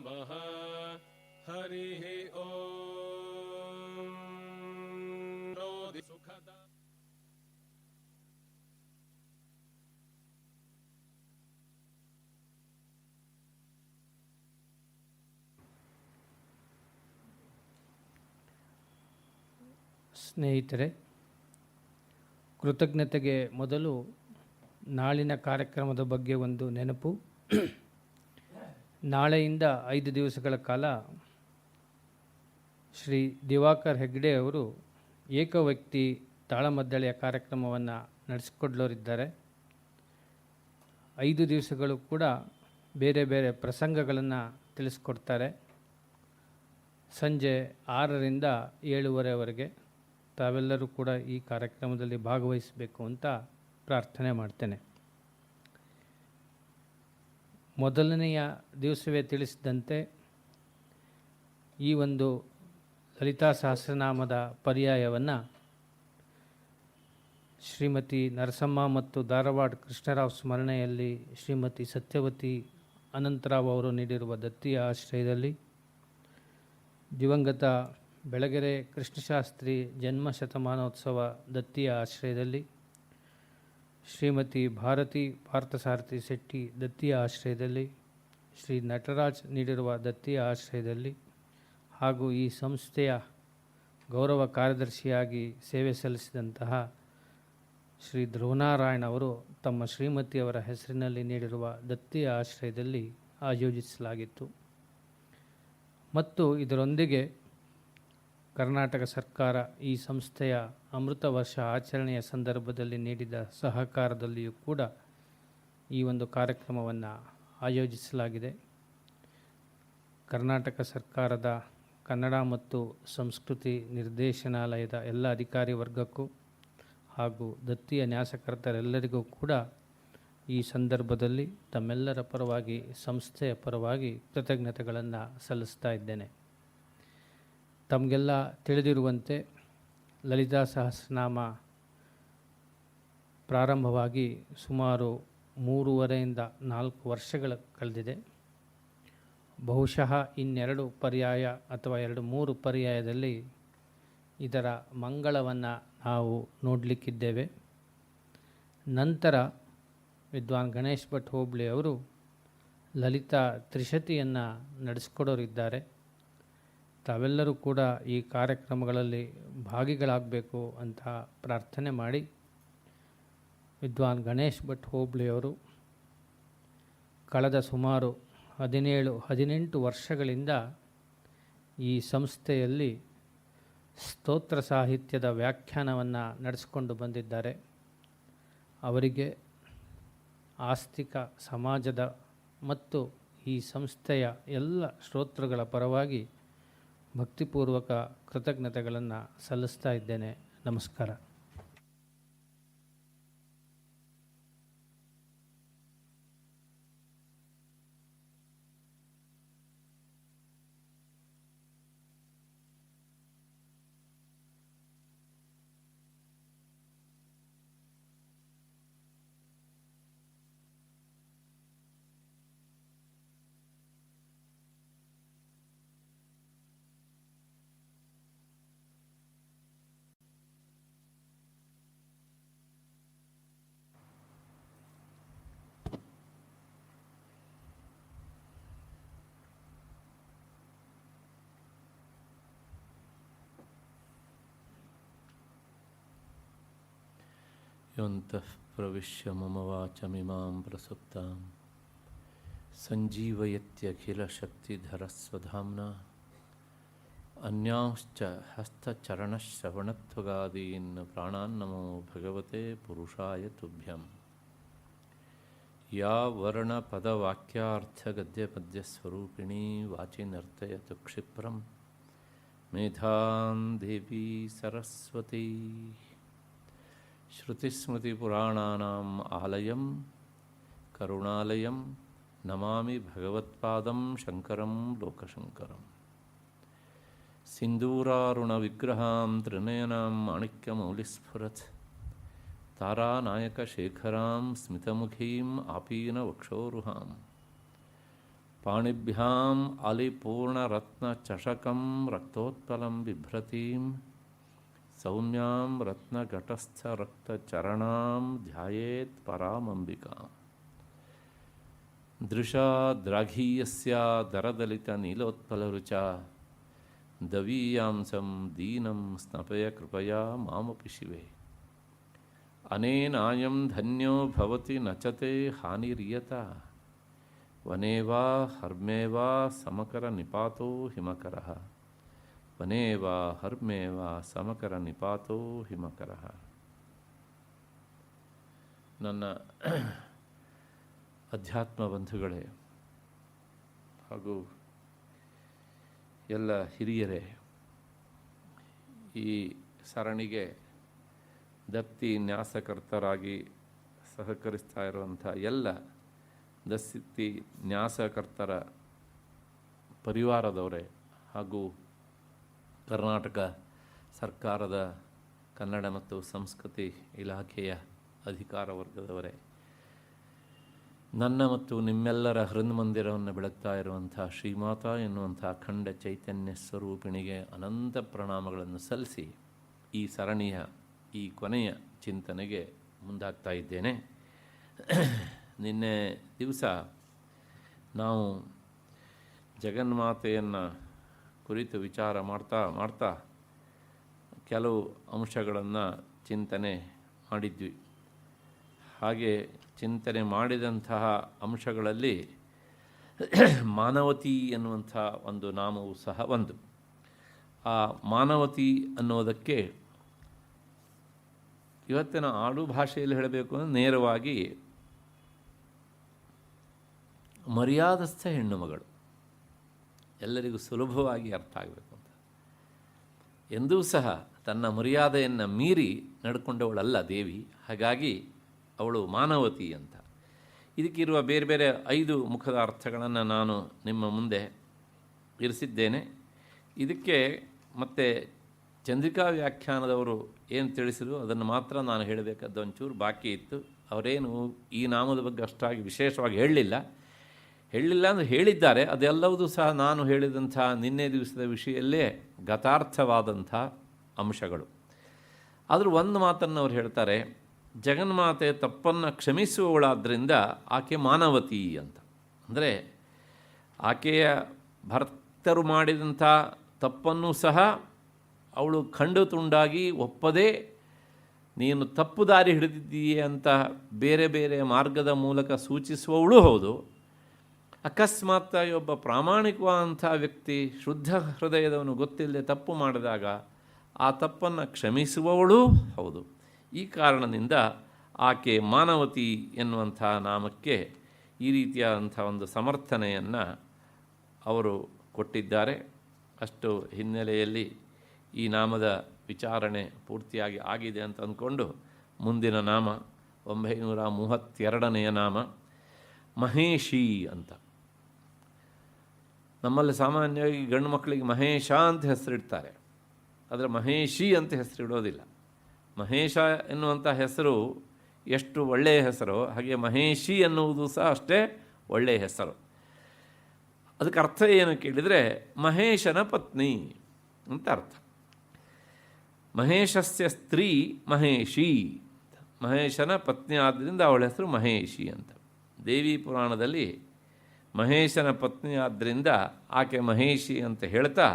ನಮಃ. ಹರಿಃ ಓಂ. ರೋಧಿ ಸುಖದ ಸ್ನೇಹಿತರೆ, ಕೃತಜ್ಞತೆಗೆ ಮೊದಲು ನಾಳಿನ ಕಾರ್ಯಕ್ರಮದ ಬಗ್ಗೆ ಒಂದು ನೆನಪು. ನಾಳೆಯಿಂದ 5 ದಿವಸಗಳ ಕಾಲ ಶ್ರೀ ದಿವಾಕರ್ ಹೆಗ್ಡೆ ಅವರು ಏಕವ್ಯಕ್ತಿ ತಾಳಮದ್ದಳೆಯ ಕಾರ್ಯಕ್ರಮವನ್ನು ನಡೆಸಿಕೊಡಲಿದ್ದಾರೆ. 5 ದಿವಸಗಳು ಕೂಡ ಬೇರೆ ಬೇರೆ ಪ್ರಸಂಗಗಳನ್ನು ತಿಳಿಸ್ಕೊಡ್ತಾರೆ. ಸಂಜೆ 6ರಿಂದ 7:30ವರೆಗೆ ತಾವೆಲ್ಲರೂ ಕೂಡ ಈ ಕಾರ್ಯಕ್ರಮದಲ್ಲಿ ಭಾಗವಹಿಸಬೇಕು ಅಂತ ಪ್ರಾರ್ಥನೆ ಮಾಡ್ತೇನೆ. ಮೊದಲನೆಯ ದಿವಸವೇ ತಿಳಿಸಿದಂತೆ ಈ ಒಂದು ಲಲಿತಾ ಸಹಸ್ರನಾಮದ ಪರ್ಯಾಯವನ್ನು ಶ್ರೀಮತಿ ನರಸಮ್ಮ ಮತ್ತು ಧಾರವಾಡ ಕೃಷ್ಣರಾವ್ ಸ್ಮರಣೆಯಲ್ಲಿ ಶ್ರೀಮತಿ ಸತ್ಯವತಿ ಅನಂತರಾವ್ ಅವರು ನೀಡಿರುವ ದತ್ತಿಯ ಆಶ್ರಯದಲ್ಲಿ, ದಿವಂಗತ ಬೆಳಗೆರೆ ಕೃಷ್ಣಶಾಸ್ತ್ರಿ ಜನ್ಮ ಶತಮಾನೋತ್ಸವ ದತ್ತಿಯ ಆಶ್ರಯದಲ್ಲಿ, ಶ್ರೀಮತಿ ಭಾರತಿ ಪಾರ್ಥಸಾರಥಿ ಶೆಟ್ಟಿ ದತ್ತಿಯ ಆಶ್ರಯದಲ್ಲಿ, ಶ್ರೀ ನಟರಾಜ್ ನೀಡಿರುವ ದತ್ತಿಯ ಆಶ್ರಯದಲ್ಲಿ ಹಾಗೂ ಈ ಸಂಸ್ಥೆಯ ಗೌರವ ಕಾರ್ಯದರ್ಶಿಯಾಗಿ ಸೇವೆ ಸಲ್ಲಿಸಿದಂತಹ ಶ್ರೀ ಧ್ರುವನಾರಾಯಣ ಅವರು ತಮ್ಮ ಶ್ರೀಮತಿಯವರ ಹೆಸರಿನಲ್ಲಿ ನೀಡಿರುವ ದತ್ತಿಯ ಆಶ್ರಯದಲ್ಲಿ ಆಯೋಜಿಸಲಾಗಿತ್ತು. ಮತ್ತು ಇದರೊಂದಿಗೆ ಕರ್ನಾಟಕ ಸರ್ಕಾರ ಈ ಸಂಸ್ಥೆಯ ಅಮೃತ ವರ್ಷ ಆಚರಣೆಯ ಸಂದರ್ಭದಲ್ಲಿ ನೀಡಿದ ಸಹಕಾರದಲ್ಲಿಯೂ ಕೂಡ ಈ ಒಂದು ಕಾರ್ಯಕ್ರಮವನ್ನು ಆಯೋಜಿಸಲಾಗಿದೆ. ಕರ್ನಾಟಕ ಸರ್ಕಾರದ ಕನ್ನಡ ಮತ್ತು ಸಂಸ್ಕೃತಿ ನಿರ್ದೇಶನಾಲಯದ ಎಲ್ಲ ಅಧಿಕಾರಿ ವರ್ಗಕ್ಕೂ ಹಾಗೂ ದತ್ತಿಯ ನ್ಯಾಸಕರ್ತರೆಲ್ಲರಿಗೂ ಕೂಡ ಈ ಸಂದರ್ಭದಲ್ಲಿ ತಮ್ಮೆಲ್ಲರ ಪರವಾಗಿ, ಸಂಸ್ಥೆಯ ಪರವಾಗಿ ಕೃತಜ್ಞತೆಗಳನ್ನು ಸಲ್ಲಿಸ್ತಾ ಇದ್ದೇನೆ. ತಮಗೆಲ್ಲ ತಿಳಿದಿರುವಂತೆ ಲಲಿತಾ ಸಹಸ್ರನಾಮ ಪ್ರಾರಂಭವಾಗಿ ಸುಮಾರು 3.5ರಿಂದ 4 ವರ್ಷಗಳ ಕಳೆದಿದೆ. ಬಹುಶಃ ಇನ್ನೆರಡು ಪರ್ಯಾಯ ಅಥವಾ 2-3 ಪರ್ಯಾಯದಲ್ಲಿ ಇದರ ಮಂಗಳವನ್ನು ನಾವು ನೋಡಲಿಕ್ಕಿದ್ದೇವೆ. ನಂತರ ವಿದ್ವಾನ್ ಗಣೇಶ್ ಭಟ್ ಹೋಬಳಿ ಅವರು ಲಲಿತಾ ತ್ರಿಶತಿಯನ್ನು ನಡೆಸಿಕೊಡೋರಿದ್ದಾರೆ. ತಾವೆಲ್ಲರೂ ಕೂಡ ಈ ಕಾರ್ಯಕ್ರಮಗಳಲ್ಲಿ ಭಾಗಿಗಳಾಗಬೇಕು ಅಂತ ಪ್ರಾರ್ಥನೆ ಮಾಡಿ, ವಿದ್ವಾನ್ ಗಣೇಶ್ ಭಟ್ ಹೋಬಳಿಯವರು ಕಳೆದ ಸುಮಾರು 17-18 ವರ್ಷಗಳಿಂದ ಈ ಸಂಸ್ಥೆಯಲ್ಲಿ ಸ್ತೋತ್ರ ಸಾಹಿತ್ಯದ ವ್ಯಾಖ್ಯಾನವನ್ನು ನಡೆಸಿಕೊಂಡು ಬಂದಿದ್ದಾರೆ. ಅವರಿಗೆ ಆಸ್ತಿಕ ಸಮಾಜದ ಮತ್ತು ಈ ಸಂಸ್ಥೆಯ ಎಲ್ಲ ಶ್ರೋತೃಗಳ ಪರವಾಗಿ ಭಕ್ತಿಪೂರ್ವಕ ಕೃತಜ್ಞತೆಗಳನ್ನು ಸಲ್ಲಿಸ್ತಾ ಇದ್ದೇನೆ. ನಮಸ್ಕಾರ. ಯೋಂತಃ ಪ್ರವಿಶ್ಯ ಮಮ ವಾಚಮಿಮಾಂ ಪ್ರಸುಪ್ತಾಂ ಸಂಜೀವಯತ್ಯಖಿಲಶಕ್ತಿಧರಸ್ವಧಾಮ್ನಾ ಅನ್ಯಾಂಶ್ಚ ಹಸ್ತಚರಣಶ್ರವಣತ್ವಗಾದೀನ್ ಪ್ರಾಣಾನ್ನಮೋ ಭಗವತೆ ಪುರುಷಾಯ ತುಭ್ಯಂ. ಯಾ ವರ್ಣಪದವಾಕ್ಯಾರ್ಥಗದ್ಯಪದ್ಯಸ್ವರೂಪಿಣೀ ವಾಚಿ ನರ್ತಯತು ಕ್ಷಿಪ್ರಂ ಮೇಧಾಂ ದೇವಿ ಸರಸ್ವತೀ. ಶ್ರುತಿಸ್ಮೃತಿಪುರಾಣಾನಾಂ ಆಲಯಂ ಕರುಣಾಲಯಂ ನಮಾಮಿ ಭಗವತ್ಪಾದಂ ಶಂಕರಂ ಲೋಕಶಂಕರಂ. ಸಿಂಧೂರಾರುಣವಿಗ್ರಹಾಂ ತ್ರಿನಯನಾಂ ಮಾಣಿಕ್ಯಮೌಲಿಸ್ಫುರತ್ ತಾರಾನಾಯಕಶೇಖರಾಂ ಸ್ಮಿತಮುಖೀಂ ಆಪೀನವಕ್ಷೋರುಹಾಂ ಪಾಣಿಭ್ಯಾಂ ಅಲಿಪೂರ್ಣರತ್ನಚಷಕಂ ರಕ್ತೋತ್ಪಲಂ ಬಿಭ್ರತೀಂ ಸೌಮ್ಯಾಂ ರತ್ನಘಟಸ್ಥರಕ್ತಚರಣಾಂ ಧ್ಯಾಯೇತ್ ಪರಾಮಂಬಿಕಾಂ ದೃಶಾ ದ್ರಾಘೀಯಸ್ಯ ದರದಲಿತನೀಲೋತ್ಪಲರುಚ ದವೀಯಾಂಸಂ ದೀನಂ ಸ್ನಪಯ ಕೃಪಯಾ ಮಾಮಪಿ ಶಿವೆ ಅನೇನಾಯಂ ಧನ್ಯೋ ಭವತಿ ನಚತೆ ಹಾನಿರಿಯತ ವನೇ ವಾ ಹರ್ಮೇ ವಾ ಸಮಕರ ನಿಪಾತೋ ಹಿಮಕರಃ ವನೇ ವಾ ಹರ್ಮೇ ವಾ ಸಮಕರ ನಿಪಾತೋ ಹಿಮಕರಃ. ನನ್ನ ಅಧ್ಯಾತ್ಮ ಬಂಧುಗಳೇ ಹಾಗೂ ಎಲ್ಲ ಹಿರಿಯರೇ, ಈ ಸರಣಿಗೆ ದತ್ತಿ ನ್ಯಾಸಕರ್ತರಾಗಿ ಸಹಕರಿಸ್ತಾ ಇರುವಂಥ ಎಲ್ಲ ದತ್ತಿ ನ್ಯಾಸಕರ್ತರ ಪರಿವಾರದವರೇ ಹಾಗೂ ಕರ್ನಾಟಕ ಸರ್ಕಾರದ ಕನ್ನಡ ಮತ್ತು ಸಂಸ್ಕೃತಿ ಇಲಾಖೆಯ ಅಧಿಕಾರ ವರ್ಗದವರೇ, ನನ್ನ ಮತ್ತು ನಿಮ್ಮೆಲ್ಲರ ಹೃನ್ಮಂದಿರವನ್ನು ಬೆಳಗ್ತಾ ಇರುವಂಥ ಶ್ರೀಮಾತಾ ಎನ್ನುವಂಥ ಅಖಂಡ ಚೈತನ್ಯ ಸ್ವರೂಪಿಣಿಗೆ ಅನಂತ ಪ್ರಣಾಮಗಳನ್ನು ಸಲ್ಲಿಸಿ ಈ ಸರಣಿಯ ಈ ಕೊನೆಯ ಚಿಂತನೆಗೆ ಮುಂದಾಗ್ತಾ ಇದ್ದೇನೆ. ನಿನ್ನೆ ದಿವಸ ನಾವು ಜಗನ್ಮಾತೆಯನ್ನು ಕುರಿತು ವಿಚಾರ ಮಾಡ್ತಾ ಕೆಲವು ಅಂಶಗಳನ್ನು ಚಿಂತನೆ ಮಾಡಿದ್ವಿ. ಹಾಗೆ ಚಿಂತನೆ ಮಾಡಿದಂತಹ ಅಂಶಗಳಲ್ಲಿ ಮಾನವತಿ ಎನ್ನುವಂಥ ಒಂದು ನಾಮವು ಸಹ ಒಂದು. ಆ ಮಾನವತಿ ಅನ್ನೋದಕ್ಕೆ ಇವತ್ತಿನ ಆಡು ಭಾಷೆಯಲ್ಲಿ ಹೇಳಬೇಕು ಅಂದರೆ ನೇರವಾಗಿ ಮರ್ಯಾದಸ್ಥ ಹೆಣ್ಣು ಮಗಳು, ಎಲ್ಲರಿಗೂ ಸುಲಭವಾಗಿ ಅರ್ಥ ಆಗಬೇಕು ಅಂತ. ಎಂದೂ ಸಹ ತನ್ನ ಮರ್ಯಾದೆಯನ್ನು ಮೀರಿ ನಡ್ಕೊಂಡವಳಲ್ಲ ದೇವಿ. ಹಾಗಾಗಿ ಅವಳು ಮಾನವತಿ ಅಂತ. ಇದಕ್ಕಿರುವ ಬೇರೆ ಬೇರೆ 5 ಮುಖದ ಅರ್ಥಗಳನ್ನು ನಾನು ನಿಮ್ಮ ಮುಂದೆ ಇರಿಸಿದ್ದೇನೆ. ಇದಕ್ಕೆ ಮತ್ತೆ ಚಂದ್ರಿಕಾ ವ್ಯಾಖ್ಯಾನದವರು ಏನು ತಿಳಿಸಿದ್ರು ಅದನ್ನು ಮಾತ್ರ ನಾನು ಹೇಳಬೇಕಾದ ಒಂಚೂರು ಬಾಕಿ ಇತ್ತು. ಅವರೇನು ಈ ನಾಮದ ಬಗ್ಗೆ ಅಷ್ಟಾಗಿ ವಿಶೇಷವಾಗಿ ಹೇಳಲಿಲ್ಲ ಅಂದರೆ ಹೇಳಿದ್ದಾರೆ. ಅದೆಲ್ಲವೂ ಸಹ ನಾನು ಹೇಳಿದಂಥ ನಿನ್ನೆ ದಿವಸದ ವಿಷಯಲ್ಲೇ ಗತಾರ್ಥವಾದಂಥ ಅಂಶಗಳು. ಆದರೂ ಒಂದು ಮಾತನ್ನು ಅವ್ರು ಹೇಳ್ತಾರೆ, ಜಗನ್ಮಾತೆ ತಪ್ಪನ್ನು ಕ್ಷಮಿಸುವವಳಾದ್ದರಿಂದ ಆಕೆ ಮಾನವತಿ ಅಂತ. ಅಂದರೆ ಆಕೆಯ ಭರ್ತರು ಮಾಡಿದಂಥ ತಪ್ಪನ್ನು ಸಹ ಅವಳು ಖಂಡು ತುಂಡಾಗಿ ಒಪ್ಪದೇ ನೀನು ತಪ್ಪು ದಾರಿ ಹಿಡಿದಿದ್ದೀಯೆ ಅಂತ ಬೇರೆ ಬೇರೆ ಮಾರ್ಗದ ಮೂಲಕ ಸೂಚಿಸುವವಳು ಹೌದು. ಅಕಸ್ಮಾತ್ತಾಗಿ ಒಬ್ಬ ಪ್ರಾಮಾಣಿಕವಾದಂಥ ವ್ಯಕ್ತಿ ಶುದ್ಧ ಹೃದಯದವನು ಗೊತ್ತಿಲ್ಲದೆ ತಪ್ಪು ಮಾಡಿದಾಗ ಆ ತಪ್ಪನ್ನು ಕ್ಷಮಿಸುವವಳು ಹೌದು. ಈ ಕಾರಣದಿಂದ ಆಕೆ ಮಾನವತಿ ಎನ್ನುವಂಥ ನಾಮಕ್ಕೆ ಈ ರೀತಿಯಾದಂಥ ಒಂದು ಸಮರ್ಥನೆಯನ್ನು ಅವರು ಕೊಟ್ಟಿದ್ದಾರೆ. ಅಷ್ಟು ಹಿನ್ನೆಲೆಯಲ್ಲಿ ಈ ನಾಮದ ವಿಚಾರಣೆ ಪೂರ್ತಿಯಾಗಿ ಆಗಿದೆ ಅಂತ ಅಂದ್ಕೊಂಡು ಮುಂದಿನ ನಾಮ 932ನೆಯ ನಾಮ ಮಹೇಶಿ ಅಂತ. ನಮ್ಮಲ್ಲಿ ಸಾಮಾನ್ಯವಾಗಿ ಗಂಡು ಮಕ್ಕಳಿಗೆ ಮಹೇಶ ಅಂತ ಹೆಸರಿಡ್ತಾರೆ, ಆದರೆ ಮಹೇಶಿ ಅಂತ ಹೆಸರಿಡೋದಿಲ್ಲ. ಮಹೇಶ ಎನ್ನುವಂಥ ಹೆಸರು ಎಷ್ಟು ಒಳ್ಳೆಯ ಹೆಸರು, ಹಾಗೆ ಮಹೇಶಿ ಎನ್ನುವುದು ಸಹ ಅಷ್ಟೇ ಒಳ್ಳೆಯ ಹೆಸರು. ಅದಕ್ಕೆ ಅರ್ಥ ಏನು ಕೇಳಿದರೆ ಮಹೇಶನ ಪತ್ನಿ ಅಂತ ಅರ್ಥ. ಮಹೇಶಸ್ಯ ಸ್ತ್ರೀ ಮಹೇಶಿ, ಮಹೇಶನ ಪತ್ನಿ ಆದ್ದರಿಂದ ಅವಳ ಹೆಸರು ಮಹೇಶಿ ಅಂತ. ದೇವಿ ಪುರಾಣದಲ್ಲಿ ಮಹೇಶನ ಪತ್ನಿ ಆದ್ದರಿಂದ ಆಕೆ ಮಹೇಶಿ ಅಂತ ಹೇಳ್ತಾ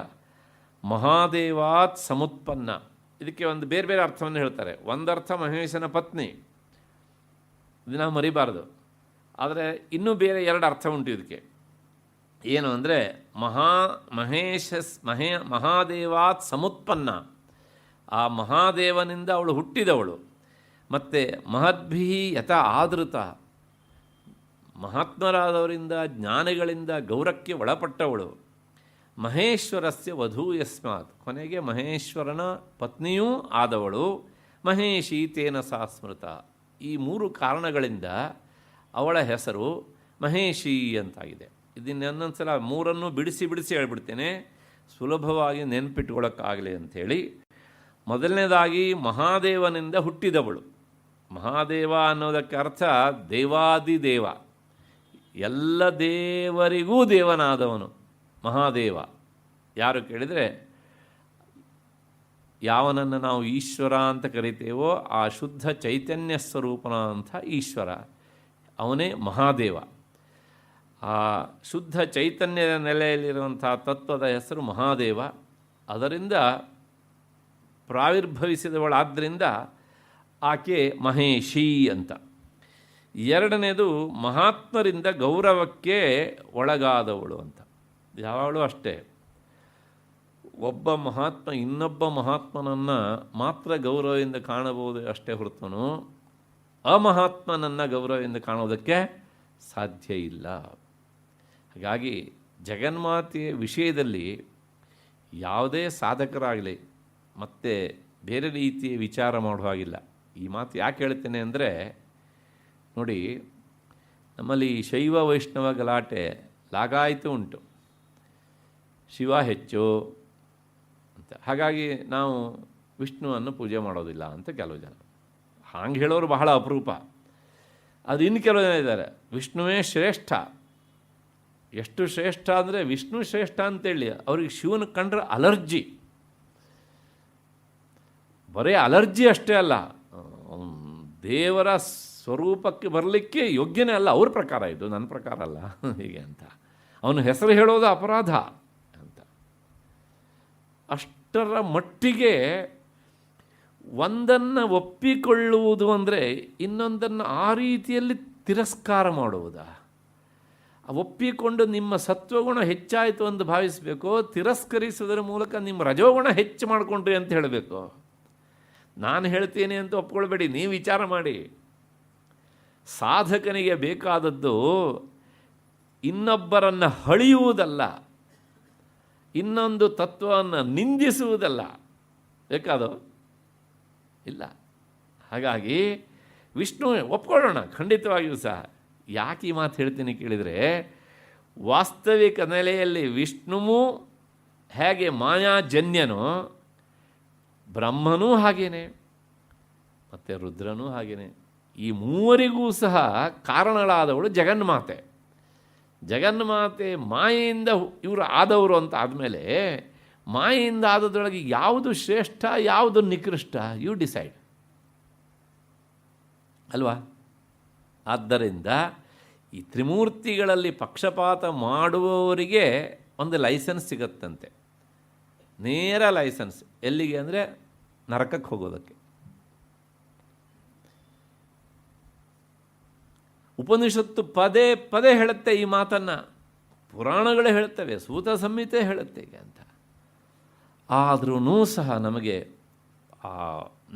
ಮಹಾದೇವಾತ್ ಸಮುತ್ಪನ್ನ, ಇದಕ್ಕೆ ಒಂದು ಬೇರೆ ಬೇರೆ ಅರ್ಥವನ್ನು ಹೇಳ್ತಾರೆ. ಒಂದರ್ಥ ಮಹೇಶನ ಪತ್ನಿ, ಇದನ್ನು ಮರಿಬಾರ್ದು. ಆದರೆ ಇನ್ನೂ ಬೇರೆ 2 ಅರ್ಥ ಉಂಟು ಇದಕ್ಕೆ. ಏನು ಅಂದರೆ ಮಹಾದೇವಾತ್ ಸಮುತ್ಪನ್ನ, ಆ ಮಹಾದೇವನಿಂದ ಅವಳು ಹುಟ್ಟಿದವಳು. ಮತ್ತು ಮಹದ್ಭಿ ಯಥ ಆದೃತ, ಮಹಾತ್ಮರಾದವರಿಂದ ಜ್ಞಾನಿಗಳಿಂದ ಗೌರವಕ್ಕೆ ಒಳಪಟ್ಟವಳು. ಮಹೇಶ್ವರಸ್ಯ ವಧೂ ಯಸ್ಮಾತ್, ಕೊನೆಗೆ ಮಹೇಶ್ವರನ ಪತ್ನಿಯೂ ಆದವಳು. ಮಹೇಶಿ ತೇನ ಸಾ ಸ್ಮೃತ. ಈ 3 ಕಾರಣಗಳಿಂದ ಅವಳ ಹೆಸರು ಮಹೇಶಿ ಅಂತಾಗಿದೆ. ಇದನ್ನೊಂದೊಂದು ಸಲ 3 ಬಿಡಿಸಿ ಹೇಳ್ಬಿಡ್ತೇನೆ, ಸುಲಭವಾಗಿ ನೆನ್ಪಿಟ್ಕೊಳ್ಳೋಕ್ಕಾಗಲಿ ಅಂಥೇಳಿ. ಮೊದಲನೇದಾಗಿ ಮಹಾದೇವನಿಂದ ಹುಟ್ಟಿದವಳು. ಮಹಾದೇವ ಅನ್ನೋದಕ್ಕೆ ಅರ್ಥ ದೇವಾದಿದೇವ. ಎಲ್ಲ ದೇವರಿಗೂ ದೇವನಾದವನು ಮಹಾದೇವ. ಯಾರು ಕೇಳಿದರೆ, ಯಾವನನ್ನು ನಾವು ಈಶ್ವರ ಅಂತ ಕರಿತೇವೋ ಆ ಶುದ್ಧ ಚೈತನ್ಯ ಸ್ವರೂಪನ ಅಂತ ಈಶ್ವರ, ಅವನೇ ಮಹಾದೇವ. ಆ ಶುದ್ಧ ಚೈತನ್ಯದ ನೆಲೆಯಲ್ಲಿರುವಂಥ ತತ್ವದ ಹೆಸರು ಮಹಾದೇವ. ಅದರಿಂದ ಪ್ರಾವಿರ್ಭವಿಸಿದವಳಾದ್ದರಿಂದ ಆಕೆ ಮಹೇಶಿ ಅಂತ. ಎರಡನೇದು ಮಹಾತ್ಮರಿಂದ ಗೌರವಕ್ಕೆ ಒಳಗಾದವಳು ಅಂತ. ಯಾವಾಗಲೂ ಅಷ್ಟೇ, ಒಬ್ಬ ಮಹಾತ್ಮ ಇನ್ನೊಬ್ಬ ಮಹಾತ್ಮನನ್ನು ಮಾತ್ರ ಗೌರವದಿಂದ ಕಾಣಬಹುದು ಅಷ್ಟೇ ಹೊರತನು ಅಮಹಾತ್ಮನನ್ನು ಗೌರವದಿಂದ ಕಾಣೋದಕ್ಕೆ ಸಾಧ್ಯ ಇಲ್ಲ. ಹಾಗಾಗಿ ಜಗನ್ಮಾತೆಯ ವಿಷಯದಲ್ಲಿ ಯಾವುದೇ ಸಾಧಕರಾಗಲಿ ಮತ್ತು ಬೇರೆ ರೀತಿಯ ವಿಚಾರ ಮಾಡೋ ಹಾಗಿಲ್ಲ. ಈ ಮಾತು ಯಾಕೆ ಹೇಳ್ತೇನೆ ಅಂದರೆ, ನೋಡಿ, ನಮ್ಮಲ್ಲಿ ಶೈವ ವೈಷ್ಣವ ಗಲಾಟೆ ಲಾಗಾಯಿತು ಉಂಟು, ಶಿವ ಹೆಚ್ಚು ಅಂತ. ಹಾಗಾಗಿ ನಾವು ವಿಷ್ಣುವನ್ನು ಪೂಜೆ ಮಾಡೋದಿಲ್ಲ ಅಂತ ಕೆಲವು ಜನ. ಹಾಗೆ ಹೇಳೋರು ಬಹಳ ಅಪರೂಪ. ಅದು ಇನ್ನು ಕೆಲವು ಜನ ಇದ್ದಾರೆ, ವಿಷ್ಣುವೇ ಶ್ರೇಷ್ಠ. ಎಷ್ಟು ಶ್ರೇಷ್ಠ ಅಂದರೆ ವಿಷ್ಣು ಶ್ರೇಷ್ಠ ಅಂತೇಳಿ ಅವ್ರಿಗೆ ಶಿವನ ಕಂಡ್ರೆ ಅಲರ್ಜಿ. ಬರೀ ಅಲರ್ಜಿ ಅಷ್ಟೇ ಅಲ್ಲ, ದೇವರ ಸ್ವರೂಪಕ್ಕೆ ಬರಲಿಕ್ಕೆ ಯೋಗ್ಯನೇ ಅಲ್ಲ ಅವ್ರ ಪ್ರಕಾರ. ಇದು ನನ್ನ ಪ್ರಕಾರ ಅಲ್ಲ ಹೀಗೆ ಅಂತ. ಅವನ ಹೆಸರು ಹೇಳೋದು ಅಪರಾಧ ಅಂತ. ಅಷ್ಟರ ಮಟ್ಟಿಗೆ ಒಂದನ್ನು ಒಪ್ಪಿಕೊಳ್ಳುವುದು ಅಂದರೆ ಇನ್ನೊಂದನ್ನು ಆ ರೀತಿಯಲ್ಲಿ ತಿರಸ್ಕಾರ ಮಾಡುವುದಾ? ಒಪ್ಪಿಕೊಂಡು ನಿಮ್ಮ ಸತ್ವಗುಣ ಹೆಚ್ಚಾಯಿತು ಅಂತ ಭಾವಿಸಬೇಕು, ತಿರಸ್ಕರಿಸುವುದರ ಮೂಲಕ ನಿಮ್ಮ ರಜೋಗುಣ ಹೆಚ್ಚು ಮಾಡಿಕೊಂಡ್ರಿ ಅಂತ ಹೇಳಬೇಕು. ನಾನು ಹೇಳ್ತೀನಿ ಅಂತ ಒಪ್ಕೊಳ್ಬೇಡಿ, ನೀವು ವಿಚಾರ ಮಾಡಿ. ಸಾಧಕನಿಗೆ ಬೇಕಾದದ್ದು ಇನ್ನೊಬ್ಬರನ್ನು ಹಳಿಯುವುದಲ್ಲ, ಇನ್ನೊಂದು ತತ್ವವನ್ನು ನಿಂದಿಸುವುದಲ್ಲ. ಬೇಕಾದೋ ಇಲ್ಲ. ಹಾಗಾಗಿ ವಿಷ್ಣು ಒಪ್ಕೊಳ್ಳೋಣ ಖಂಡಿತವಾಗಿಯೂ ಸಹ. ಯಾಕೆ ಈ ಮಾತು ಹೇಳ್ತೀನಿ ಕೇಳಿದರೆ, ವಾಸ್ತವಿಕ ನೆಲೆಯಲ್ಲಿ ವಿಷ್ಣುವೂ ಹೇಗೆ ಮಾಯಾಜನ್ಯನೋ ಬ್ರಹ್ಮನೂ ಹಾಗೇನೆ ಮತ್ತು ರುದ್ರನೂ ಹಾಗೇನೆ. ಈ ಮೂವರಿಗೂ ಸಹ ಕಾರಣಗಳಾದವಳು ಜಗನ್ಮಾತೆ. ಜಗನ್ಮಾತೆ ಮಾಯೆಯಿಂದ ಇವರು ಆದವರು ಅಂತ ಆದಮೇಲೆ ಮಾಯೆಯಿಂದ ಆದದ್ರೊಳಗೆ ಯಾವುದು ಶ್ರೇಷ್ಠ ಯಾವುದು ನಿಕೃಷ್ಟ, ಯು ಡಿಸೈಡ್ ಅಲ್ವಾ? ಆದ್ದರಿಂದ ಈ ತ್ರಿಮೂರ್ತಿಗಳಲ್ಲಿ ಪಕ್ಷಪಾತ ಮಾಡುವವರಿಗೆ ಒಂದು ಲೈಸೆನ್ಸ್ ಸಿಗತ್ತಂತೆ, ನೇರ ಲೈಸೆನ್ಸ್. ಎಲ್ಲಿಗೆ ಅಂದರೆ ನರಕಕ್ಕೆ ಹೋಗೋದಕ್ಕೆ. ಉಪನಿಷತ್ತು ಪದೇ ಪದೇ ಹೇಳುತ್ತೆ ಈ ಮಾತನ್ನು, ಪುರಾಣಗಳೇ ಹೇಳುತ್ತವೆ, ಸೂತ ಸಂಹಿತೆ ಹೇಳುತ್ತೆ ಹೀಗೆ ಅಂತ. ಆದ್ರೂ ಸಹ ನಮಗೆ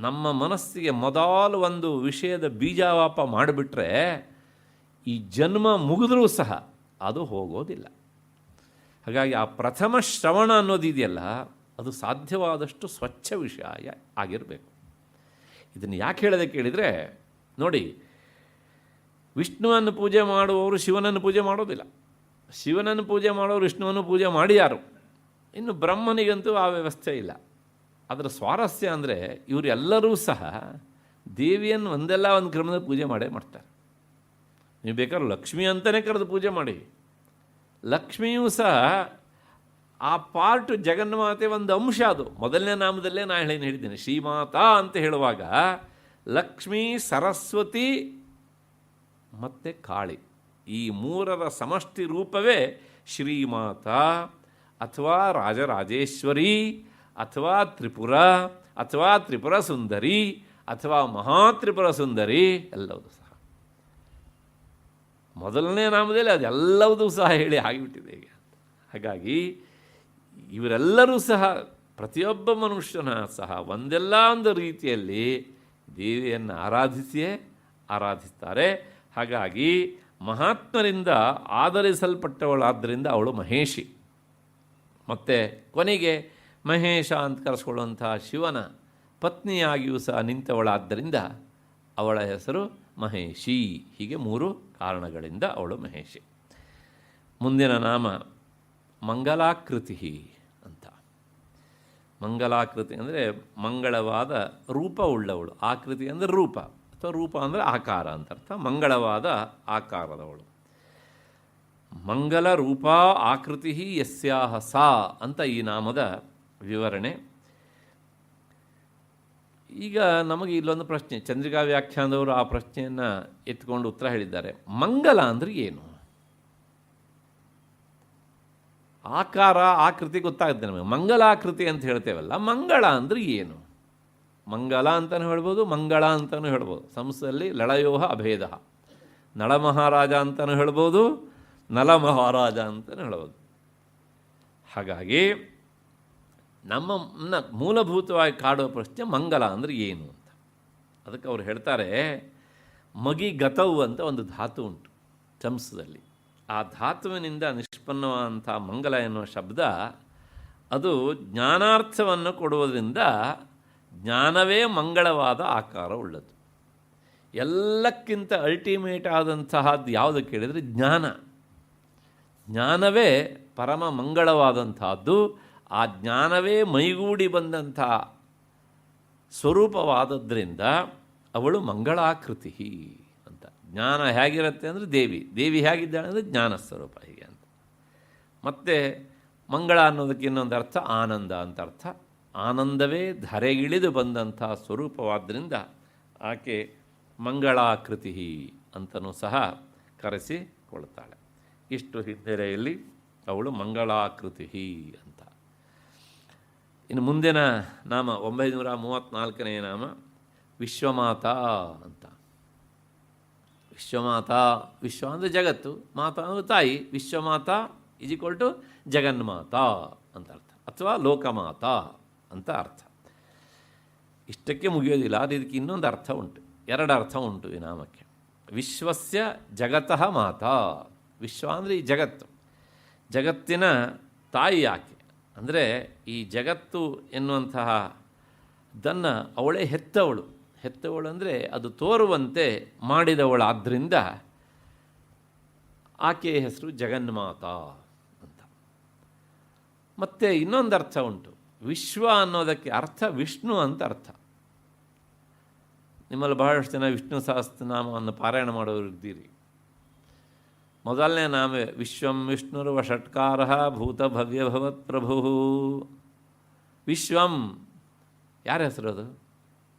ನಮ್ಮ ಮನಸ್ಸಿಗೆ ಮೊದಲು ಒಂದು ವಿಷಯದ ಬೀಜಾವಾಪ ಮಾಡಿಬಿಟ್ರೆ ಈ ಜನ್ಮ ಮುಗಿದ್ರೂ ಸಹ ಅದು ಹೋಗೋದಿಲ್ಲ. ಹಾಗಾಗಿ ಆ ಪ್ರಥಮ ಶ್ರವಣ ಅನ್ನೋದಿದೆಯಲ್ಲ, ಅದು ಸಾಧ್ಯವಾದಷ್ಟು ಸ್ವಚ್ಛ ವಿಷಯ ಆಗಿರಬೇಕು. ಇದನ್ನು ಯಾಕೆ ಹೇಳೋದೆ ಕೇಳಿದರೆ, ನೋಡಿ, ವಿಷ್ಣುವನ್ನು ಪೂಜೆ ಮಾಡುವವರು ಶಿವನನ್ನು ಪೂಜೆ ಮಾಡೋದಿಲ್ಲ, ಶಿವನನ್ನು ಪೂಜೆ ಮಾಡೋರು ವಿಷ್ಣುವನ್ನು ಪೂಜೆ ಮಾಡಿ ಯಾರು. ಇನ್ನು ಬ್ರಹ್ಮನಿಗಂತೂ ಆ ವ್ಯವಸ್ಥೆ ಇಲ್ಲ. ಅದರ ಸ್ವಾರಸ್ಯ ಅಂದರೆ ಇವರೆಲ್ಲರೂ ಸಹ ದೇವಿಯನ್ನು ಒಂದೆಲ್ಲ ಒಂದು ಕ್ರಮದಲ್ಲಿ ಪೂಜೆ ಮಾಡೇ ಮಾಡ್ತಾರೆ. ನೀವು ಬೇಕಾದ್ರೆ ಲಕ್ಷ್ಮಿ ಅಂತಲೇ ಕರೆದು ಪೂಜೆ ಮಾಡಿ. ಲಕ್ಷ್ಮಿಯೂ ಸಹ ಆ ಪಾರ್ಟ್ ಜಗನ್ಮಾತೆ ಒಂದು ಅಂಶ. ಅದು ಮೊದಲನೇ ನಾಮದಲ್ಲೇ ನಾನು ಹೇಳಿದ್ದೀನಿ, ಶ್ರೀಮಾತಾ ಅಂತ ಹೇಳುವಾಗ ಲಕ್ಷ್ಮೀ, ಸರಸ್ವತಿ ಮತ್ತು ಕಾಳಿ ಈ ಮೂರರ ಸಮಷ್ಟಿ ರೂಪವೇ ಶ್ರೀಮಾತಾ ಅಥವಾ ರಾಜರಾಜೇಶ್ವರಿ ಅಥವಾ ತ್ರಿಪುರ ಅಥವಾ ತ್ರಿಪುರ ಸುಂದರಿ ಅಥವಾ ಮಹಾತ್ರಿಪುರ ಸುಂದರಿ ಎಲ್ಲವೂ ಸಹ ಮೊದಲನೇ ನಾಮದಲ್ಲಿ ಅದೆಲ್ಲವೂ ಸಹ ಹೇಳಿ ಆಗಿಬಿಟ್ಟಿದೆ ಈಗ. ಹಾಗಾಗಿ ಇವರೆಲ್ಲರೂ ಸಹ ಪ್ರತಿಯೊಬ್ಬ ಮನುಷ್ಯನ ಸಹ ಒಂದೆಲ್ಲ ಒಂದು ರೀತಿಯಲ್ಲಿ ದೇವಿಯನ್ನು ಆರಾಧಿಸಿಯೇ ಆರಾಧಿಸ್ತಾರೆ. ಹಾಗಾಗಿ ಮಹಾತ್ಮರಿಂದ ಆಧರಿಸಲ್ಪಟ್ಟವಳಾದ್ದರಿಂದ ಅವಳು ಮಹೇಶಿ. ಮತ್ತು ಕೊನೆಗೆ ಮಹೇಶ ಅಂತ ಕರೆಸ್ಕೊಳ್ಳುವಂಥ ಶಿವನ ಪತ್ನಿಯಾಗಿಯೂ ಸಹ ನಿಂತವಳಾದ್ದರಿಂದ ಅವಳ ಹೆಸರು ಮಹೇಶಿ. ಹೀಗೆ ಮೂರು ಕಾರಣಗಳಿಂದ ಅವಳು ಮಹೇಶಿ. ಮುಂದಿನ ನಾಮ ಮಂಗಲಾಕೃತಿ ಅಂತ. ಮಂಗಲಾಕೃತಿ ಅಂದರೆ ಮಂಗಳವಾದ ರೂಪ ಉಳ್ಳವಳು. ಆಕೃತಿ ಅಂದರೆ ರೂಪ, ಅಥವಾ ರೂಪ ಅಂದರೆ ಆಕಾರ ಅಂತ ಅರ್ಥ. ಮಂಗಳವಾದ ಆಕಾರದವಳು. ಮಂಗಲ ರೂಪಾ ಆಕೃತಿ ಯಸ್ಯಾಹ ಸಾ ಅಂತ ಈ ನಾಮದ ವಿವರಣೆ. ಈಗ ನಮಗೆ ಇಲ್ಲೊಂದು ಪ್ರಶ್ನೆ, ಚಂದ್ರಿಕಾ ವ್ಯಾಖ್ಯಾನದವರು ಆ ಪ್ರಶ್ನೆಯನ್ನು ಎತ್ಕೊಂಡು ಉತ್ತರ ಹೇಳಿದ್ದಾರೆ. ಮಂಗಲ ಅಂದರೆ ಏನು? ಆಕಾರ ಆಕೃತಿ ಗೊತ್ತಾಗುತ್ತೆ ನಮಗೆ. ಮಂಗಲಾಕೃತಿ ಅಂತ ಹೇಳ್ತೇವಲ್ಲ, ಮಂಗಳ ಅಂದರೆ ಏನು? ಮಂಗಲ ಅಂತಲೂ ಹೇಳ್ಬೋದು, ಮಂಗಳ ಅಂತಲೂ ಹೇಳ್ಬೋದು. ಸಂಸ್ಕೃತದಲ್ಲಿ ಲಳಯೋಹ ಅಭೇದ. ನಳಮಹಾರಾಜ ಅಂತಲೂ ಹೇಳ್ಬೋದು, ನಲಮಹಾರಾಜ ಅಂತಲೂ ಹೇಳ್ಬೋದು. ಹಾಗಾಗಿ ನಮ್ಮನ್ನು ಮೂಲಭೂತವಾಗಿ ಕಾಡುವ ಪ್ರಶ್ನೆ ಮಂಗಲ ಅಂದರೆ ಏನು ಅಂತ. ಅದಕ್ಕೆ ಅವ್ರು ಹೇಳ್ತಾರೆ, ಮಗಿ ಗತವು ಅಂತ ಒಂದು ಧಾತು ಉಂಟು ಸಂಸ್ಕೃತದಲ್ಲಿ. ಆ ಧಾತುವಿನಿಂದ ನಿಷ್ಪನ್ನವಾದಂಥ ಮಂಗಲ ಎನ್ನುವ ಶಬ್ದ ಅದು ಜ್ಞಾನಾರ್ಥವನ್ನು ಕೊಡುವುದರಿಂದ ಜ್ಞಾನವೇ ಮಂಗಳವಾದ ಆಕಾರ ಉಳ್ಳದು. ಎಲ್ಲಕ್ಕಿಂತ ಅಲ್ಟಿಮೇಟ್ ಆದಂತಹದ್ದು ಯಾವುದು ಕೇಳಿದರೆ ಜ್ಞಾನ. ಜ್ಞಾನವೇ ಪರಮ ಮಂಗಳವಾದಂತಹದ್ದು. ಆ ಜ್ಞಾನವೇ ಮೈಗೂಡಿ ಬಂದಂಥ ಸ್ವರೂಪವಾದದ್ರಿಂದ ಅವಳು ಮಂಗಳಾಕೃತಿ ಅಂತ. ಜ್ಞಾನ ಹೇಗಿರುತ್ತೆ ಅಂದರೆ ದೇವಿ ಹೇಗಿದ್ದಾಳೆ ಅಂದರೆ ಜ್ಞಾನ ಸ್ವರೂಪ ಹೀಗೆ ಅಂತ. ಮತ್ತು ಮಂಗಳ ಅನ್ನೋದಕ್ಕೆ ಇನ್ನೊಂದು ಅರ್ಥ ಆನಂದ ಅಂತ ಅರ್ಥ. ಆನಂದವೇ ಧರೆಗಿಳಿದು ಬಂದಂಥ ಸ್ವರೂಪವಾದ್ದರಿಂದ ಆಕೆ ಮಂಗಳಾಕೃತಿ ಅಂತಲೂ ಸಹ ಕರೆಸಿಕೊಳ್ತಾಳೆ. ಇಷ್ಟು ಹಿನ್ನೆಲೆಯಲ್ಲಿ ಅವಳು ಮಂಗಳಾಕೃತಿ ಅಂತ. ಇನ್ನು ಮುಂದಿನ ನಾಮ 934ನೇ ನಾಮ ವಿಶ್ವಮಾತಾ ಅಂತ. ವಿಶ್ವಮಾತಾ, ವಿಶ್ವ ಅಂದರೆ ಜಗತ್ತು, ಮಾತಾ ಅಂದರೆ ತಾಯಿ. ವಿಶ್ವಮಾತಾ = ಜಗನ್ಮಾತಾ ಅಂತ ಅರ್ಥ, ಅಥವಾ ಲೋಕಮಾತಾ ಅಂತ ಅರ್ಥ. ಇಷ್ಟಕ್ಕೆ ಮುಗಿಯೋದಿಲ್ಲ, ಅದು ಇದಕ್ಕೆ ಇನ್ನೊಂದು ಅರ್ಥ ಉಂಟು, ಎರಡು ಅರ್ಥ ಉಂಟು ಈ ನಾಮಕ್ಕೆ. ವಿಶ್ವಸ್ಯ ಜಗತಃ ಮಾತಾ. ವಿಶ್ವ ಅಂದರೆ ಈ ಜಗತ್ತು, ಜಗತ್ತಿನ ತಾಯಿ ಆಕೆ. ಅಂದರೆ ಈ ಜಗತ್ತು ಎನ್ನುವಂತಹದನ್ನು ಅವಳೇ ಹೆತ್ತವಳು. ಹೆತ್ತವಳು ಅಂದರೆ ಅದು ತೋರುವಂತೆ ಮಾಡಿದವಳಾದ್ದರಿಂದ ಆಕೆಯ ಹೆಸರು ಜಗನ್ಮಾತಾ ಅಂತ. ಮತ್ತು ಇನ್ನೊಂದು ಅರ್ಥ ಉಂಟು, ವಿಶ್ವ ಅನ್ನೋದಕ್ಕೆ ಅರ್ಥ ವಿಷ್ಣು ಅಂತ ಅರ್ಥ. ನಿಮ್ಮಲ್ಲಿ ಬಹಳಷ್ಟು ಜನ ವಿಷ್ಣು ಸಹಸ್ರನಾಮವನ್ನು ಪಾರಾಯಣ ಮಾಡೋರು ಇದ್ದೀರಿ. ಮೊದಲನೇ ನಾಮವೇ ವಿಶ್ವಂ ವಿಷ್ಣುರ್ವ ಷಟ್ಕಾರ ಭೂತ ಭವ್ಯ ಭವತ್ ಪ್ರಭು. ವಿಶ್ವಂ ಯಾರ ಹೆಸರು? ಅದು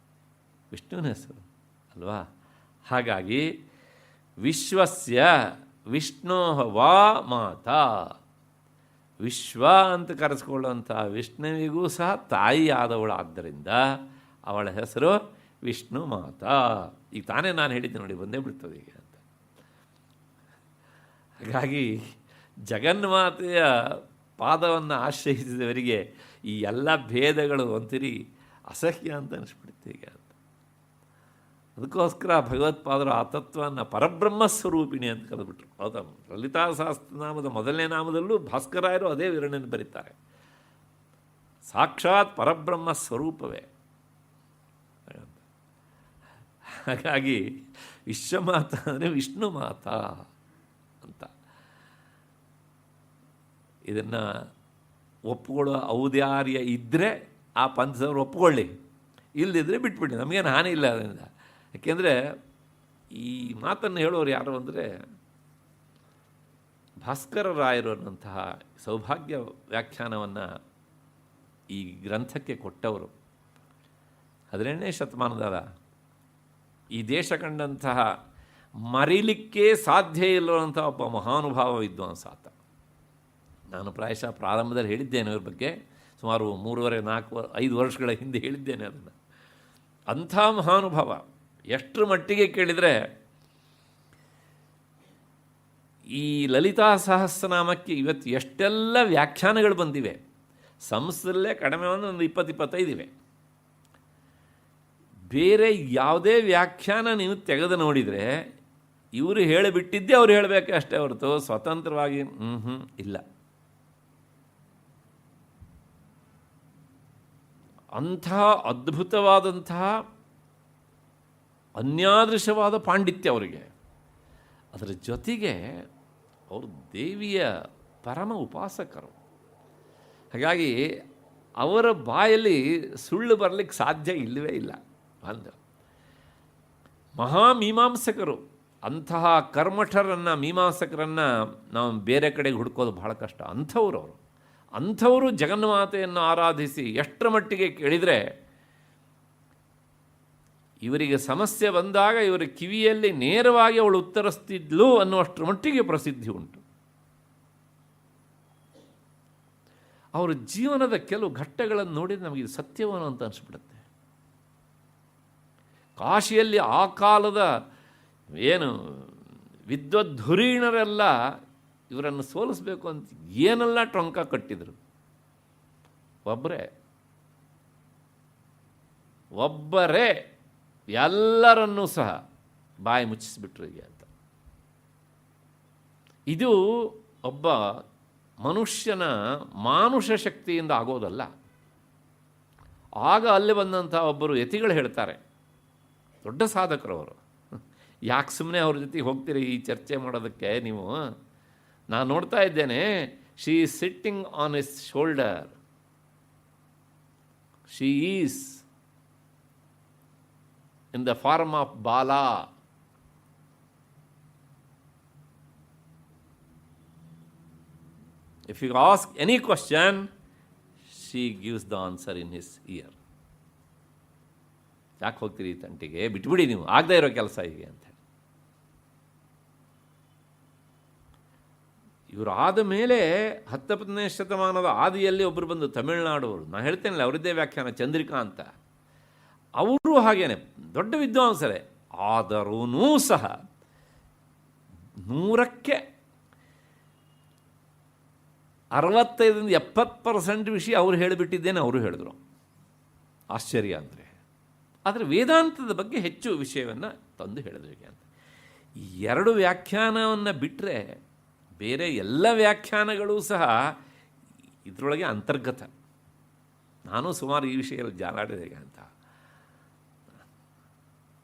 ವಿಷ್ಣುವಿನ ಹೆಸರು ಅಲ್ವಾ? ಹಾಗಾಗಿ ವಿಶ್ವಸ್ಯ ವಿಷ್ಣೋ ವಾ ಮಾತಾ. ವಿಶ್ವ ಅಂತ ಕರೆಸ್ಕೊಳ್ಳುವಂಥ ವಿಷ್ಣುವಿಗೂ ಸಹ ತಾಯಿಯಾದವಳಾದ್ದರಿಂದ ಅವಳ ಹೆಸರು ವಿಷ್ಣು ಮಾತಾ. ಈಗ ತಾನೇ ನಾನು ಹೇಳಿದ್ದೆ ನೋಡಿ, ಬಂದೇ ಬಿಡ್ತದೆ ಈಗ ಅಂತ. ಹಾಗಾಗಿ ಜಗನ್ಮಾತೆಯ ಪಾದವನ್ನು ಆಶ್ರಯಿಸಿದವರಿಗೆ ಈ ಎಲ್ಲ ಭೇದಗಳು ಒಂತಿರಿ ಅಸಹ್ಯ ಅಂತ ಅನಿಸ್ಬಿಡುತ್ತೆ ಈಗ ಅಂತ. ಅದಕ್ಕೋಸ್ಕರ ಭಗವತ್ಪಾದರು ಆ ತತ್ವವನ್ನು ಪರಬ್ರಹ್ಮ ಸ್ವರೂಪಿಣಿ ಅಂತ ಕರೆದುಬಿಟ್ರು. ಹೌದಾ? ಲಲಿತಾ ಸಹಸ್ರನಾಮದ ಮೊದಲನೇ ನಾಮದಲ್ಲೂ ಭಾಸ್ಕರಾಯರು ಅದೇ ವಿವರಣೆಯನ್ನು ಬರೀತಾರೆ. ಸಾಕ್ಷಾತ್ ಪರಬ್ರಹ್ಮ ಸ್ವರೂಪವೇ. ಹಾಗಾಗಿ ವಿಶ್ವಮಾತಾ ಅಂದರೆ ವಿಷ್ಣು ಮಾತಾ ಅಂತ. ಇದನ್ನು ಒಪ್ಪಿಕೊಳ್ಳುವ ಔದಾರ್ಯ ಇದ್ದರೆ ಆ ಪಂಥದವರು ಒಪ್ಪಿಕೊಳ್ಳಿ, ಇಲ್ಲದಿದ್ದರೆ ಬಿಟ್ಬಿಡಿ, ನಮಗೇನು ಹಾನಿ ಇಲ್ಲ ಅದರಿಂದ. ಯಾಕೆಂದರೆ ಈ ಮಾತನ್ನು ಹೇಳೋರು ಯಾರು ಅಂದರೆ ಭಾಸ್ಕರರಾಯರು ಅನ್ನಂತಹ ಸೌಭಾಗ್ಯ ವ್ಯಾಖ್ಯಾನವನ್ನು ಈ ಗ್ರಂಥಕ್ಕೆ ಕೊಟ್ಟವರು. 17ನೇ ಶತಮಾನದ ಈ ದೇಶ ಕಂಡಂತಹ ಮರೀಲಿಕ್ಕೆ ಸಾಧ್ಯ ಇಲ್ಲವಂಥ ಒಬ್ಬ ಮಹಾನುಭಾವ ವಿದ್ವಾಂಸ ಆತ. ನಾನು ಪ್ರಾಯಶಃ ಪ್ರಾರಂಭದಲ್ಲಿ ಹೇಳಿದ್ದೇನೆ ಇವ್ರ ಬಗ್ಗೆ, ಸುಮಾರು 3-4-5 ವರ್ಷಗಳ ಹಿಂದೆ ಹೇಳಿದ್ದೇನೆ ಅದನ್ನು. ಅಂಥ ಮಹಾನುಭಾವ ಎಷ್ಟರ ಮಟ್ಟಿಗೆ ಕೇಳಿದರೆ, ಈ ಲಲಿತಾ ಸಹಸ್ರನಾಮಕ್ಕೆ ಇವತ್ತು ಎಷ್ಟೆಲ್ಲ ವ್ಯಾಖ್ಯಾನಗಳು ಬಂದಿವೆ. ಸಂಸ್ಕೃತದಲ್ಲೇ ಕಡಿಮೆ ಒಂದು 20-25 ಇವೆ. ಬೇರೆ ಯಾವುದೇ ವ್ಯಾಖ್ಯಾನ ನೀವು ತೆಗೆದು ನೋಡಿದರೆ ಇವರು ಹೇಳಿಬಿಟ್ಟಿದ್ದೇ ಅವ್ರು ಹೇಳಬೇಕೆ ಅಷ್ಟೇ ಹೊರತು ಸ್ವತಂತ್ರವಾಗಿ ಇಲ್ಲ. ಅಂಥ ಅದ್ಭುತವಾದಂತಹ ಅನ್ಯಾದೃಶವಾದ ಪಾಂಡಿತ್ಯ ಅವರಿಗೆ. ಅದರ ಜೊತೆಗೆ ಅವರು ದೇವಿಯ ಪರಮ ಉಪಾಸಕರು. ಹಾಗಾಗಿ ಅವರ ಬಾಯಲ್ಲಿ ಸುಳ್ಳು ಬರಲಿಕ್ಕೆ ಸಾಧ್ಯ ಇಲ್ಲವೇ ಇಲ್ಲ. ಅಂದ ಮಹಾಮೀಮಾಂಸಕರು. ಅಂತಹ ಕರ್ಮಠರನ್ನು, ಮೀಮಾಂಸಕರನ್ನು ನಾವು ಬೇರೆ ಕಡೆಗೆ ಹುಡುಕೋದು ಬಹಳ ಕಷ್ಟ. ಅಂಥವರು ಜಗನ್ಮಾತೆಯನ್ನು ಆರಾಧಿಸಿ ಎಷ್ಟರ ಮಟ್ಟಿಗೆ ಕೇಳಿದರೆ ಇವರಿಗೆ ಸಮಸ್ಯೆ ಬಂದಾಗ ಇವರ ಕಿವಿಯಲ್ಲಿ ನೇರವಾಗಿ ಅವಳು ಉತ್ತರಿಸ್ತಿದ್ಲು ಅನ್ನುವಷ್ಟರ ಮಟ್ಟಿಗೆ ಪ್ರಸಿದ್ಧಿ ಉಂಟು. ಅವರ ಜೀವನದ ಕೆಲವು ಘಟ್ಟಗಳನ್ನು ನೋಡಿದರೆ ನಮಗೆ ಇದು ಸತ್ಯವನು ಅಂತ ಅನಿಸ್ಬಿಡುತ್ತೆ. ಕಾಶಿಯಲ್ಲಿ ಆ ಕಾಲದ ಏನು ವಿದ್ವದ್ಧುರೀಣರೆಲ್ಲ ಇವರನ್ನು ಸೋಲಿಸಬೇಕು ಅಂತ ಏನೆಲ್ಲ ಟೊಂಕ ಕಟ್ಟಿದರು. ಒಬ್ಬರೇ ಎಲ್ಲರನ್ನೂ ಸಹ ಬಾಯಿ ಮುಚ್ಚಿಸಿಬಿಟ್ರು ಅಂತ. ಇದು ಒಬ್ಬ ಮನುಷ್ಯನ ಮಾನುಷ ಶಕ್ತಿಯಿಂದ ಆಗೋದಲ್ಲ. ಆಗ ಅಲ್ಲಿ ಬಂದಂಥ ಒಬ್ಬರು ಯತಿಗಳು ಹೇಳ್ತಾರೆ, ದೊಡ್ಡ ಸಾಧಕರು ಅವರು, ಯಾಕೆ ಸುಮ್ಮನೆ ಅವ್ರ ಜೊತೆಗೆ ಹೋಗ್ತೀರಿ ಈ ಚರ್ಚೆ ಮಾಡೋದಕ್ಕೆ ನೀವು? ನಾನು ನೋಡ್ತಾ ಇದ್ದೇನೆ, she is sitting on his shoulder, she is in the form of Bala. If you ask any question, she gives the answer in his ear. ಯಾಕೆ ಹೋಗ್ತೀರಿ ತಂಟಿಗೆ, ಬಿಟ್ಬಿಡಿ ನೀವು, ಆಗದೇ ಇರೋ ಕೆಲಸ ಹೀಗೆ ಅಂತ ಹೇಳಿ. ಇವರು ಆದ ಮೇಲೆ 19ನೇ ಶತಮಾನದ ಆದಿಯಲ್ಲಿ ಒಬ್ಬರು ಬಂದು ತಮಿಳುನಾಡವರು, ನಾನು ಹೇಳ್ತೇನಲ್ಲ ಅವರದ್ದೇ ವ್ಯಾಖ್ಯಾನ ಚಂದ್ರಿಕಾ ಅಂತ, ಅವರು ಹಾಗೇನೆ ದೊಡ್ಡ ವಿದ್ವಾಂಸರೇ. ಆದರೂ ಸಹ 100ಕ್ಕೆ 65-70% ವಿಷಯ ಅವರು ಹೇಳಿಬಿಟ್ಟಿದ್ದೇನೆ ಅವರು ಹೇಳಿದ್ರು. ಆಶ್ಚರ್ಯ ಅಂದರೆ, ಆದರೆ ವೇದಾಂತದ ಬಗ್ಗೆ ಹೆಚ್ಚು ವಿಷಯವನ್ನು ತಂದು ಹೇಳಿದ್ರು ಅಂತ. ಈ 2 ವ್ಯಾಖ್ಯಾನವನ್ನು ಬಿಟ್ಟರೆ ಬೇರೆ ಎಲ್ಲ ವ್ಯಾಖ್ಯಾನಗಳೂ ಸಹ ಇದರೊಳಗೆ ಅಂತರ್ಗತ. ನಾನು ಸುಮಾರು ಈ ವಿಷಯದಲ್ಲಿ ಜಾಲಾಡಿದೆ ಅಂತ.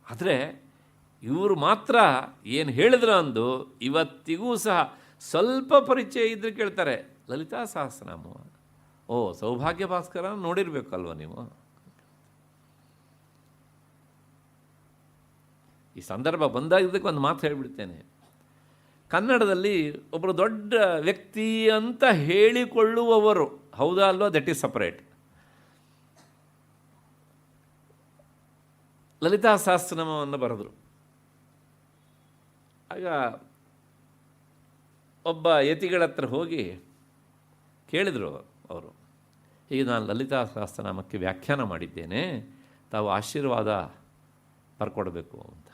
ಆದರೆ ಇವರು ಮಾತ್ರ ಏನು ಹೇಳಿದ್ರು ಅಂದು ಇವತ್ತಿಗೂ ಸಹ ಸ್ವಲ್ಪ ಪರಿಚಯ ಇದ್ದರೆ ಕೇಳ್ತಾರೆ, ಲಲಿತಾ ಸಹಸ್ರನಾಮ, ಓ ಸೌಭಾಗ್ಯ ಭಾಸ್ಕರ ನೋಡಿರಬೇಕಲ್ವ ನೀವು. ಈ ಸಂದರ್ಭ ಬಂದಾಗಿದ್ದಕ್ಕೆ ಒಂದು ಮಾತು ಹೇಳಿಬಿಡ್ತೇನೆ. ಕನ್ನಡದಲ್ಲಿ ಒಬ್ಬರು ದೊಡ್ಡ ವ್ಯಕ್ತಿ ಅಂತ ಹೇಳಿಕೊಳ್ಳುವವರು, ಹೌದಾ ಅಲ್ವಾ, ದಟ್ ಈಸ್ ಸಪರೇಟ್. ಲಲಿತಾ ಸಹಸ್ರನಾಮವನ್ನು ಬರೆದರು. ಆಗ ಒಬ್ಬ ಯತಿಗಳ ಹತ್ರ ಹೋಗಿ ಕೇಳಿದರು ಅವರು, ಈಗ ನಾನು ಲಲಿತಾ ಸಹಸ್ರನಾಮಕ್ಕೆ ವ್ಯಾಖ್ಯಾನ ಮಾಡಿದ್ದೇನೆ, ತಾವು ಆಶೀರ್ವಾದ ಬರ್ಕೊಡ್ಬೇಕು ಅಂತ.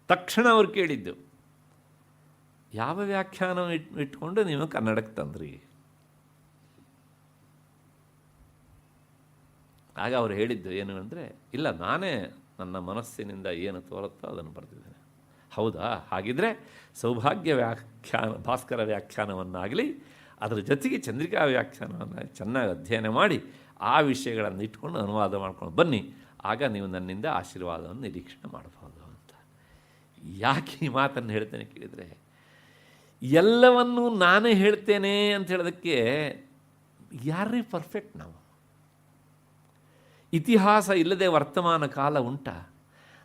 ತಕ್ಷಣ ಅವ್ರು ಕೇಳಿದ್ದು, ಯಾವ ವ್ಯಾಖ್ಯಾನ ಇಟ್ಕೊಂಡು ನೀವು ಕನ್ನಡಕ್ಕೆ ತಂದ್ರಿ? ಆಗ ಅವ್ರು ಹೇಳಿದ್ದು ಏನು ಅಂದರೆ, ಇಲ್ಲ ನಾನೇ ನನ್ನ ಮನಸ್ಸಿನಿಂದ ಏನು ತೋರುತ್ತೋ ಅದನ್ನು ಬರೆದಿದ್ದೇನೆ. ಹೌದಾ, ಹಾಗಿದ್ರೆ ಸೌಭಾಗ್ಯ ವ್ಯಾಖ್ಯಾನ ಭಾಸ್ಕರ ವ್ಯಾಖ್ಯಾನವನ್ನಾಗಲಿ ಅದರ ಜೊತೆಗೆ ಚಂದ್ರಿಕಾ ವ್ಯಾಖ್ಯಾನವನ್ನು ಚೆನ್ನಾಗಿ ಅಧ್ಯಯನ ಮಾಡಿ ಆ ವಿಷಯಗಳನ್ನು ಇಟ್ಕೊಂಡು ಅನುವಾದ ಮಾಡ್ಕೊಂಡು ಬನ್ನಿ, ಆಗ ನೀವು ನನ್ನಿಂದ ಆಶೀರ್ವಾದವನ್ನು ನಿರೀಕ್ಷಣೆ ಮಾಡಬಹುದು ಅಂತ. ಯಾಕೆ ಈ ಮಾತನ್ನು ಹೇಳ್ತೇನೆ ಕೇಳಿದರೆ, ಎಲ್ಲವನ್ನೂ ನಾನೇ ಹೇಳ್ತೇನೆ ಅಂತ ಹೇಳೋದಕ್ಕೆ ಯಾರೇ ಪರ್ಫೆಕ್ಟ್? ನಾವು ಇತಿಹಾಸ ಇಲ್ಲದೆ ವರ್ತಮಾನ ಕಾಲ ಉಂಟ?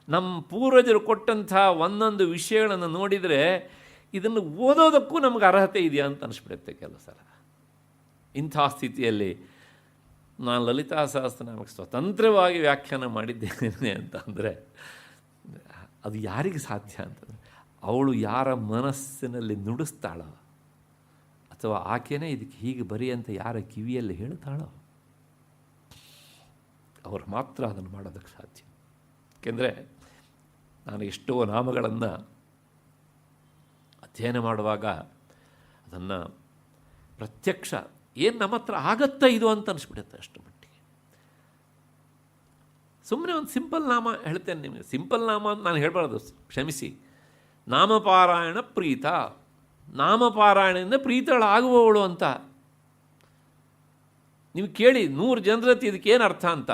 ನಮ್ಮ ಪೂರ್ವಜರು ಕೊಟ್ಟಂಥ ಒಂದೊಂದು ವಿಷಯಗಳನ್ನು ನೋಡಿದರೆ ಇದನ್ನು ಓದೋದಕ್ಕೂ ನಮಗೆ ಅರ್ಹತೆ ಇದೆಯಾ ಅಂತ ಅನಿಸ್ಬಿಡುತ್ತೆ ಕೆಲವು ಸಲ. ಇಂಥ ಸ್ಥಿತಿಯಲ್ಲಿ ನಾನು ಲಲಿತಾ ಸಹಸ್ರನಾಮಕ್ಕೆ ಸ್ವತಂತ್ರವಾಗಿ ವ್ಯಾಖ್ಯಾನ ಮಾಡಿದ್ದೇನೆ ಅಂತ ಅಂದರೆ ಅದು ಯಾರಿಗೆ ಸಾಧ್ಯ ಅಂತಂದರೆ, ಅವಳು ಯಾರ ಮನಸ್ಸಿನಲ್ಲಿ ನುಡಿಸ್ತಾಳೋ ಅಥವಾ ಆಕೆನೇ ಇದಕ್ಕೆ ಹೀಗೆ ಬರಿ ಅಂತ ಯಾರ ಕಿವಿಯಲ್ಲಿ ಹೇಳ್ತಾಳೋ ಅವರು ಮಾತ್ರ ಅದನ್ನು ಮಾಡೋದಕ್ಕೆ ಸಾಧ್ಯ. ಏಕೆಂದರೆ ನಾನು ಎಷ್ಟೋ ನಾಮಗಳನ್ನು ಅಧ್ಯಯನ ಮಾಡುವಾಗ ಅದನ್ನು ಪ್ರತ್ಯಕ್ಷ ಏನು ನಮ್ಮ ಹತ್ರ ಆಗತ್ತಾ ಇದು ಅಂತ ಅನಿಸ್ಬಿಡುತ್ತೆ ಅಷ್ಟು ಮಟ್ಟಿಗೆ. ಸುಮ್ಮನೆ ಒಂದು ಸಿಂಪಲ್ ನಾಮ ಹೇಳ್ತೇನೆ ನಿಮಗೆ. ಸಿಂಪಲ್ ನಾಮ ಅಂತ ನಾನು ಹೇಳ್ಬಾರ್ದು, ಕ್ಷಮಿಸಿ. ನಾಮಪಾರಾಯಣ ಪ್ರೀತ, ನಾಮಪಾರಾಯಣದಿಂದ ಪ್ರೀತಳಾಗುವವಳು ಅಂತ ನೀವು ಕೇಳಿ 100 ಜನರತಿ ಇದಕ್ಕೇನು ಅರ್ಥ ಅಂತ.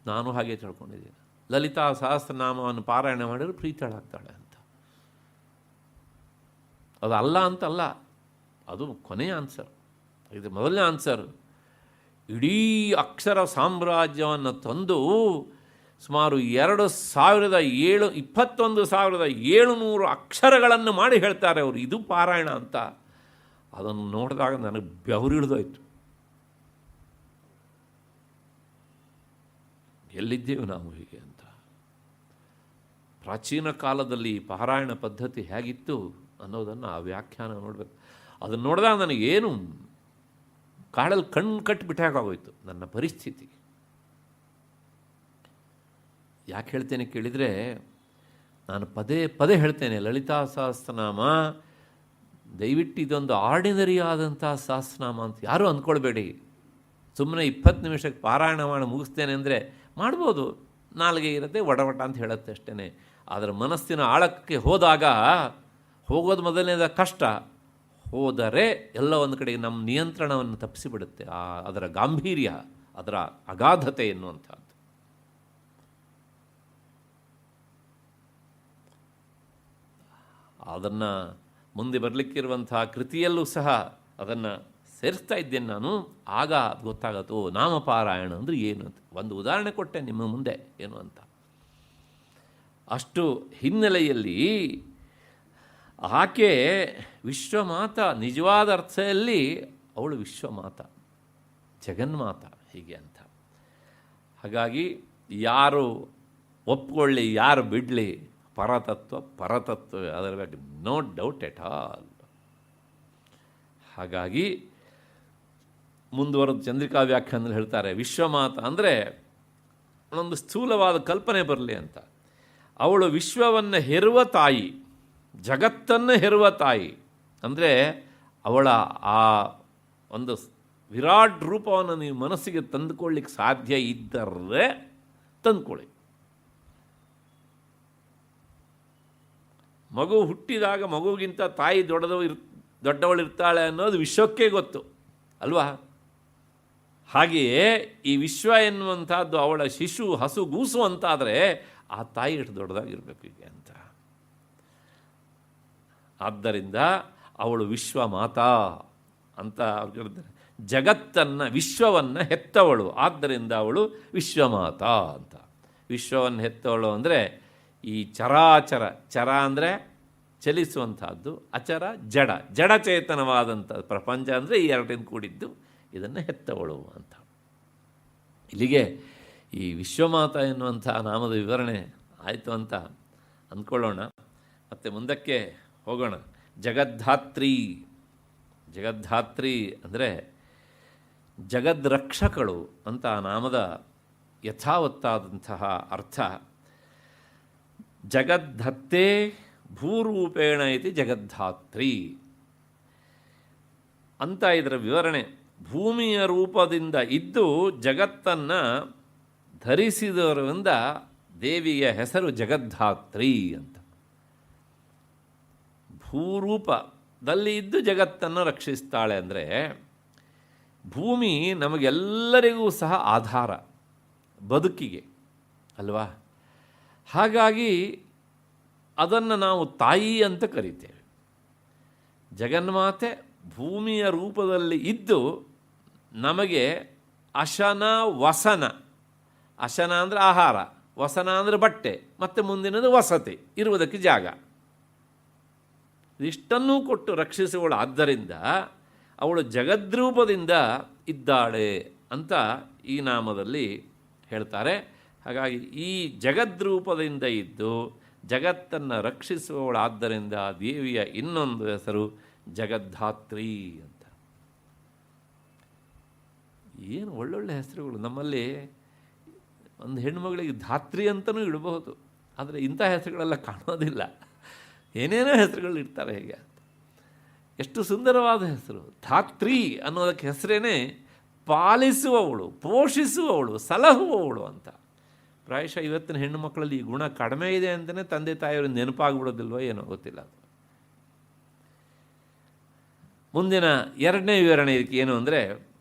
ನಾನು ಹಾಗೆ ತಿಳ್ಕೊಂಡಿದ್ದೀನಿ. ಲಲಿತಾ ಸಹಸ್ರನಾಮವನ್ನು ಪಾರಾಯಣ ಮಾಡಿದ್ರೆ ಪ್ರೀತಳಾಗ್ತಾಳೆ ಅಂತ. ಅದು ಅಲ್ಲ ಅಂತಲ್ಲ, ಅದು ಕೊನೆಯ ಆನ್ಸರ್. ಇದು ಮೊದಲನೇ ಆನ್ಸರ್. ಇಡೀ ಅಕ್ಷರ ಸಾಮ್ರಾಜ್ಯವನ್ನು ತಂದು ಸುಮಾರು 21,700 ಅಕ್ಷರಗಳನ್ನು ಮಾಡಿ ಹೇಳ್ತಾರೆ ಅವರು. ಇದು ಪಾರಾಯಣ ಅಂತ. ಅದನ್ನು ನೋಡಿದಾಗ ನನಗೆ ಬೆವರಿಳಿದೋಯ್ತು. ಎಲ್ಲಿದ್ದೇವೆ ನಾವು ಹೀಗೆ ಅಂತ. ಪ್ರಾಚೀನ ಕಾಲದಲ್ಲಿ ಪಾರಾಯಣ ಪದ್ಧತಿ ಹೇಗಿತ್ತು ಅನ್ನೋದನ್ನು ಆ ವ್ಯಾಖ್ಯಾನ ನೋಡಬೇಕು. ಅದನ್ನು ನೋಡಿದಾಗ ನನಗೇನು ಕಾಡಲ್ಲಿ ಕಣ್ಣು ಕಟ್ಟಿಬಿಟ್ಟಾಗೋಯ್ತು ನನ್ನ ಪರಿಸ್ಥಿತಿ. ಯಾಕೆ ಹೇಳ್ತೇನೆ ಕೇಳಿದರೆ, ನಾನು ಪದೇ ಪದೇ ಹೇಳ್ತೇನೆ, ಲಲಿತಾ ಸಹಸ್ರನಾಮ ದಯವಿಟ್ಟು ಇದೊಂದು ಆರ್ಡಿನರಿ ಆದಂಥ ಸಹಸ್ರನಾಮ ಅಂತ ಯಾರೂ ಅಂದ್ಕೊಳ್ಬೇಡಿ. ಸುಮ್ಮನೆ 20 ನಿಮಿಷಕ್ಕೆ ಪಾರಾಯಣ ಮಾಡಿ ಮುಗಿಸ್ತೇನೆ ಅಂದರೆ ಮಾಡ್ಬೋದು, ನಾಲ್ಗೆ ಇರುತ್ತೆ, ವಟ ಅಂತ ಹೇಳುತ್ತೆ ಅಷ್ಟೇ. ಆದರೆ ಮನಸ್ಸಿನ ಆಳಕ್ಕೆ ಹೋದಾಗ ಹೋಗೋದು ಮೊದಲನೇದ ಕಷ್ಟ. ಹೋದರೆ ಎಲ್ಲ ಒಂದು ಕಡೆಗೆ ನಮ್ಮ ನಿಯಂತ್ರಣವನ್ನು ತಪ್ಪಿಸಿಬಿಡುತ್ತೆ. ಅದರ ಗಾಂಭೀರ್ಯ, ಅದರ ಅಗಾಧತೆ ಎನ್ನುವಂಥದ್ದು. ಅದನ್ನು ಮುಂದೆ ಬರಲಿಕ್ಕಿರುವಂಥ ಕೃತಿಯಲ್ಲೂ ಸಹ ಅದನ್ನು ಸೇರಿಸ್ತಾ ಇದ್ದೇನೆ ನಾನು. ಆಗ ಅದು ಗೊತ್ತಾಗತ್ತೋ ನಾಮಪಾರಾಯಣ ಅಂದರೆ ಏನು ಅಂತ. ಒಂದು ಉದಾಹರಣೆ ಕೊಟ್ಟೆ ನಿಮ್ಮ ಮುಂದೆ ಏನು ಅಂತ. ಅಷ್ಟು ಹಿನ್ನೆಲೆಯಲ್ಲಿ ಆಕೆ ವಿಶ್ವಮಾತ, ನಿಜವಾದ ಅರ್ಥದಲ್ಲಿ ಅವಳು ವಿಶ್ವಮಾತ, ಜಗನ್ಮಾತ ಹೀಗೆ ಅಂತ. ಹಾಗಾಗಿ ಯಾರು ಒಪ್ಕೊಳ್ಳಿ, ಯಾರು ಬಿಡಲಿ, ಪರತತ್ವ ಅದರ ಬಗ್ಗೆ ನೋ ಡೌಟ್ ಎಟ್ ಆಲ್. ಹಾಗಾಗಿ ಮುಂದುವರೆದು ಚಂದ್ರಿಕಾ ವ್ಯಾಖ್ಯಾನದಲ್ಲಿ ಹೇಳ್ತಾರೆ, ವಿಶ್ವಮಾತ ಅಂದರೆ ಒಂದು ಸ್ಥೂಲವಾದ ಕಲ್ಪನೆ ಬರಲಿ ಅಂತ. ಅವಳು ವಿಶ್ವವನ್ನು ಹೆರುವ ತಾಯಿ, ಜಗತ್ತನ್ನು ಹೆರುವ ತಾಯಿ. ಅಂದರೆ ಅವಳ ಆ ಒಂದು ವಿರಾಟ್ ರೂಪವನ್ನು ನೀವು ಮನಸ್ಸಿಗೆ ತಂದುಕೊಳ್ಳಿಕ್ಕೆ ಸಾಧ್ಯ ಇದ್ದರೆ ತಂದುಕೊಳ್ಳಿ. ಮಗು ಹುಟ್ಟಿದಾಗ ಮಗುಗಿಂತ ತಾಯಿ ದೊಡ್ಡವಳಿರ್ತಾಳೆ ಅನ್ನೋದು ವಿಶ್ವಕ್ಕೆ ಗೊತ್ತು ಅಲ್ವಾ? ಹಾಗೆಯೇ ಈ ವಿಶ್ವ ಎನ್ನುವಂಥದ್ದು ಅವಳ ಶಿಶು, ಹಸು, ಗೂಸು ಅಂತಾದರೆ ಆ ತಾಯಿ ಎಷ್ಟು ದೊಡ್ಡದಾಗಿರ್ಬೇಕು ಹೀಗೆ ಅಂತ. ಆದ್ದರಿಂದ ಅವಳು ವಿಶ್ವಮಾತಾ ಅಂತ ಅವ್ರು ಹೇಳ್ತಾರೆ. ಜಗತ್ತನ್ನು, ವಿಶ್ವವನ್ನು ಹೆತ್ತವಳು, ಆದ್ದರಿಂದ ಅವಳು ವಿಶ್ವಮಾತಾ ಅಂತ. ವಿಶ್ವವನ್ನು ಹೆತ್ತವಳು ಅಂದರೆ ಈ ಚರಾಚರ, ಚರ ಅಂದರೆ ಚಲಿಸುವಂಥದ್ದು, ಅಚರ ಜಡಚೇತನವಾದಂಥ ಪ್ರಪಂಚ ಅಂದರೆ ಈ ಎರಡರಿಂದ ಕೂಡಿದ್ದು, ಇದನ್ನು ಹೆತ್ತವಳು ಅಂತ. ಇಲ್ಲಿಗೆ ಈ ವಿಶ್ವಮಾತ ಎನ್ನುವಂಥ ನಾಮದ ವಿವರಣೆ ಆಯಿತು ಅಂತ ಅಂದ್ಕೊಳ್ಳೋಣ. ಮತ್ತು ಮುಂದಕ್ಕೆ ಹೋಗೋಣ. ಜಗದ್ಧಾತ್ರಿ ಅಂದರೆ ಜಗದ್ರಕ್ಷಕಳು ಅಂತ ಆ ನಾಮದ ಯಥಾವತ್ತಾದಂತಹ ಅರ್ಥ. ಜಗದ್ಧತ್ತೇ ಭೂರೂಪೇಣ ಇತಿ ಜಗದ್ಧಾತ್ರಿ ಅಂತ ಇದರ ವಿವರಣೆ. ಭೂಮಿಯ ರೂಪದಿಂದ ಇದ್ದು ಜಗತ್ತನ್ನು ಧರಿಸಿದವರಿಂದ ದೇವಿಯ ಹೆಸರು ಜಗದ್ಧಾತ್ರಿ ಅಂತ. ಭೂರೂಪದಲ್ಲಿ ಇದ್ದು ಜಗತ್ತನ್ನು ರಕ್ಷಿಸ್ತಾಳೆ ಅಂದರೆ, ಭೂಮಿ ನಮಗೆಲ್ಲರಿಗೂ ಸಹ ಆಧಾರ ಬದುಕಿಗೆ ಅಲ್ವಾ? ಹಾಗಾಗಿ ಅದನ್ನು ನಾವು ತಾಯಿ ಅಂತ ಕರಿತೇವೆ. ಜಗನ್ಮಾತೆ ಭೂಮಿಯ ರೂಪದಲ್ಲಿ ಇದ್ದು ನಮಗೆ ಅಶನ ವಸನ, ಅಶನ ಅಂದರೆ ಆಹಾರ, ವಸನ ಅಂದರೆ ಬಟ್ಟೆ, ಮತ್ತು ಮುಂದಿನದು ವಸತಿ, ಇರುವುದಕ್ಕೆ ಜಾಗ, ಇಷ್ಟನ್ನೂ ಕೊಟ್ಟು ರಕ್ಷಿಸುವಳು. ಆದ್ದರಿಂದ ಅವಳು ಜಗದ್ರೂಪದಿಂದ ಇದ್ದಾಳೆ ಅಂತ ಈ ನಾಮದಲ್ಲಿ ಹೇಳ್ತಾರೆ. ಹಾಗಾಗಿ ಈ ಜಗದ್ರೂಪದಿಂದ ಇದ್ದು ಜಗತ್ತನ್ನು ರಕ್ಷಿಸುವವಳಾದ್ದರಿಂದ ದೇವಿಯ ಇನ್ನೊಂದು ಹೆಸರು ಜಗದ್ಧಾತ್ರಿ ಅಂತ. ಏನು ಒಳ್ಳೊಳ್ಳೆ ಹೆಸರುಗಳು. ನಮ್ಮಲ್ಲಿ ಒಂದು ಹೆಣ್ಣುಮಗಳಿಗೆ ಧಾತ್ರಿ ಅಂತಲೂ ಇಡಬಹುದು, ಆದರೆ ಇಂಥ ಹೆಸರುಗಳೆಲ್ಲ ಕಾಣೋದಿಲ್ಲ. ಏನೇನೋ ಹೆಸರುಗಳು ಇಡ್ತಾರೆ ಹೇಗೆ ಅಂತ. ಎಷ್ಟು ಸುಂದರವಾದ ಹೆಸರು ಧಾತ್ರಿ ಅನ್ನೋದಕ್ಕೆ ಹೆಸರೇನೆ ಪಾಲಿಸುವವಳು, ಪೋಷಿಸುವವಳು, ಸಲಹುವವಳು ಅಂತ. ಪ್ರಾಯಶಃ ಇವತ್ತಿನ ಹೆಣ್ಣು ಮಕ್ಕಳಲ್ಲಿ ಈ ಗುಣ ಕಡಿಮೆ ಇದೆ ಅಂತಲೇ ತಂದೆ ತಾಯಿಯವ್ರಿಗೆ ನೆನಪಾಗ್ಬಿಡೋದಿಲ್ವೋ ಏನೋ ಗೊತ್ತಿಲ್ಲ. ಮುಂದಿನ ಎರಡನೇ ವಿವರಣೆ ಇದಕ್ಕೆ ಏನು ಅಂದರೆ,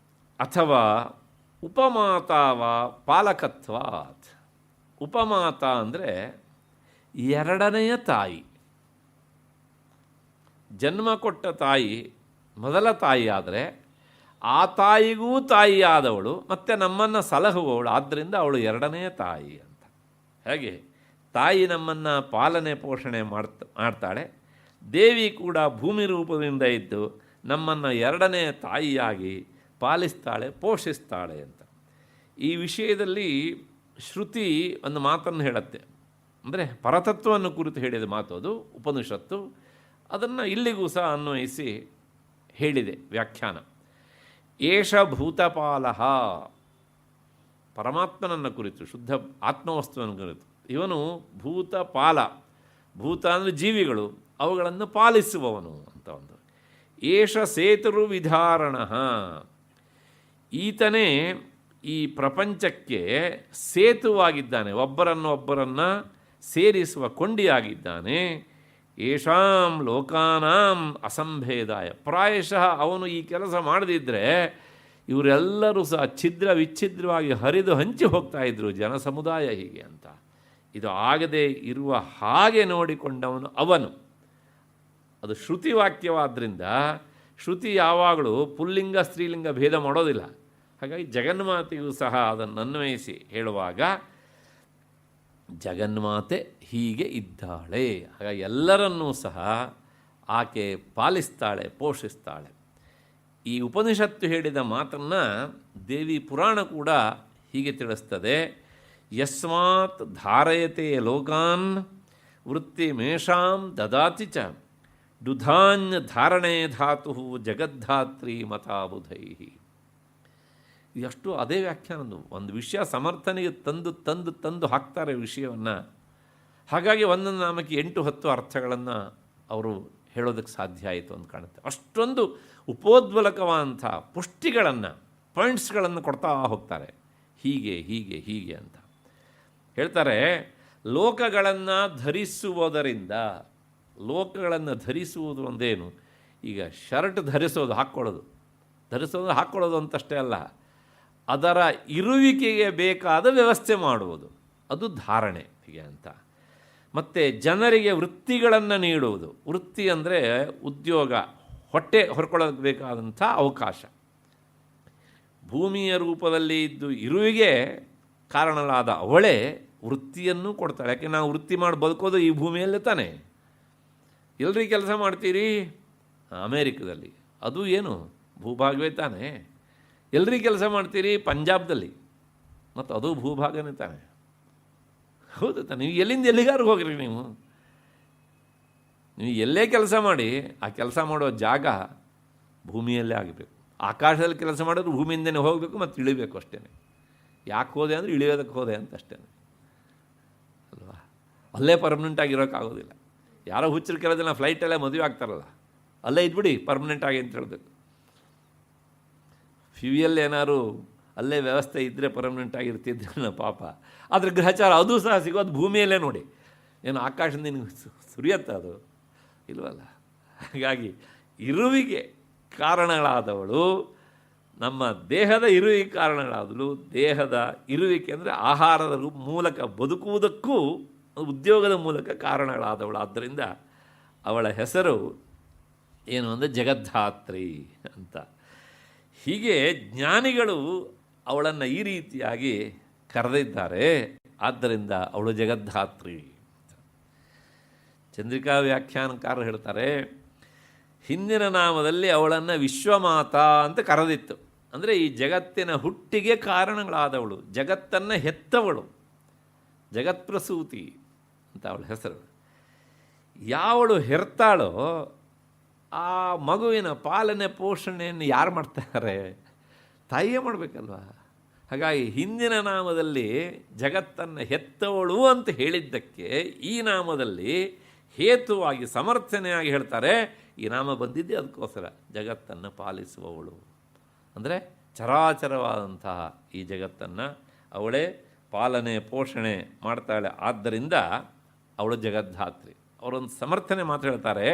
ಅಥವಾ ಉಪಮಾತಾವ ಪಾಲಕತ್ವಾತ್. ಉಪಮಾತ ಅಂದರೆ ಎರಡನೆಯ ತಾಯಿ. ಜನ್ಮ ಕೊಟ್ಟ ತಾಯಿ ಮೊದಲ ತಾಯಿ ಆದರೆ ಆ ತಾಯಿಗೂ ತಾಯಿಯಾದವಳು ಮತ್ತು ನಮ್ಮನ್ನು ಸಲಹುವವಳು, ಆದ್ದರಿಂದ ಅವಳು ಎರಡನೆಯ ತಾಯಿ ಅಂತ. ಹಾಗೆ ತಾಯಿ ನಮ್ಮನ್ನು ಪಾಲನೆ ಪೋಷಣೆ ಮಾಡ್ತಾಳೆ. ದೇವಿ ಕೂಡ ಭೂಮಿ ರೂಪದಿಂದ ಇದ್ದು ನಮ್ಮನ್ನು ಎರಡನೇ ತಾಯಿಯಾಗಿ ಪಾಲಿಸ್ತಾಳೆ, ಪೋಷಿಸ್ತಾಳೆ ಅಂತ. ಈ ವಿಷಯದಲ್ಲಿ ಶ್ರುತಿ ಒಂದು ಮಾತನ್ನು ಹೇಳುತ್ತೆ. ಅಂದರೆ ಪರತತ್ವವನ್ನು ಕುರಿತು ಹೇಳಿದ ಮಾತು ಅದು ಉಪನಿಷತ್ತು. ಅದನ್ನು ಇಲ್ಲಿಗೂ ಸಹ ಅನ್ವಯಿಸಿ ಹೇಳಿದೆ ವ್ಯಾಖ್ಯಾನ. ಏಷ ಭೂತಪಾಲಃ, ಪರಮಾತ್ಮನನ್ನು ಕುರಿತು, ಶುದ್ಧ ಆತ್ಮವಸ್ತುವನ್ನು ಕುರಿತು. ಇವನು ಭೂತಪಾಲ, ಭೂತ ಅಂದರೆ ಜೀವಿಗಳು, ಅವುಗಳನ್ನು ಪಾಲಿಸುವವನು ಅಂತ ಒಂದು. ಏಷ ಸೇತುರು ವಿಧಾರಣ, ಈತನೇ ಈ ಪ್ರಪಂಚಕ್ಕೆ ಸೇತುವಾಗಿದ್ದಾನೆ, ಒಬ್ಬರನ್ನು ಸೇರಿಸುವ ಕೊಂಡಿಯಾಗಿದ್ದಾನೆ. ಯೇಷಾಂ ಲೋಕಾನಾಂ ಅಸಂಭೇದಾಯ, ಪ್ರಾಯಶಃ ಅವನು ಈ ಕೆಲಸ ಮಾಡದಿದ್ದರೆ ಇವರೆಲ್ಲರೂ ಸಹ ಛಿದ್ರ ವಿಚ್ಛಿದ್ರವಾಗಿ ಹರಿದು ಹಂಚಿ ಹೋಗ್ತಾ ಇದ್ರು, ಜನ ಸಮುದಾಯ ಹೀಗೆ ಅಂತ. ಇದು ಆಗದೆ ಇರುವ ಹಾಗೆ ನೋಡಿಕೊಂಡವನು ಅವನು. ಅದು ಶ್ರುತಿ ವಾಕ್ಯವಾದ್ದರಿಂದ ಶ್ರುತಿ ಯಾವಾಗಲೂ ಪುಲ್ಲಿಂಗ ಸ್ತ್ರೀಲಿಂಗ ಭೇದ ಮಾಡೋದಿಲ್ಲ. ಹಾಗಾಗಿ ಜಗನ್ಮಾತೆಯೂ ಸಹ ಅದನ್ನು ಅನ್ವಯಿಸಿ ಹೇಳುವಾಗ ಜಗನ್ಮಾತೆ ಹೀಗೆ ಇದ್ದಾಳೆ. ಹಾಗಾಗಿ ಎಲ್ಲರನ್ನೂ ಸಹ ಆಕೆ ಪಾಲಿಸ್ತಾಳೆ, ಪೋಷಿಸ್ತಾಳೆ. ಈ ಉಪನಿಷತ್ತು ಹೇಳಿದ ಮಾತನ್ನು ದೇವಿ ಪುರಾಣ ಕೂಡ ಹೀಗೆ ತಿಳಿಸ್ತದೆ. ಯಸ್ಮಾತ್ ಧಾರಯತೆ ಲೋಕಾನ್ ವೃತ್ತಿ ಮೇಷಾಂ ದದಾತಿ ಚ ದುಧಾನ್ಯ ಧಾರಣೆ ಧಾತು ಜಗದ್ಧಾತ್ರಿ ಮತಾಬುಧೈ. ಎಷ್ಟು ಅದೇ ವ್ಯಾಖ್ಯಾನದು. ಒಂದು ವಿಷಯ ಸಮರ್ಥನೆಗೆ ತಂದು ಹಾಕ್ತಾರೆ ವಿಷಯವನ್ನು. ಹಾಗಾಗಿ ಒಂದೊಂದು ನಾಮಕ್ಕೆ 8-10 ಅರ್ಥಗಳನ್ನು ಅವರು ಹೇಳೋದಕ್ಕೆ ಸಾಧ್ಯ ಆಯಿತು ಅಂತ ಕಾಣುತ್ತೆ. ಅಷ್ಟೊಂದು ಉಪೋದ್ಬಲಕವಾದಂಥ ಪುಷ್ಟಿಗಳನ್ನು, ಪಾಯಿಂಟ್ಸ್ಗಳನ್ನು ಕೊಡ್ತಾ ಹೋಗ್ತಾರೆ. ಹೀಗೆ ಹೀಗೆ ಹೀಗೆ ಅಂತ ಹೇಳ್ತಾರೆ. ಲೋಕಗಳನ್ನು ಧರಿಸುವುದರಿಂದ, ಲೋಕಗಳನ್ನು ಧರಿಸುವುದು ಒಂದೇನು, ಈಗ ಶರ್ಟ್ ಧರಿಸೋದು ಹಾಕ್ಕೊಳ್ಳೋದು ಅಂತಷ್ಟೇ ಅಲ್ಲ, ಅದರ ಇರುವಿಕೆಗೆ ಬೇಕಾದ ವ್ಯವಸ್ಥೆ ಮಾಡುವುದು, ಅದು ಧಾರಣೆ ಹೀಗೆ ಅಂತ. ಮತ್ತು ಜನರಿಗೆ ವೃತ್ತಿಗಳನ್ನು ನೀಡುವುದು. ವೃತ್ತಿ ಅಂದರೆ ಉದ್ಯೋಗ, ಹೊಟ್ಟೆ ಹೊರ್ಕೊಳ್ಳೋದಕ್ಕೆ ಬೇಕಾದಂಥ ಅವಕಾಶ. ಭೂಮಿಯ ರೂಪದಲ್ಲಿ ಇದ್ದು ಇರುವಿಗೆ ಕಾರಣಲಾದ ಅವಳೇ ವೃತ್ತಿಯನ್ನು ಕೊಡ್ತಾಳೆ. ಯಾಕೆ ನಾವು ವೃತ್ತಿ ಮಾಡಿ ಬದುಕೋದು ಈ ಭೂಮಿಯಲ್ಲೇ ತಾನೆ. ಎಲ್ಲರೂ ಕೆಲಸ ಮಾಡ್ತೀರಿ ಅಮೇರಿಕದಲ್ಲಿ, ಅದು ಏನು ಭೂಭಾಗವೇ ತಾನೆ. ಎಲ್ಲರೂ ಕೆಲಸ ಮಾಡ್ತೀರಿ ಪಂಜಾಬ್ದಲ್ಲಿ, ಮತ್ತು ಅದು ಭೂಭಾಗನೇ ತಾನೆ. ಹೌದು ತಾನೆ. ನೀವು ಎಲ್ಲಿಂದ ಎಲ್ಲಿಗಾರು ಹೋಗ್ರಿ, ನೀವು ಎಲ್ಲೇ ಕೆಲಸ ಮಾಡಿ ಆ ಕೆಲಸ ಮಾಡೋ ಜಾಗ ಭೂಮಿಯಲ್ಲೇ ಆಗಬೇಕು. ಆಕಾಶದಲ್ಲಿ ಕೆಲಸ ಮಾಡಿದ್ರು ಭೂಮಿಯಿಂದನೇ ಹೋಗಬೇಕು ಮತ್ತು ಇಳಿಬೇಕು ಅಷ್ಟೇ. ಯಾಕೆ ಹೋದೆ ಅಂದರೆ ಇಳಿಯೋದಕ್ಕೆ ಹೋದೆ ಅಂತ ಅಷ್ಟೇ ಅಲ್ವಾ. ಅಲ್ಲೇ ಪರ್ಮನೆಂಟ್ ಆಗಿರೋಕ್ಕಾಗೋದಿಲ್ಲ. ಯಾರೋ ಹುಚ್ಚರು ಕೆಲವು ಜನ ಫ್ಲೈಟಲ್ಲೇ ಮದುವೆ ಆಗ್ತಾರಲ್ಲ, ಅಲ್ಲೇ ಇದ್ಬಿಡಿ ಪರ್ಮನೆಂಟ್ ಆಗಿ ಅಂತ ಹೇಳಬೇಕು. ಫ್ಯೂಯಲ್ ಏನಾದ್ರು ಅಲ್ಲೇ ವ್ಯವಸ್ಥೆ ಇದ್ದರೆ ಪರ್ಮನೆಂಟ್ ಆಗಿರ್ತಿದ್ರೆ ಪಾಪ. ಆದರೆ ಗ್ರಹಚಾರ ಅದು ಸಹ ಸಿಗೋದು ಭೂಮಿಯಲ್ಲೇ ನೋಡಿ. ಏನು ಆಕಾಶದಿಂದ ನಿನಗೆ ಸುರಿಯತ್ತ ಅದು ಇಲ್ವಲ್ಲ. ಹಾಗಾಗಿ ಇರುವಿಗೆ ಕಾರಣಗಳಾದವಳು, ನಮ್ಮ ದೇಹದ ಇರುವಿಕೆ ಕಾರಣಗಳಾದಳು. ದೇಹದ ಇರುವಿಕೆ ಅಂದರೆ ಆಹಾರದ ಮೂಲಕ ಬದುಕುವುದಕ್ಕೂ ಉದ್ಯೋಗದ ಮೂಲಕ ಕಾರಣಗಳಾದವಳು. ಆದ್ದರಿಂದ ಅವಳ ಹೆಸರು ಏನು ಅಂದರೆ ಜಗದ್ಧಾತ್ರಿ ಅಂತ. ಹೀಗೆ ಜ್ಞಾನಿಗಳು ಅವಳನ್ನು ಈ ರೀತಿಯಾಗಿ ಕರೆದಿದ್ದಾರೆ. ಆದ್ದರಿಂದ ಅವಳು ಜಗದ್ಧಾತ್ರಿ. ಚಂದ್ರಿಕಾ ವ್ಯಾಖ್ಯಾನಕಾರರು ಹೇಳ್ತಾರೆ, ಹಿಂದಿನ ನಾಮದಲ್ಲಿ ಅವಳನ್ನು ವಿಶ್ವಮಾತಾ ಅಂತ ಕರೆದಿತ್ತು. ಅಂದರೆ ಈ ಜಗತ್ತಿನ ಹುಟ್ಟಿಗೆ ಕಾರಣಗಳಾದವಳು, ಜಗತ್ತನ್ನು ಹೆತ್ತವಳು, ಜಗತ್ಪ್ರಸೂತಿ ಅಂತ ಅವಳ ಹೆಸರು. ಯಾವಳು ಹೆರ್ತಾಳೋ ಆ ಮಗುವಿನ ಪಾಲನೆ ಪೋಷಣೆಯನ್ನು ಯಾರು ಮಾಡ್ತಾರೆ? ತಾಯಿಯೇ ಮಾಡಬೇಕಲ್ವ. ಹಾಗಾಗಿ ಹಿಂದಿನ ನಾಮದಲ್ಲಿ ಜಗತ್ತನ್ನು ಹೆತ್ತವಳು ಅಂತ ಹೇಳಿದ್ದಕ್ಕೆ ಈ ನಾಮದಲ್ಲಿ ಹೇತುವಾಗಿ ಸಮರ್ಥನೆಯಾಗಿ ಹೇಳ್ತಾರೆ, ಈ ನಾಮ ಬಂದಿದ್ದೇ ಅದಕ್ಕೋಸ್ಕರ, ಜಗತ್ತನ್ನು ಪಾಲಿಸುವವಳು. ಅಂದರೆ ಚರಾಚರವಾದಂತಹ ಈ ಜಗತ್ತನ್ನು ಅವಳೇ ಪಾಲನೆ ಪೋಷಣೆ ಮಾಡ್ತಾಳೆ. ಆದ್ದರಿಂದ ಅವಳು ಜಗದ್ಧಾತ್ರಿ. ಅವರೊಂದು ಸಮರ್ಥನೆ ಮಾತು ಹೇಳ್ತಾರೆ,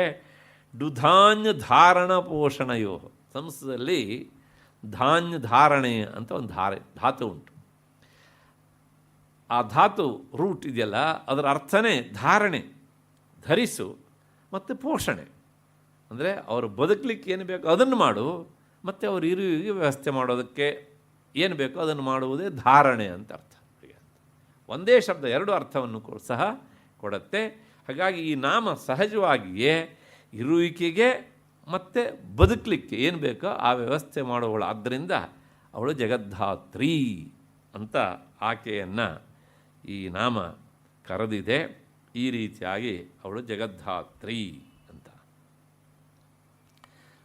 ಡುಧಾನ್ಯ ಧಾರಣ ಪೋಷಣೆಯೋ. ಸಂಸ್ಕೃತದಲ್ಲಿ ಧಾನ್ಯ ಧಾರಣೆ ಅಂತ ಒಂದು ಧಾತು ಉಂಟು. ಆ ಧಾತು ರೂಟ್ ಇದೆಯಲ್ಲ, ಅದರ ಅರ್ಥನೇ ಧಾರಣೆ, ಧರಿಸು ಮತ್ತು ಪೋಷಣೆ. ಅಂದರೆ ಅವರು ಬದುಕಲಿಕ್ಕೆ ಏನು ಬೇಕೋ ಅದನ್ನು ಮಾಡು, ಮತ್ತು ಅವರು ಇರುವಿಗೆ ವ್ಯವಸ್ಥೆ ಮಾಡೋದಕ್ಕೆ ಏನು ಬೇಕೋ ಅದನ್ನು ಮಾಡುವುದೇ ಧಾರಣೆ ಅಂತ ಅರ್ಥ. ಒಂದೇ ಶಬ್ದ ಎರಡು ಅರ್ಥವನ್ನು ಸಹ ಕೊಡುತ್ತೆ. ಹಾಗಾಗಿ ಈ ನಾಮ ಸಹಜವಾಗಿಯೇ ಇರುವಿಕೆಗೆ ಮತ್ತು ಬದುಕಲಿಕ್ಕೆ ಏನು ಬೇಕೋ ಆ ವ್ಯವಸ್ಥೆ ಮಾಡುವವಳು. ಆದ್ದರಿಂದ ಅವಳು ಜಗದ್ಧಾತ್ರಿ ಅಂತ ಆಕೆಯನ್ನು ಈ ನಾಮ ಕರೆದಿದೆ. ಈ ರೀತಿಯಾಗಿ ಅವಳು ಜಗದ್ಧಾತ್ರಿ ಅಂತ.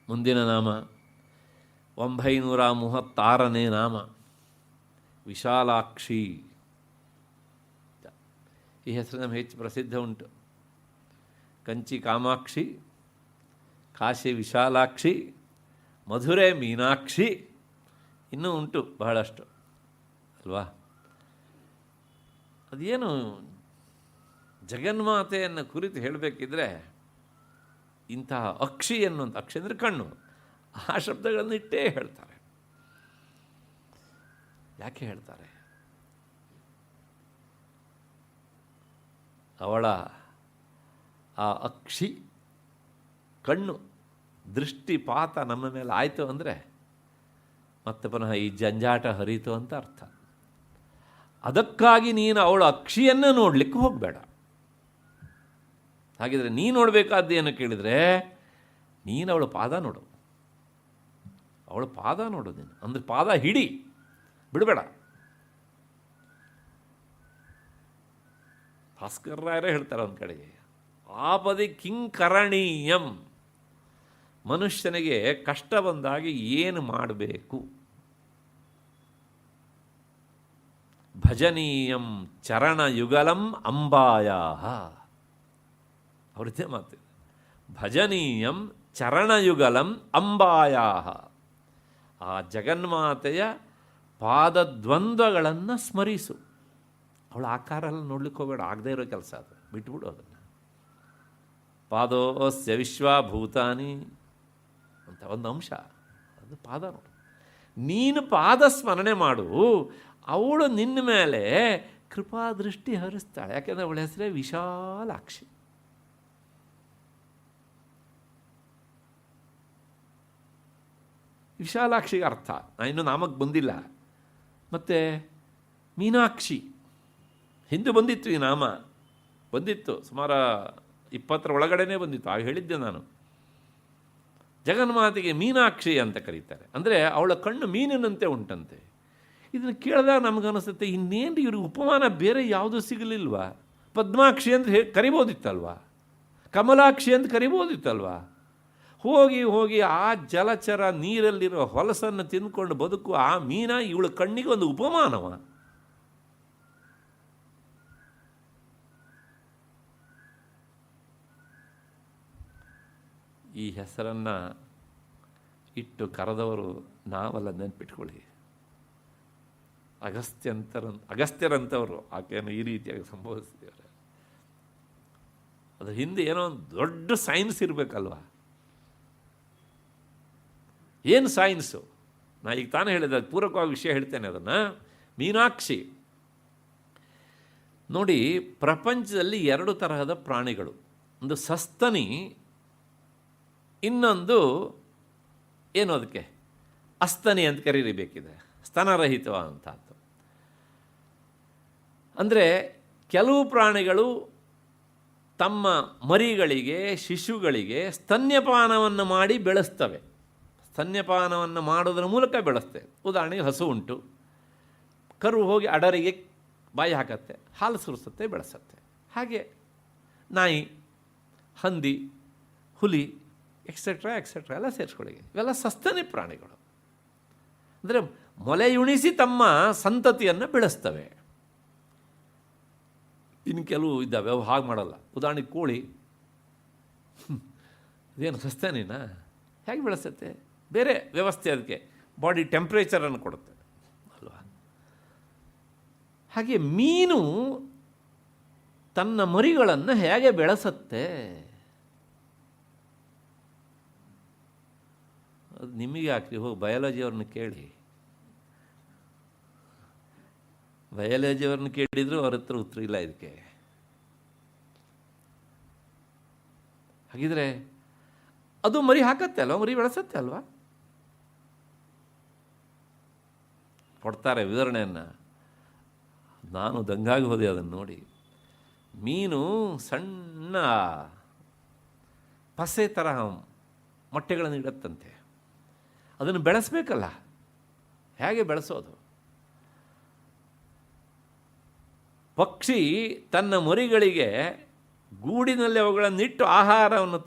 ಮುಂದಿನ ನಾಮ 936ನೇ ನಾಮ ವಿಶಾಲಾಕ್ಷಿ. ಈ ಹೆಸರು ನಮಗೆ ಹೆಚ್ಚು ಪ್ರಸಿದ್ಧ ಉಂಟು. ಕಂಚಿ ಕಾಮಾಕ್ಷಿ, ಕಾಶಿ ವಿಶಾಲಾಕ್ಷಿ, ಮಧುರೆ ಮೀನಾಕ್ಷಿ, ಇನ್ನೂ ಉಂಟು ಬಹಳಷ್ಟು ಅಲ್ವಾ. ಅದೇನು ಜಗನ್ಮಾತೆಯನ್ನು ಕುರಿತು ಹೇಳಬೇಕಿದ್ರೆ ಇಂತಹ ಅಕ್ಷಿ ಎನ್ನುವಂಥ, ಅಕ್ಷಿ ಅಂದರೆ ಕಣ್ಣು, ಆ ಶಬ್ದಗಳನ್ನು ಇಟ್ಟೇ ಹೇಳ್ತಾರೆ. ಯಾಕೆ ಹೇಳ್ತಾರೆ? ಅವಳ ಆ ಅಕ್ಷಿ ಕಣ್ಣು ದೃಷ್ಟಿಪಾತ ನಮ್ಮ ಮೇಲೆ ಆಯಿತು ಅಂದರೆ ಮತ್ತೆ ಪುನಃ ಈ ಜಂಜಾಟ ಹರಿತು ಅಂತ ಅರ್ಥ. ಅದಕ್ಕಾಗಿ ನೀನು ಅವಳ ಅಕ್ಷಿಯನ್ನು ನೋಡಲಿಕ್ಕೆ ಹೋಗಬೇಡ. ಹಾಗಿದ್ರೆ ನೀನು ನೋಡಬೇಕಾದ್ದು ಏನು ಕೇಳಿದರೆ, ನೀನು ಅವಳ ಪಾದ ನೋಡು. ಅವಳ ಪಾದ ನೋಡು ನೀನು, ಅಂದರೆ ಪಾದ ಹಿಡಿ, ಬಿಡಬೇಡ. ಭಾಸ್ಕರ್ರಾಯರೇ ಹೇಳ್ತಾರೆ ಒಂದು ಕಡೆಗೆ, ಆಪದಿ ಕಿಂಕರಣೀಯಂ, ಮನುಷ್ಯನಿಗೆ ಕಷ್ಟ ಬಂದಾಗ ಏನು ಮಾಡಬೇಕು? ಭಜನೀಯಂ ಚರಣಯುಗಲಂ ಅಂಬಾಯಾ. ಅವ್ರದ್ದೇ ಮಾತು. ಭಜನೀಯಂ ಚರಣಯುಗಲಂ ಅಂಬಾಯಾ. ಆ ಜಗನ್ಮಾತೆಯ ಪಾದದ್ವಂದ್ವಗಳನ್ನು ಸ್ಮರಿಸು. ಅವಳ ಆಕಾರ ಎಲ್ಲ ನೋಡ್ಲಿಕ್ಕೆ ಹೋಗಬೇಡ, ಆಗದೇ ಇರೋ ಕೆಲಸ ಅದು, ಬಿಟ್ಬಿಡು ಅದನ್ನು. ಪಾದೋಸ್ಯ ವಿಶ್ವಭೂತಾನಿ ಅಂತ ಒಂದು ಅಂಶ, ಅದು ಪಾದ ನೋಡು. ನೀನು ಪಾದ ಸ್ಮರಣೆ ಮಾಡು, ಅವಳು ನಿನ್ನ ಮೇಲೆ ಕೃಪಾದೃಷ್ಟಿ ಹರಿಸ್ತಾಳೆ. ಯಾಕೆಂದರೆ ಅವಳ ಹೆಸರೇ ವಿಶಾಲಾಕ್ಷಿ. ವಿಶಾಲಾಕ್ಷಿಗೆ ಅರ್ಥ ಇನ್ನೂ ನಾಮಕ್ಕೆ ಬಂದಿಲ್ಲ. ಮತ್ತು ಮೀನಾಕ್ಷಿ ಹಿಂದೆ ಬಂದಿತ್ತು, ಈ ನಾಮ ಬಂದಿತ್ತು, ಸುಮಾರು 20 ಒಳಗಡೆನೇ ಬಂದಿತ್ತು. ಆಗ ಹೇಳಿದ್ದೆ ನಾನು. ಜಗನ್ಮಾತೆಗೆ ಮೀನಾಕ್ಷಿ ಅಂತ ಕರೀತಾರೆ. ಅಂದರೆ ಅವಳ ಕಣ್ಣು ಮೀನಿನಂತೆ ಉಂಟಂತೆ. ಇದನ್ನು ಕೇಳಿದಾಗ ನಮಗನ್ನಿಸುತ್ತೆ, ಇನ್ನೇನು ಇವ್ರಿಗೆ ಉಪಮಾನ ಬೇರೆ ಯಾವುದೂ ಸಿಗಲಿಲ್ವಾ? ಪದ್ಮಾಕ್ಷಿ ಅಂತ ಕರಿಬೋದಿತ್ತಲ್ವಾ, ಕಮಲಾಕ್ಷಿ ಅಂತ ಕರಿಬೋದಿತ್ತಲ್ವಾ. ಹೋಗಿ ಹೋಗಿ ಆ ಜಲಚರ ನೀರಲ್ಲಿರೋ ಹೊಲಸನ್ನು ತಿಂದ್ಕೊಂಡು ಬದುಕುವ ಆ ಮೀನ ಇವಳ ಕಣ್ಣಿಗೆ ಒಂದು ಉಪಮಾನವ. ಈ ಹೆಸರನ್ನು ಇಟ್ಟು ಕರೆದವರು ನಾವೆಲ್ಲ ನೆನ್ಪಿಟ್ಕೊಳ್ಳಿ. ಅಗಸ್ತ್ಯರಂಥವರು ಆಕೆಯನ್ನು ಈ ರೀತಿಯಾಗಿ ಸಂಬೋಧಿಸಿದ್ದೇವೆ. ಅದ್ರ ಹಿಂದೆ ಏನೋ ಒಂದು ದೊಡ್ಡ ಸೈನ್ಸ್ ಇರಬೇಕಲ್ವ. ಏನು ಸೈನ್ಸು? ನಾ ಈಗ ತಾನೇ ಹೇಳಿದೆ, ಪೂರಕವಾಗಿ ವಿಷಯ ಹೇಳ್ತೇನೆ ಅದನ್ನು. ಮೀನಾಕ್ಷಿ ನೋಡಿ, ಪ್ರಪಂಚದಲ್ಲಿ 2 ತರಹದ ಪ್ರಾಣಿಗಳು. ಒಂದು ಸಸ್ತನಿ, ಇನ್ನೊಂದು ಏನು ಅದಕ್ಕೆ ಅಸ್ತನಿ ಅಂತ ಕರೀಬೇಕಿದೆ, ಸ್ತನರಹಿತವಾದಂಥದ್ದು. ಅಂದರೆ ಕೆಲವು ಪ್ರಾಣಿಗಳು ತಮ್ಮ ಮರಿಗಳಿಗೆ, ಶಿಶುಗಳಿಗೆ ಸ್ತನ್ಯಪಾನವನ್ನು ಮಾಡಿ ಬೆಳೆಸ್ತವೆ. ಸ್ತನ್ಯಪಾನವನ್ನು ಮಾಡೋದರ ಮೂಲಕ ಬೆಳೆಸ್ತವೆ. ಉದಾಹರಣೆಗೆ ಹಸು ಉಂಟು, ಕರು ಹೋಗಿ ಅಡರಿಗೆ ಬಾಯಿ ಹಾಕತ್ತೆ, ಹಾಲು ಸುರಿಸುತ್ತೆ, ಬೆಳೆಸತ್ತೆ. ಹಾಗೆ ನಾಯಿ, ಹಂದಿ, ಹುಲಿ ಎಕ್ಸೆಟ್ರಾ ಎಲ್ಲ ಸೇರಿಸ್ಕೊಳ್ಳಿ. ಇವೆಲ್ಲ ಸಸ್ತನಿ ಪ್ರಾಣಿಗಳು. ಅಂದರೆ ಮೊಲೆಯುಣಿಸಿ ತಮ್ಮ ಸಂತತಿಯನ್ನು ಬೆಳೆಸ್ತವೆ. ಇನ್ನು ಕೆಲವು ಇದ್ದಾವೆ ಅವು ಹಾಗೆ ಮಾಡಲ್ಲ. ಉದಾಹರಣೆಗೆ ಕೋಳಿ, ಇದೇನು ಸಸ್ತನಿನಾ? ಹೇಗೆ ಬೆಳೆಸುತ್ತೆ? ಬೇರೆ ವ್ಯವಸ್ಥೆ, ಅದಕ್ಕೆ ಬಾಡಿ ಟೆಂಪ್ರೇಚರನ್ನು ಕೊಡುತ್ತೆ ಅಲ್ವಾ. ಹಾಗೆ ಮೀನು ತನ್ನ ಮರಿಗಳನ್ನು ಹೇಗೆ ಬೆಳೆಸತ್ತೆ? ಅದು ನಿಮಗೆ ಹಾಕಿ ಹೋಗಿ ಬಯಾಲಜಿಯವ್ರನ್ನ ಕೇಳಿ. ಬಯಾಲಜಿಯವ್ರನ್ನ ಕೇಳಿದ್ರು ಅವ್ರ ಹತ್ರ ಉತ್ತರ ಇಲ್ಲ ಇದಕ್ಕೆ. ಹಾಗಿದ್ರೆ ಅದು ಮರಿ ಹಾಕತ್ತೆ ಅಲ್ವಾ, ಮರಿ ಬೆಳೆಸತ್ತೆ ಅಲ್ವಾ? ಕೊಡ್ತಾರೆ ವಿವರಣೆಯನ್ನು. ನಾನು ದಂಗಾಗಿ ಹೋದೆ ಅದನ್ನು ನೋಡಿ. ಮೀನು ಸಣ್ಣ ಪಸೆ ತರಹ ಮೊಟ್ಟೆಗಳನ್ನು ಇಡತ್ತಂತೆ. ಅದನ್ನು ಬೆಳೆಸಬೇಕಲ್ಲ, ಹೇಗೆ ಬೆಳೆಸೋದು? ಪಕ್ಷಿ ತನ್ನ ಮರಿಗಳಿಗೆ ಗೂಡಿನಲ್ಲಿ ಅವುಗಳನ್ನಿಟ್ಟು ಆಹಾರವನ್ನು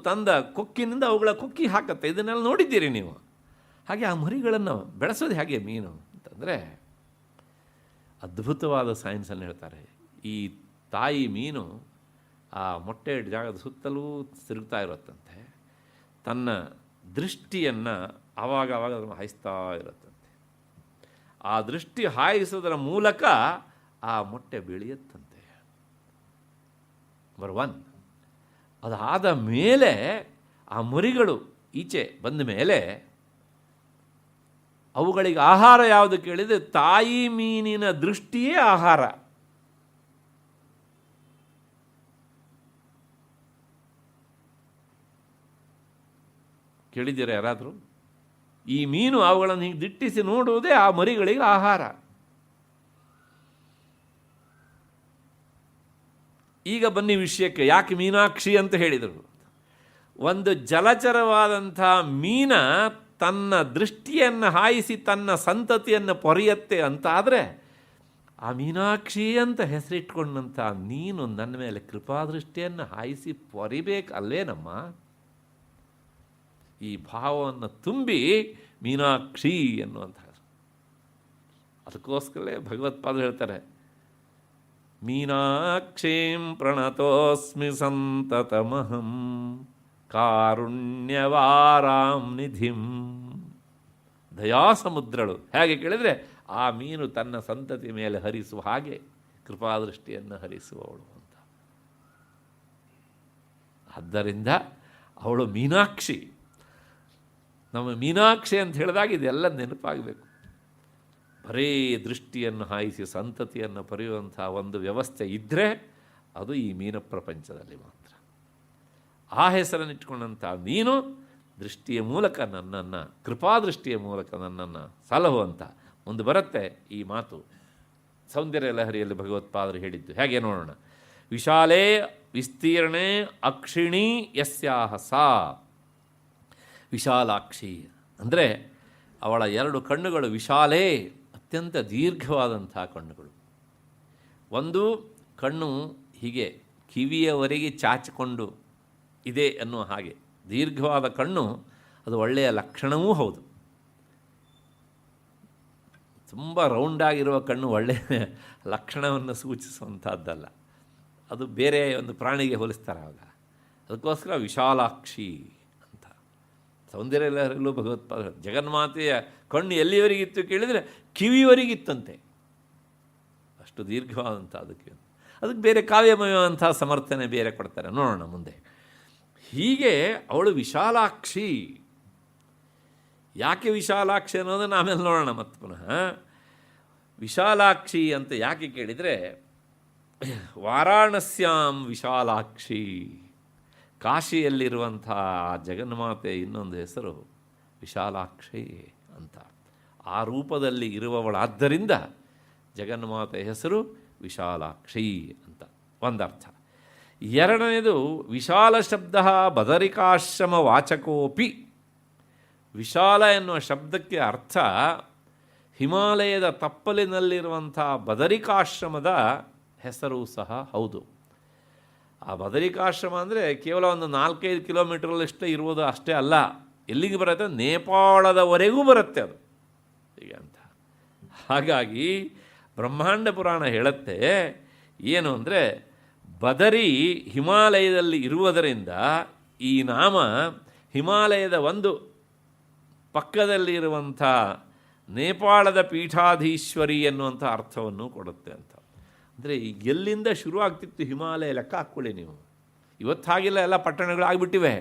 ತಂದ ಕೊಕ್ಕಿನಿಂದ ಅವುಗಳ ಕೊಕ್ಕಿ ಹಾಕತ್ತೆ. ಇದನ್ನೆಲ್ಲ ನೋಡಿದ್ದೀರಿ ನೀವು. ಹಾಗೆ ಆ ಮರಿಗಳನ್ನು ಬೆಳೆಸೋದು ಹೇಗೆ ಮೀನು ಅಂತಂದರೆ, ಅದ್ಭುತವಾದ ಸೈನ್ಸನ್ನು ಹೇಳ್ತಾರೆ. ಈ ತಾಯಿ ಮೀನು ಆ ಮೊಟ್ಟೆ ಜಾಗದ ಸುತ್ತಲೂ ತಿರುಗ್ತಾ ಇರುತ್ತಂತೆ. ತನ್ನ ದೃಷ್ಟಿಯನ್ನು ಆವಾಗ ಅದನ್ನು ಹಾಯಿಸ್ತಾ ಇರುತ್ತಂತೆ. ಆ ದೃಷ್ಟಿ ಹಾಯಿಸೋದರ ಮೂಲಕ ಆ ಮೊಟ್ಟೆ ಬೆಳೆಯುತ್ತಂತೆ. ನಂಬರ್ 1. ಅದಾದ ಮೇಲೆ ಆ ಮರಿಗಳು ಈಚೆ ಬಂದ ಮೇಲೆ ಅವುಗಳಿಗೆ ಆಹಾರ ಯಾವುದು ಕೇಳಿದರೆ ತಾಯಿ ಮೀನಿನ ದೃಷ್ಟಿಯೇ ಆಹಾರ. ಕೇಳಿದ್ದೀರಾ ಯಾರಾದರೂ? ಈ ಮೀನು ಅವುಗಳನ್ನು ಹೀಗೆ ದಿಟ್ಟಿಸಿ ನೋಡುವುದೇ ಆ ಮರಿಗಳಿಗೆ ಆಹಾರ. ಈಗ ಬನ್ನಿ ವಿಷಯಕ್ಕೆ. ಯಾಕೆ ಮೀನಾಕ್ಷಿ ಅಂತ ಹೇಳಿದರು? ಒಂದು ಜಲಚರವಾದಂಥ ಮೀನ ತನ್ನ ದೃಷ್ಟಿಯನ್ನು ಹಾಯಿಸಿ ತನ್ನ ಸಂತತಿಯನ್ನು ಪೊರೆಯತ್ತೆ ಅಂತಾದರೆ, ಆ ಮೀನಾಕ್ಷಿ ಅಂತ ಹೆಸರಿಟ್ಕೊಂಡಂಥ ನೀನು ನನ್ನ ಮೇಲೆ ಕೃಪಾದೃಷ್ಟಿಯನ್ನು ಹಾಯಿಸಿ ಪೊರಿಬೇಕಲ್ವೇನಮ್ಮ? ಈ ಭಾವವನ್ನು ತುಂಬಿ ಮೀನಾಕ್ಷಿ ಎನ್ನುವಂಥ. ಅದಕ್ಕೋಸ್ಕರೇ ಭಗವತ್ಪಾದರು ಹೇಳ್ತಾರೆ, ಮೀನಾಕ್ಷೀಂ ಪ್ರಣತೋಸ್ಮಿ ಸಂತತಮಹಂ ಕಾರುಣ್ಯವಾರಾಂ ನಿಧಿಂ. ದಯಾಸಮುದ್ರಳು. ಹೇಗೆ ಕೇಳಿದರೆ, ಆ ಮೀನು ತನ್ನ ಸಂತತಿ ಮೇಲೆ ಹರಿಸುವ ಹಾಗೆ ಕೃಪಾದೃಷ್ಟಿಯನ್ನು ಹರಿಸುವವಳು ಅಂತ. ಆದ್ದರಿಂದ ಅವಳು ಮೀನಾಕ್ಷಿ. ನಮ್ಮ ಮೀನಾಕ್ಷಿ ಅಂತ ಹೇಳಿದಾಗ ಇದೆಲ್ಲ ನೆನಪಾಗಬೇಕು. ಬರೀ ದೃಷ್ಟಿಯನ್ನು ಹಾಯಿಸಿ ಸಂತತಿಯನ್ನು ಪಡೆಯುವಂಥ ಒಂದು ವ್ಯವಸ್ಥೆ ಇದ್ದರೆ ಅದು ಈ ಮೀನ ಪ್ರಪಂಚದಲ್ಲಿ ಮಾತ್ರ. ಆ ಹೆಸರನ್ನಿಟ್ಕೊಂಡಂಥ ನೀನು ದೃಷ್ಟಿಯ ಮೂಲಕ ನನ್ನನ್ನು, ಕೃಪಾದೃಷ್ಟಿಯ ಮೂಲಕ ನನ್ನನ್ನು ಸಲಹುವಂಥ ಮುಂದೆ ಬರುತ್ತೆ ಈ ಮಾತು. ಸೌಂದರ್ಯ ಲಹರಿಯಲ್ಲಿ ಭಗವತ್ಪಾದರು ಹೇಳಿದ್ದು ಹೇಗೆ ನೋಡೋಣ. ವಿಶಾಲೇ ವಿಸ್ತೀರ್ಣೆ ಅಕ್ಷಿಣಿ ಯಸ್ಯಾಹ ಸಾ. ವಿಶಾಲಾಕ್ಷಿ ಅಂದರೆ ಅವಳ 2 ಕಣ್ಣುಗಳು ವಿಶಾಲೇ, ಅತ್ಯಂತ ದೀರ್ಘವಾದಂಥ ಕಣ್ಣುಗಳು. ಒಂದು ಕಣ್ಣು ಹೀಗೆ ಕಿವಿಯವರೆಗೆ ಚಾಚಿಕೊಂಡು ಇದೆ ಅನ್ನುವ ಹಾಗೆ ದೀರ್ಘವಾದ ಕಣ್ಣು. ಅದು ಒಳ್ಳೆಯ ಲಕ್ಷಣವೂ ಹೌದು. ತುಂಬ ರೌಂಡಾಗಿರುವ ಕಣ್ಣು ಒಳ್ಳೆಯ ಲಕ್ಷಣವನ್ನು ಸೂಚಿಸುವಂಥದ್ದಲ್ಲ. ಅದು ಬೇರೆ ಒಂದು ಪ್ರಾಣಿಗೆ ಹೋಲಿಸ್ತಾರೆ ಆವಾಗ. ಅದಕ್ಕೋಸ್ಕರ ವಿಶಾಲಾಕ್ಷಿ ಅಂತ. ಸೌಂದರ್ಯಲ್ಲೂ ಭಗವತ್ಪಾದ ಜಗನ್ಮಾತೆಯ ಕಣ್ಣು ಎಲ್ಲಿವರೆಗಿತ್ತು ಕೇಳಿದರೆ ಕಿವಿಯವರೆಗಿತ್ತಂತೆ. ಅಷ್ಟು ದೀರ್ಘವಾದಂಥ ಅದಕ್ಕೆ ಬೇರೆ ಕಾವ್ಯಮಯವಂಥ ಸಮರ್ಥನೆ ಬೇರೆ ಕೊಡ್ತಾರೆ. ನೋಡೋಣ ಮುಂದೆ. ಹೀಗೆ ಅವಳು ವಿಶಾಲಾಕ್ಷಿ. ಯಾಕೆ ವಿಶಾಲಾಕ್ಷಿ ಅನ್ನೋದನ್ನು ಆಮೇಲೆ ನೋಡೋಣ ಮತ್ತೆ ಪುನಃ. ವಿಶಾಲಾಕ್ಷಿ ಅಂತ ಯಾಕೆ ಕೇಳಿದರೆ, ವಾರಾಣಸ್ಯಾಂ ವಿಶಾಲಾಕ್ಷಿ, ಕಾಶಿಯಲ್ಲಿರುವಂಥ ಜಗನ್ಮಾತೆ ಇನ್ನೊಂದು ಹೆಸರು ವಿಶಾಲಾಕ್ಷಿ ಅಂತ. ಆ ರೂಪದಲ್ಲಿ ಇರುವವಳಾದ್ದರಿಂದ ಜಗನ್ಮಾತೆ ಹೆಸರು ವಿಶಾಲಾಕ್ಷಿ ಅಂತ ಒಂದರ್ಥ. ಎರಡನೇದು, ವಿಶಾಲ ಶಬ್ದ ಬದರಿಕಾಶ್ರಮ ವಾಚಕೋಪಿ. ವಿಶಾಲ ಎನ್ನುವ ಶಬ್ದಕ್ಕೆ ಅರ್ಥ ಹಿಮಾಲಯದ ತಪ್ಪಲಿನಲ್ಲಿರುವಂಥ ಬದರಿಕಾಶ್ರಮದ ಹೆಸರು ಸಹ ಹೌದು. ಆ ಬದರಿಕಾಶ್ರಮ ಅಂದರೆ ಕೇವಲ ಒಂದು 4-5 ಕಿಲೋಮೀಟರಲ್ಲಷ್ಟೇ ಇರುವುದು ಅಷ್ಟೇ ಅಲ್ಲ. ಎಲ್ಲಿಗೆ ಬರುತ್ತೆ? ನೇಪಾಳದವರೆಗೂ ಬರುತ್ತೆ ಅದು ಹೀಗೆ ಅಂತ. ಹಾಗಾಗಿ ಬ್ರಹ್ಮಾಂಡ ಪುರಾಣ ಹೇಳುತ್ತೆ ಏನು ಅಂದರೆ, ಬದರಿ ಹಿಮಾಲಯದಲ್ಲಿ ಇರುವುದರಿಂದ ಈ ನಾಮ ಹಿಮಾಲಯದ ಒಂದು ಪಕ್ಕದಲ್ಲಿ ಇರುವಂಥ ನೇಪಾಳದ ಪೀಠಾಧೀಶ್ವರಿ ಎನ್ನುವಂಥ ಅರ್ಥವನ್ನು ಕೊಡುತ್ತೆ ಅಂತ. ಅಂದರೆ ಈಗ ಎಲ್ಲಿಂದ ಶುರುವಾಗ್ತಿತ್ತು ಹಿಮಾಲಯ ಲೆಕ್ಕ ಹಾಕ್ಕೊಳ್ಳಿ ನೀವು. ಇವತ್ತು ಹಾಗೆಲ್ಲ ಎಲ್ಲ ಪಟ್ಟಣಗಳು ಆಗಿಬಿಟ್ಟಿವೆ,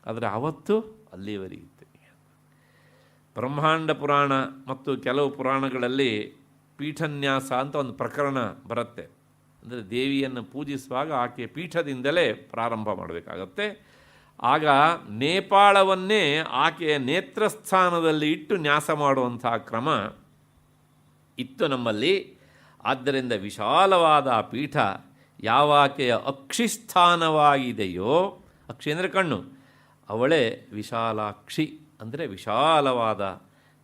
ಆದರೆ ಆವತ್ತು ಅಲ್ಲಿವರೆಗಿತ್ತು. ಬ್ರಹ್ಮಾಂಡ ಪುರಾಣ ಮತ್ತು ಕೆಲವು ಪುರಾಣಗಳಲ್ಲಿ ಪೀಠನ್ಯಾಸ ಅಂತ ಒಂದು ಪ್ರಕರಣ ಬರುತ್ತೆ. ಅಂದರೆ ದೇವಿಯನ್ನು ಪೂಜಿಸುವಾಗ ಆಕೆಯ ಪೀಠದಿಂದಲೇ ಪ್ರಾರಂಭ ಮಾಡಬೇಕಾಗತ್ತೆ. ಆಗ ನೇಪಾಳವನ್ನೇ ಆಕೆಯ ನೇತ್ರಸ್ಥಾನದಲ್ಲಿ ಇಟ್ಟು ನ್ಯಾಸ ಮಾಡುವಂಥ ಕ್ರಮ ಇತ್ತು ನಮ್ಮಲ್ಲಿ. ಆದ್ದರಿಂದ ವಿಶಾಲವಾದ ಆ ಪೀಠ ಯಾವಾಕೆಯ ಅಕ್ಷಿಸ್ಥಾನವಾಗಿದೆಯೋ, ಅಕ್ಷಿ ಅಂದರೆ ಕಣ್ಣು, ಅವಳೇ ವಿಶಾಲಾಕ್ಷಿ ಅಂದರೆ ವಿಶಾಲವಾದ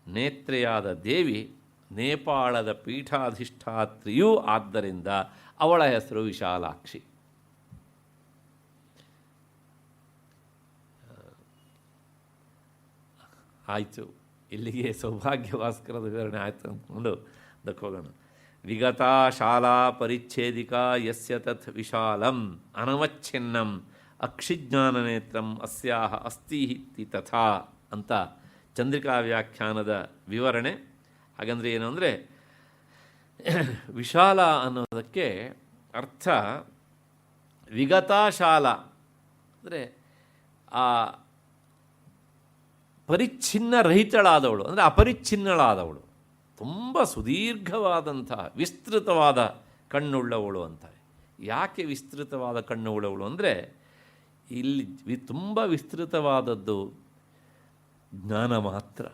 ನೇತ್ರೆಯಾದ ದೇವಿ, ನೇಪಾಳದ ಪೀಠಾಧಿಷ್ಠಾತ್ರಿಯೂ ಆದ್ದರಿಂದ ಅವಳ ಹೆಸರು ವಿಶಾಲಾಕ್ಷಿ. ಆಯಿತು, ಇಲ್ಲಿಗೆ ಸೌಭಾಗ್ಯಭಾಸ್ಕರದ ವಿವರಣೆ ಆಯಿತು ಅಂದ್ಕೊಂಡು ಅದಕ್ಕೆ ಹೋಗೋಣ. ವಿಗತಾ ಶಾಲಾ ಪರಿಚ್ಛೇದಿಕಾ ಯಸ್ಯ ತತ್ ವಿಶಾಲಂ ಅನವಚ್ಛಿನ್ನಂ ಅಕ್ಷಿಜ್ಞಾನನೇತ್ರಂ ಅಸ್ಯಾಹ ಅಸ್ತಿ ಇತಿ ತಥಾ ಅಂತ ಚಂದ್ರಿಕಾ ವ್ಯಾಖ್ಯಾನದ ವಿವರಣೆ. ಹಾಗಂದರೆ ಏನು ಅಂದರೆ, ವಿಶಾಲ ಅನ್ನೋದಕ್ಕೆ ಅರ್ಥ ವಿಗತಾ ಶಾಲಾ ಅಂದರೆ ಆ ಪರಿಚ್ಛಿನ್ನ ರಹಿತಳಾದವಳು, ಅಂದರೆ ಅಪರಿಚ್ಛಿನ್ನಳಾದವಳು, ತುಂಬ ಸುದೀರ್ಘವಾದಂಥ ವಿಸ್ತೃತವಾದ ಕಣ್ಣುಳ್ಳವಳು ಅಂತಾರೆ. ಯಾಕೆ ವಿಸ್ತೃತವಾದ ಕಣ್ಣುಳ್ಳವಳು ಅಂದರೆ, ಇಲ್ಲಿ ತುಂಬ ವಿಸ್ತೃತವಾದದ್ದು ಜ್ಞಾನ ಮಾತ್ರ.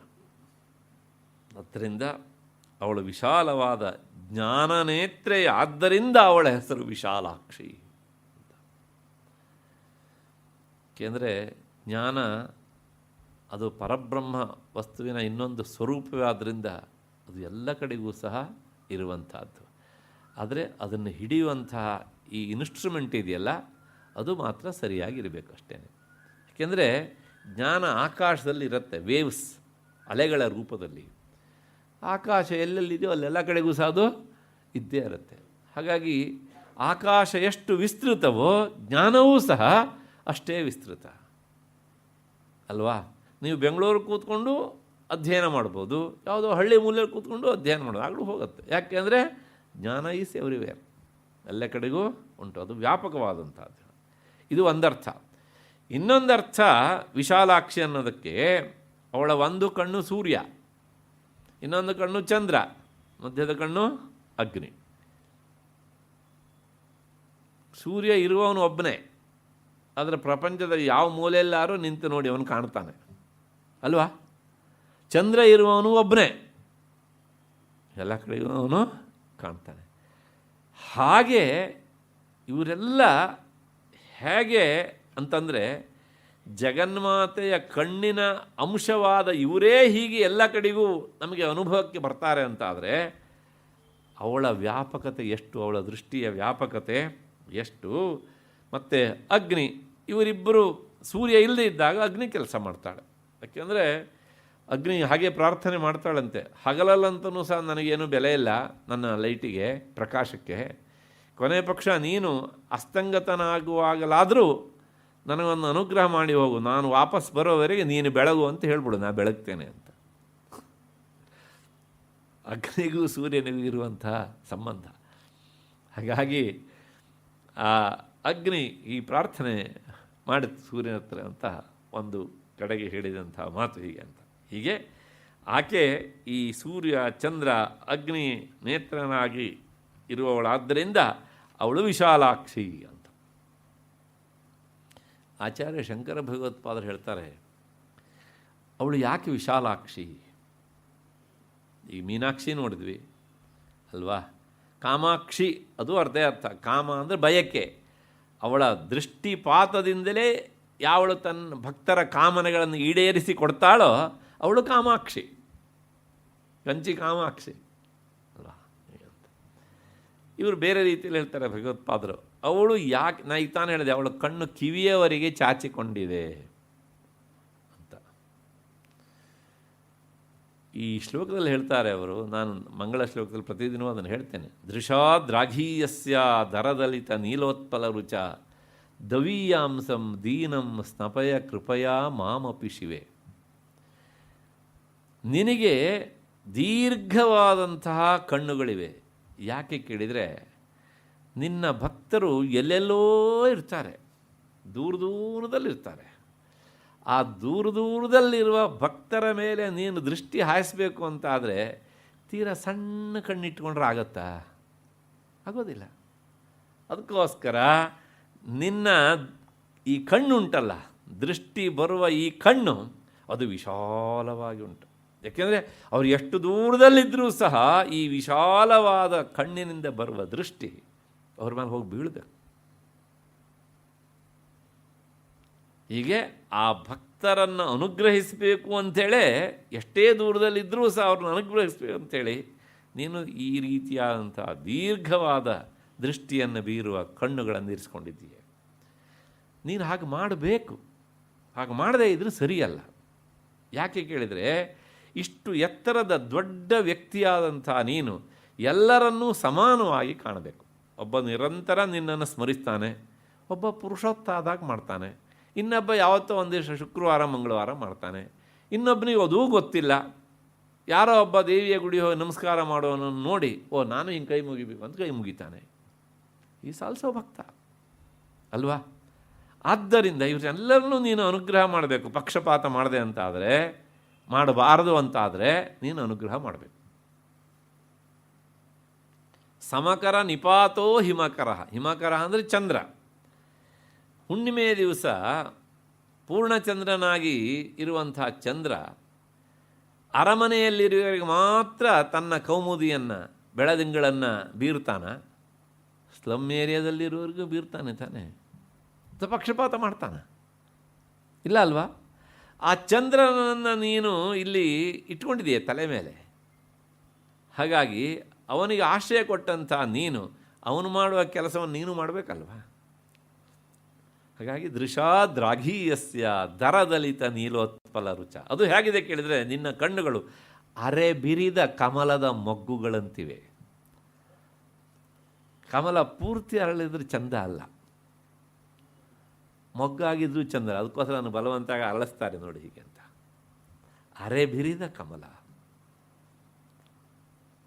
ಆದ್ದರಿಂದ ಅವಳು ವಿಶಾಲವಾದ ಜ್ಞಾನನೇತ್ರೆ, ಆದ್ದರಿಂದ ಅವಳ ಹೆಸರು ವಿಶಾಲಾಕ್ಷಿ. ಏಕೆಂದರೆ ಜ್ಞಾನ ಅದು ಪರಬ್ರಹ್ಮ ವಸ್ತುವಿನ ಇನ್ನೊಂದು ಸ್ವರೂಪವೇ ಆದ್ದರಿಂದ ಅದು ಎಲ್ಲ ಕಡೆಗೂ ಸಹ ಇರುವಂಥದ್ದು. ಆದರೆ ಅದನ್ನು ಹಿಡಿಯುವಂತಹ ಈ ಇನ್ಸ್ಟ್ರೂಮೆಂಟ್ ಇದೆಯಲ್ಲ, ಅದು ಮಾತ್ರ ಸರಿಯಾಗಿರಬೇಕು ಅಷ್ಟೇ. ಏಕೆಂದರೆ ಜ್ಞಾನ ಆಕಾಶದಲ್ಲಿ ಇರುತ್ತೆ, ವೇವ್ಸ್, ಅಲೆಗಳ ರೂಪದಲ್ಲಿ. ಆಕಾಶ ಎಲ್ಲೆಲ್ಲಿದೆಯೋ ಅಲ್ಲೆಲ್ಲ ಕಡೆಗೂ ಸಹ ಅದು ಇದ್ದೇ ಇರುತ್ತೆ. ಹಾಗಾಗಿ ಆಕಾಶ ಎಷ್ಟು ವಿಸ್ತೃತವೋ ಜ್ಞಾನವೂ ಸಹ ಅಷ್ಟೇ ವಿಸ್ತೃತ ಅಲ್ವಾ. ನೀವು ಬೆಂಗಳೂರು ಕೂತ್ಕೊಂಡು ಅಧ್ಯಯನ ಮಾಡ್ಬೋದು, ಯಾವುದೋ ಹಳ್ಳಿ ಮೂಲೆಯಲ್ಲಿ ಕೂತ್ಕೊಂಡು ಅಧ್ಯಯನ ಮಾಡೋದು, ಆಗಲೂ ಹೋಗುತ್ತೆ. ಯಾಕೆಂದರೆ ಜ್ಞಾನ ಈಸ್ ಎವ್ರಿವೇರ್, ಎಲ್ಲ ಕಡೆಗೂ ಉಂಟು, ಅದು ವ್ಯಾಪಕವಾದಂಥದ್ದು. ಇದು ಒಂದರ್ಥ. ಇನ್ನೊಂದರ್ಥ ವಿಶಾಲಾಕ್ಷಿ ಅನ್ನೋದಕ್ಕೆ, ಅವಳ ಒಂದು ಕಣ್ಣು ಸೂರ್ಯ, ಇನ್ನೊಂದು ಕಣ್ಣು ಚಂದ್ರ, ಮಧ್ಯದ ಕಣ್ಣು ಅಗ್ನಿ. ಸೂರ್ಯ ಇರುವವನು ಒಬ್ಬನೇ, ಆದರೆ ಪ್ರಪಂಚದ ಯಾವ ಮೂಲೆಯಲ್ಲಾರು ನಿಂತು ನೋಡಿ ಅವನು ಕಾಣ್ತಾನೆ ಅಲ್ವಾ. ಚಂದ್ರ ಇರುವವನು ಒಬ್ಬನೇ, ಎಲ್ಲ ಕಡೆಗೂ ಅವನು ಕಾಣ್ತಾನೆ. ಹಾಗೆ ಇವರೆಲ್ಲ ಹೇಗೆ ಅಂತಂದರೆ, ಜಗನ್ಮಾತೆಯ ಕಣ್ಣಿನ ಅಂಶವಾದ ಇವರೇ ಹೀಗೆ ಎಲ್ಲ ಕಡೆಗೂ ನಮಗೆ ಅನುಭವಕ್ಕೆ ಬರ್ತಾರೆ ಅಂತಾದರೆ ಅವಳ ವ್ಯಾಪಕತೆ ಎಷ್ಟು, ಅವಳ ದೃಷ್ಟಿಯ ವ್ಯಾಪಕತೆ ಎಷ್ಟು. ಮತ್ತು ಅಗ್ನಿ, ಇವರಿಬ್ಬರು ಸೂರ್ಯ ಇಲ್ಲದೇ ಇದ್ದಾಗ ಅಗ್ನಿ ಕೆಲಸ ಮಾಡ್ತಾಳೆ. ಯಾಕೆಂದರೆ ಅಗ್ನಿ ಹಾಗೆ ಪ್ರಾರ್ಥನೆ ಮಾಡ್ತಾಳಂತೆ, ಹಗಲಲ್ಲಂತನೂ ಸಹ ನನಗೇನು ಬೆಲೆ ಇಲ್ಲ ನನ್ನ ಲೈಟಿಗೆ, ಪ್ರಕಾಶಕ್ಕೆ, ಕೊನೆ ಪಕ್ಷ ನೀನು ಅಸ್ತಂಗತನಾಗುವಾಗಲಾದರೂ ನನಗೊಂದು ಅನುಗ್ರಹ ಮಾಡಿ ಹೋಗು, ನಾನು ವಾಪಸ್ ಬರೋವರೆಗೆ ನೀನು ಬೆಳಗು ಅಂತ ಹೇಳ್ಬಿಡು, ನಾನು ಬೆಳಗ್ತೇನೆ ಅಂತ. ಅಗ್ನಿಗೂ ಸೂರ್ಯನಿಗೂ ಇರುವಂಥ ಸಂಬಂಧ. ಹಾಗಾಗಿ ಆ ಅಗ್ನಿ ಈ ಪ್ರಾರ್ಥನೆ ಮಾಡಿತು ಸೂರ್ಯನ ಹತ್ರ ಅಂತ ಒಂದು ಕಡೆಗೆ ಹೇಳಿದಂಥ ಮಾತು ಹೀಗೆ ಅಂತ. ಹೀಗೆ ಆಕೆ ಈ ಸೂರ್ಯ ಚಂದ್ರ ಅಗ್ನಿ ನೇತ್ರನಾಗಿ ಇರುವವಳಾದ್ದರಿಂದ ಅವಳು ವಿಶಾಲಾಕ್ಷಿ ಅಂತ. ಆಚಾರ್ಯ ಶಂಕರ ಭಗವತ್ಪಾದರು ಹೇಳ್ತಾರೆ, ಅವಳು ಯಾಕೆ ವಿಶಾಲಾಕ್ಷಿ. ಈ ಮೀನಾಕ್ಷಿ ನೋಡಿದ್ವಿ ಅಲ್ವಾ, ಕಾಮಾಕ್ಷಿ ಅದು ಅರ್ಧೇ ಅರ್ಥ. ಕಾಮ ಅಂದರೆ ಬಯಕೆ, ಅವಳ ದೃಷ್ಟಿಪಾತದಿಂದಲೇ ಯಾವಳು ತನ್ನ ಭಕ್ತರ ಕಾಮನೆಗಳನ್ನು ಈಡೇರಿಸಿ ಕೊಡ್ತಾಳೋ ಅವಳು ಕಾಮಾಕ್ಷಿ, ಕಂಚಿ ಕಾಮಾಕ್ಷಿ ಅಲ್ವಾ. ಇವರು ಬೇರೆ ರೀತಿಯಲ್ಲಿ ಹೇಳ್ತಾರೆ ಭಗವತ್ಪಾದರು, ಅವಳು ಯಾಕೆ, ನಾ ಈಗ ತಾನು ಹೇಳಿದೆ, ಅವಳ ಕಣ್ಣು ಕಿವಿಯವರೆಗೆ ಚಾಚಿಕೊಂಡಿದೆ ಅಂತ. ಈ ಶ್ಲೋಕದಲ್ಲಿ ಹೇಳ್ತಾರೆ ಅವರು, ನಾನು ಮಂಗಳ ಶ್ಲೋಕದಲ್ಲಿ ಪ್ರತಿದಿನವೂ ಅದನ್ನು ಹೇಳ್ತೇನೆ. ದೃಶಾದ್ರಾಘೀಯಸ್ಯ ದರದಲಿತ ನೀಲೋತ್ಪಲ ರುಚ ದವೀಯಾಂಸಂ ದೀನಂ ಸ್ನಪಯ ಕೃಪಯಾ ಮಾಮಪಿ ಶಿವೆ. ನಿನಗೆ ದೀರ್ಘವಾದಂತಹ ಕಣ್ಣುಗಳಿವೆ. ಯಾಕೆ ಕೇಳಿದರೆ, ನಿನ್ನ ಭಕ್ತರು ಎಲ್ಲೆಲ್ಲೋ ಇರ್ತಾರೆ, ದೂರ ದೂರದಲ್ಲಿರ್ತಾರೆ. ಆ ದೂರ ದೂರದಲ್ಲಿರುವ ಭಕ್ತರ ಮೇಲೆ ನೀನು ದೃಷ್ಟಿ ಹಾಯಿಸಬೇಕು ಅಂತಾದರೆ ತೀರಾ ಸಣ್ಣ ಕಣ್ಣಿಟ್ಕೊಂಡ್ರೆ ಆಗತ್ತಾ? ಆಗೋದಿಲ್ಲ. ಅದಕ್ಕೋಸ್ಕರ ನಿನ್ನ ಈ ಕಣ್ಣು ಉಂಟಲ್ಲ, ದೃಷ್ಟಿ ಬರುವ ಈ ಕಣ್ಣು ಅದು ವಿಶಾಲವಾಗಿ ಉಂಟು. ಯಾಕೆಂದರೆ ಅವರು ಎಷ್ಟು ದೂರದಲ್ಲಿದ್ದರೂ ಸಹ ಈ ವಿಶಾಲವಾದ ಕಣ್ಣಿನಿಂದ ಬರುವ ದೃಷ್ಟಿ ಅವ್ರ ಮೇಲೆ ಹೋಗಿ ಬೀಳಬೇಕು. ಹೀಗೆ ಆ ಭಕ್ತರನ್ನು ಅನುಗ್ರಹಿಸಬೇಕು ಅಂಥೇಳಿ ಎಷ್ಟೇ ದೂರದಲ್ಲಿದ್ದರೂ ಸಹ ಅವ್ರನ್ನ ಅನುಗ್ರಹಿಸಬೇಕು ಅಂಥೇಳಿ ನೀನು ಈ ರೀತಿಯಾದಂಥ ದೀರ್ಘವಾದ ದೃಷ್ಟಿಯನ್ನು ಬೀರುವ ಕಣ್ಣುಗಳನ್ನು ಇರಿಸ್ಕೊಂಡಿದ್ದೀಯ. ನೀನು ಹಾಗೆ ಮಾಡಬೇಕು. ಹಾಗೆ ಮಾಡದೇ ಇದ್ರೂ ಸರಿಯಲ್ಲ. ಯಾಕೆ ಕೇಳಿದರೆ, ಇಷ್ಟು ಎತ್ತರದ ದೊಡ್ಡ ವ್ಯಕ್ತಿಯಾದಂಥ ನೀನು ಎಲ್ಲರನ್ನೂ ಸಮಾನವಾಗಿ ಕಾಣಬೇಕು. ಒಬ್ಬ ನಿರಂತರ ನಿನ್ನನ್ನು ಸ್ಮರಿಸ್ತಾನೆ, ಒಬ್ಬ ಪುರುಷೋತ್ತಾದಾಗ ಮಾಡ್ತಾನೆ, ಇನ್ನೊಬ್ಬ ಯಾವತ್ತೋ ಒಂದಿಷ್ಟು ಶುಕ್ರವಾರ ಮಂಗಳವಾರ ಮಾಡ್ತಾನೆ, ಇನ್ನೊಬ್ಬನಿಗೆ ಅದೂ ಗೊತ್ತಿಲ್ಲ. ಯಾರೋ ಒಬ್ಬ ದೇವಿಯ ಗುಡಿ ಹೋಗಿ ನಮಸ್ಕಾರ ಮಾಡೋನನ್ನು ನೋಡಿ, ಓ ನಾನು ಹಿಂಗೆ ಕೈ ಮುಗಿಬೇಕು ಅಂತ ಕೈ ಮುಗಿತಾನೆ. ಈ ಸಾಲ್ಸೋ ಭಕ್ತ ಅಲ್ವಾ? ಆದ್ದರಿಂದ ಇವರೆಲ್ಲರನ್ನೂ ನೀನು ಅನುಗ್ರಹ ಮಾಡಬೇಕು. ಪಕ್ಷಪಾತ ಮಾಡದೆ ಅಂತಾದರೆ, ಮಾಡಬಾರದು ಅಂತಾದರೆ ನೀನು ಅನುಗ್ರಹ ಮಾಡಬೇಕು. ಸಮಕರ ನಿಪಾತೋ ಹಿಮಕರ. ಹಿಮಕರ ಅಂದರೆ ಚಂದ್ರ. ಹುಣ್ಣಿಮೆಯ ದಿವಸ ಪೂರ್ಣಚಂದ್ರನಾಗಿ ಇರುವಂಥ ಚಂದ್ರ ಅರಮನೆಯಲ್ಲಿರುವವರಿಗೆ ಮಾತ್ರ ತನ್ನ ಕೌಮುದಿಯನ್ನು ಬೆಳದಿಂಗಳನ್ನು ಬೀರ್ತಾನ? ಸ್ಲಮ್ ಏರಿಯಾದಲ್ಲಿರುವವರಿಗೂ ಬೀರ್ತಾನೆ ತಾನೆ? ಪಕ್ಷಪಾತ ಮಾಡ್ತಾನೆ? ಇಲ್ಲ ಅಲ್ವಾ? ಆ ಚಂದ್ರನನ್ನು ನೀನು ಇಲ್ಲಿ ಇಟ್ಕೊಂಡಿದೆಯೇ ತಲೆ ಮೇಲೆ. ಹಾಗಾಗಿ ಅವನಿಗೆ ಆಶ್ರಯ ಕೊಟ್ಟಂಥ ನೀನು ಅವನು ಮಾಡುವ ಕೆಲಸವನ್ನು ನೀನು ಮಾಡಬೇಕಲ್ವ? ಹಾಗಾಗಿ ದೃಶಾದ್ರಾಘೀಯಸ್ಯ ದರದಲಿತ ನೀಲೋತ್ಪಲ ರುಚ. ಅದು ಹೇಗಿದೆ ಕೇಳಿದರೆ, ನಿನ್ನ ಕಣ್ಣುಗಳು ಅರೆ ಬಿರಿದ ಕಮಲದ ಮೊಗ್ಗುಗಳಂತಿವೆ. ಕಮಲ ಪೂರ್ತಿ ಅರಳಿದ್ರೆ ಚಂದ ಅಲ್ಲ, ಮೊಗ್ಗಾಗಿದ್ರೂ ಚಂದ. ಅದಕ್ಕೋಸ್ಕರ ನಾನು ಬಲವಂತಾಗಿ ಅರಳಿಸ್ತಾರೆ ನೋಡಿ ಹೀಗೆ ಅಂತ. ಅರೆ ಬಿರಿದ ಕಮಲ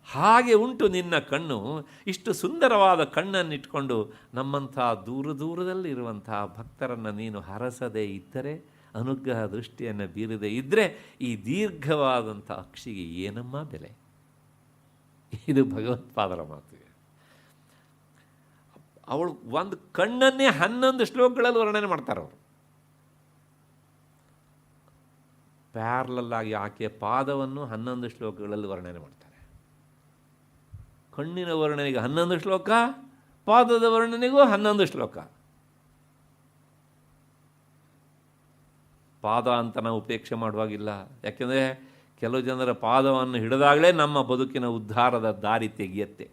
ಹಾಗೆ ಉಂಟು ನಿನ್ನ ಕಣ್ಣು. ಇಷ್ಟು ಸುಂದರವಾದ ಕಣ್ಣನ್ನಿಟ್ಕೊಂಡು ನಮ್ಮಂಥ ದೂರ ದೂರದಲ್ಲಿರುವಂಥ ಭಕ್ತರನ್ನು ನೀನು ಹರಸದೇ ಇದ್ದರೆ, ಅನುಗ್ರಹ ದೃಷ್ಟಿಯನ್ನು ಬೀರದೇ ಇದ್ದರೆ, ಈ ದೀರ್ಘವಾದಂಥ ಅಕ್ಷಿಗೆ ಏನಮ್ಮ ಬೆಲೆ? ಇದು ಭಗವತ್ಪಾದರ ಮಾತಿಗೆ. ಅವಳು ಒಂದು ಕಣ್ಣನ್ನೇ 11 ಶ್ಲೋಕಗಳಲ್ಲಿ ವರ್ಣನೆ ಮಾಡ್ತಾರೆ ಅವರು. ಪ್ಯಾರಲಲ್ಲಾಗಿ ಆಕೆಯ ಪಾದವನ್ನು 11 ಶ್ಲೋಕಗಳಲ್ಲಿ ವರ್ಣನೆ ಮಾಡ್ತಾರೆ. ಕಣ್ಣಿನ ವರ್ಣನೆಗೆ 11 ಶ್ಲೋಕ, ಪಾದದ ವರ್ಣನೆಗೂ 11 ಶ್ಲೋಕ. ಪಾದ ಅಂತ ನಾವು ಉಪೇಕ್ಷೆ ಮಾಡುವಾಗಿಲ್ಲ. ಯಾಕೆಂದರೆ ಕೆಲವು ಜನರ ಪಾದವನ್ನು ಹಿಡಿದಾಗಲೇ ನಮ್ಮ ಬದುಕಿನ ಉದ್ಧಾರದ ದಾರಿ ತೆಗೆಯುತ್ತೆ.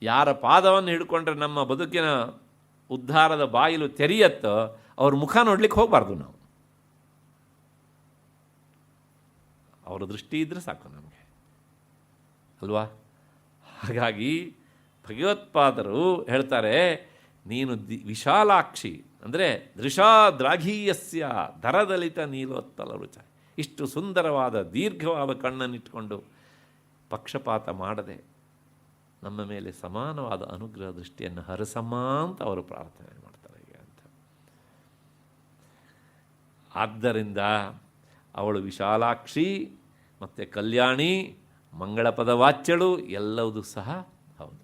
ಯಾರ ಪಾದವನ್ನು ಹಿಡ್ಕೊಂಡ್ರೆ ನಮ್ಮ ಬದುಕಿನ ಉದ್ಧಾರದ ಬಾಗಿಲು ತೆರೆಯತ್ತೋ ಅವ್ರ ಮುಖ ನೋಡ್ಲಿಕ್ಕೆ ಹೋಗಬಾರ್ದು ನಾವು. ಅವರ ದೃಷ್ಟಿ ಇದ್ದರೆ ಸಾಕು ನಮಗೆ ಅಲ್ವಾ? ಹಾಗಾಗಿ ಭಗವತ್ಪಾದರು ಹೇಳ್ತಾರೆ, ನೀನು ವಿಶಾಲಾಕ್ಷಿ ಅಂದರೆ ದೃಶಾದ್ರಾಘೀಯಸ್ಯ ದರದಲಿತ ನೀಲೋತ್ಪಲ ರುಚ. ಇಷ್ಟು ಸುಂದರವಾದ ದೀರ್ಘವಾದ ಕಣ್ಣನ್ನಿಟ್ಕೊಂಡು ಪಕ್ಷಪಾತ ಮಾಡದೆ ನಮ್ಮ ಮೇಲೆ ಸಮಾನವಾದ ಅನುಗ್ರಹ ದೃಷ್ಟಿಯನ್ನು ಹರಸಮ್ಮ ಅಂತ ಅವರು ಪ್ರಾರ್ಥನೆ ಮಾಡ್ತಾರೆ ಹೀಗೆ ಅಂತ. ಆದ್ದರಿಂದ ಅವಳು ವಿಶಾಲಾಕ್ಷಿ ಮತ್ತು ಕಲ್ಯಾಣಿ, ಮಂಗಳಪದ ವಾಚ್ಯಳು ಎಲ್ಲವೂ ಸಹ ಹೌದು.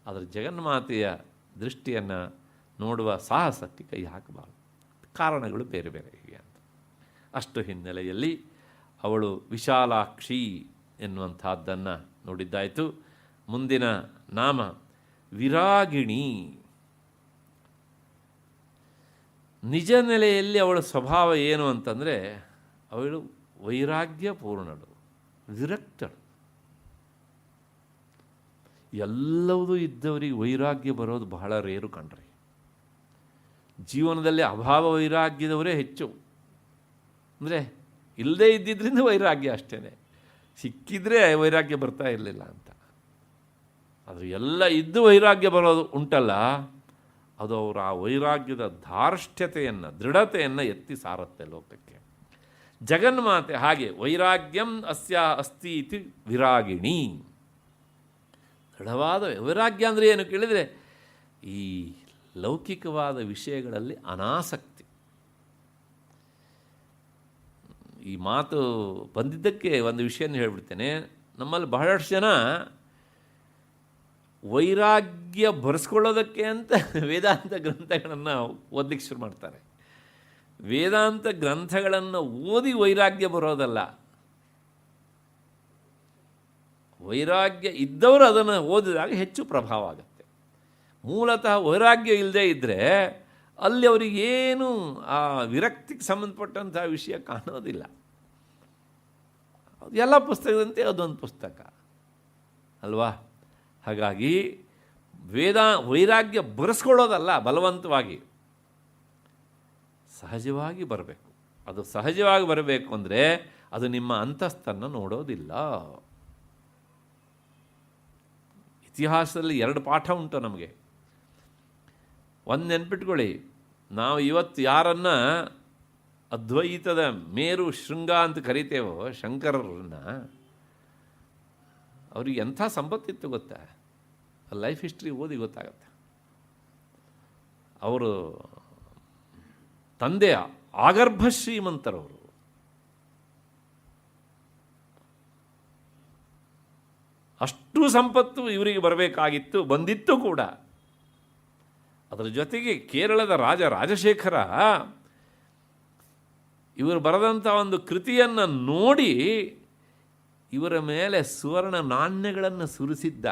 ಅದರ ಜಗನ್ಮಾತೆಯ ದೃಷ್ಟಿಯನ್ನು ನೋಡುವ ಸಾಹಸಕ್ಕೆ ಕೈ ಹಾಕಬಾರದು. ಕಾರಣಗಳು ಬೇರೆ ಬೇರೆ ಹೀಗೆ ಅಂತ. ಅಷ್ಟು ಹಿನ್ನೆಲೆಯಲ್ಲಿ ಅವಳು ವಿಶಾಲಾಕ್ಷಿ ಎನ್ನುವಂಥದ್ದನ್ನು ನೋಡಿದ್ದಾಯಿತು. ಮುಂದಿನ ನಾಮ ವಿರಾಗಿಣಿ. ನಿಜ ನೆಲೆಯಲ್ಲಿ ಅವಳ ಸ್ವಭಾವ ಏನು ಅಂತಂದರೆ, ಅವಳು ವೈರಾಗ್ಯಪೂರ್ಣಳು, ವಿರಕ್ತಳು. ಎಲ್ಲವೂ ಇದ್ದವರಿಗೆ ವೈರಾಗ್ಯ ಬರೋದು ಬಹಳ ರೇರು ಕಣ್ರಿ. ಜೀವನದಲ್ಲಿ ಅಭಾವ ವೈರಾಗ್ಯದವರೇ ಹೆಚ್ಚು. ಅಂದರೆ ಇಲ್ಲದೇ ಇದ್ದಿದ್ದರಿಂದ ವೈರಾಗ್ಯ ಅಷ್ಟೇ, ಸಿಕ್ಕಿದ್ರೆ ವೈರಾಗ್ಯ ಬರ್ತಾ ಇರಲಿಲ್ಲ ಅಂತ. ಅದು ಎಲ್ಲ ಇದ್ದು ವೈರಾಗ್ಯ ಬರೋದು ಉಂಟಲ್ಲ, ಅದು ಅವರ ಆ ವೈರಾಗ್ಯದ ಧಾರ್ಷ್ಟ್ಯತೆಯನ್ನು, ದೃಢತೆಯನ್ನು ಎತ್ತಿ ಸಾರುತ್ತೆ ಲೋಕಕ್ಕೆ. ಜಗನ್ಮಾತೆ ಹಾಗೆ ವೈರಾಗ್ಯಂ ಅಸ್ಯ ಅಸ್ತಿ ಇತಿ ವಿರಾಗಿಣಿ. ದೃಢವಾದ ವೈರಾಗ್ಯ ಅಂದರೆ ಏನು ಕೇಳಿದರೆ, ಈ ಲೌಕಿಕವಾದ ವಿಷಯಗಳಲ್ಲಿ ಅನಾಸಕ್ತಿ. ಈ ಮಾತು ಬಂದಿದ್ದಕ್ಕೆ ಒಂದು ವಿಷಯನ ಹೇಳ್ಬಿಡ್ತೇನೆ. ನಮ್ಮಲ್ಲಿ ಬಹಳಷ್ಟು ಜನ ವೈರಾಗ್ಯ ಬರೆಸ್ಕೊಳ್ಳೋದಕ್ಕೆ ಅಂತ ವೇದಾಂತ ಗ್ರಂಥಗಳನ್ನು ಓದಲಿಕ್ಕೆ ಶುರು ಮಾಡ್ತಾರೆ. ವೇದಾಂತ ಗ್ರಂಥಗಳನ್ನು ಓದಿ ವೈರಾಗ್ಯ ಬರೋದಲ್ಲ. ವೈರಾಗ್ಯ ಇದ್ದವರು ಅದನ್ನು ಓದಿದಾಗ ಹೆಚ್ಚು ಪ್ರಭಾವ ಆಗುತ್ತೆ. ಮೂಲತಃ ವೈರಾಗ್ಯ ಇಲ್ಲದೇ ಇದ್ದರೆ ಅಲ್ಲಿ ಅವರಿಗೇನು ಆ ವಿರಕ್ತಿಗೆ ಸಂಬಂಧಪಟ್ಟಂಥ ವಿಷಯ ಕಾಣೋದಿಲ್ಲ. ಎಲ್ಲ ಪುಸ್ತಕದಂತೆ ಅದೊಂದು ಪುಸ್ತಕ ಅಲ್ವಾ? ಹಾಗಾಗಿ ವೈರಾಗ್ಯ ಬರೆಸ್ಕೊಳ್ಳೋದಲ್ಲ, ಬಲವಂತವಾಗಿ ಸಹಜವಾಗಿ ಬರಬೇಕು. ಅದು ಸಹಜವಾಗಿ ಬರಬೇಕು ಅಂದರೆ ಅದು ನಿಮ್ಮ ಅಂತಸ್ತನ್ನು ನೋಡೋದಿಲ್ಲ. ಇತಿಹಾಸದಲ್ಲಿ 2 ಪಾಠ ಉಂಟು ನಮಗೆ. ಒಂದು ನೆನ್ಪಿಟ್ಕೊಳ್ಳಿ, ನಾವು ಇವತ್ತು ಯಾರನ್ನು ಅದ್ವೈತದ ಮೇರು ಶೃಂಗ ಅಂತ ಕರಿತೇವೋ ಶಂಕರರನ್ನ, ಅವ್ರಿಗೆ ಎಂಥ ಸಂಪತ್ತಿತ್ತು ಗೊತ್ತಾ? ಲೈಫ್ ಹಿಸ್ಟ್ರಿ ಓದಿ ಗೊತ್ತಾಗತ್ತೆ. ಅವರು ತಂದೆಯ ಆಗರ್ಭ ಶ್ರೀಮಂತರವರು. ಅಷ್ಟು ಸಂಪತ್ತು ಇವರಿಗೆ ಬರಬೇಕಾಗಿತ್ತು, ಬಂದಿತ್ತು ಕೂಡ. ಅದರ ಜೊತೆಗೆ ಕೇರಳದ ರಾಜಶೇಖರ ಇವರು ಬರೆದಂಥ ಒಂದು ಕೃತಿಯನ್ನು ನೋಡಿ ಇವರ ಮೇಲೆ ಸುವರ್ಣ ನಾಣ್ಯಗಳನ್ನು ಸುರಿಸಿದ್ದ.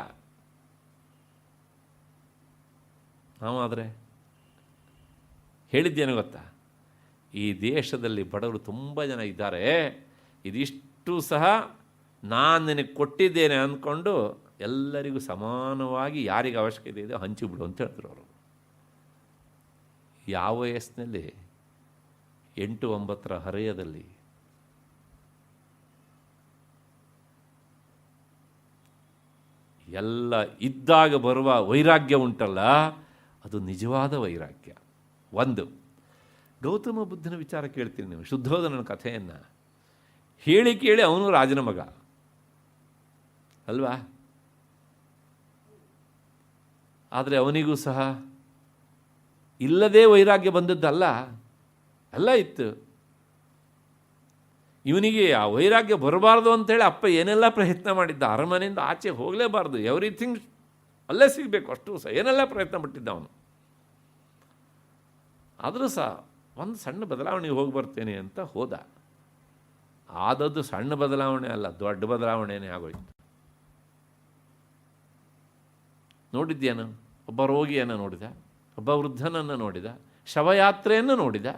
ನಾವಾದರೆ ಹೇಳಿದ್ದೇನೆ ಗೊತ್ತಾ? ಈ ದೇಶದಲ್ಲಿ ಬಡವರು ತುಂಬ ಜನ ಇದ್ದಾರೆ, ಇದಿಷ್ಟು ಸಹ ನಾನು ನಿನಗೆ ಕೊಟ್ಟಿದ್ದೇನೆ ಅಂದ್ಕೊಂಡು ಎಲ್ಲರಿಗೂ ಸಮಾನವಾಗಿ ಯಾರಿಗೆ ಅವಶ್ಯಕತೆ ಇದೆ ಹಂಚಿಬಿಡು ಅಂತ ಹೇಳಿದ್ರು ಅವರು. ಯಾವ ವಯಸ್ಸಿನಲ್ಲಿ? 8-9 ಹರೆಯದಲ್ಲಿ. ಎಲ್ಲ ಇದ್ದಾಗ ಬರುವ ವೈರಾಗ್ಯ ಉಂಟಲ್ಲ, ಅದು ನಿಜವಾದ ವೈರಾಗ್ಯ. ಒಂದು ಗೌತಮ ಬುದ್ಧನ ವಿಚಾರ ಕೇಳ್ತೀನಿ ನೀವು, ಶುದ್ಧೋಧನನ ಕಥೆಯನ್ನು ಹೇಳಿ ಕೇಳಿ ಅವನು ರಾಜನ ಮಗ ಅಲ್ವಾ? ಆದರೆ ಅವನಿಗೂ ಸಹ ಇಲ್ಲದೇ ವೈರಾಗ್ಯ ಬಂದದ್ದಲ್ಲ, ಎಲ್ಲ ಇತ್ತು. ಇವನಿಗೆ ಆ ವೈರಾಗ್ಯ ಬರಬಾರ್ದು ಅಂಥೇಳಿ ಅಪ್ಪ ಏನೆಲ್ಲ ಪ್ರಯತ್ನ ಮಾಡಿದ್ದ. ಅರಮನೆಯಿಂದ ಆಚೆ ಹೋಗಲೇಬಾರ್ದು, ಎವ್ರಿಥಿಂಗ್ ಅಲ್ಲೇ ಸಿಗಬೇಕು, ಅಷ್ಟು ಸಹ ಏನೆಲ್ಲ ಪ್ರಯತ್ನ ಪಟ್ಟಿದ್ದ ಅವನು. ಆದರೂ ಸಹ ಒಂದು ಸಣ್ಣ ಬದಲಾವಣೆಗೆ ಹೋಗಿ ಬರ್ತೇನೆ ಅಂತ ಹೋದ. ಆದದ್ದು ಸಣ್ಣ ಬದಲಾವಣೆ ಅಲ್ಲ, ದೊಡ್ಡ ಬದಲಾವಣೆನೇ ಆಗೋಯ್ತು. ನೋಡಿದ್ಯೇನು? ಒಬ್ಬ ರೋಗಿಯನ್ನು ನೋಡಿದ, ಒಬ್ಬ ವೃದ್ಧನನ್ನು ನೋಡಿದ, ಶವಯಾತ್ರೆಯನ್ನು ನೋಡಿದ.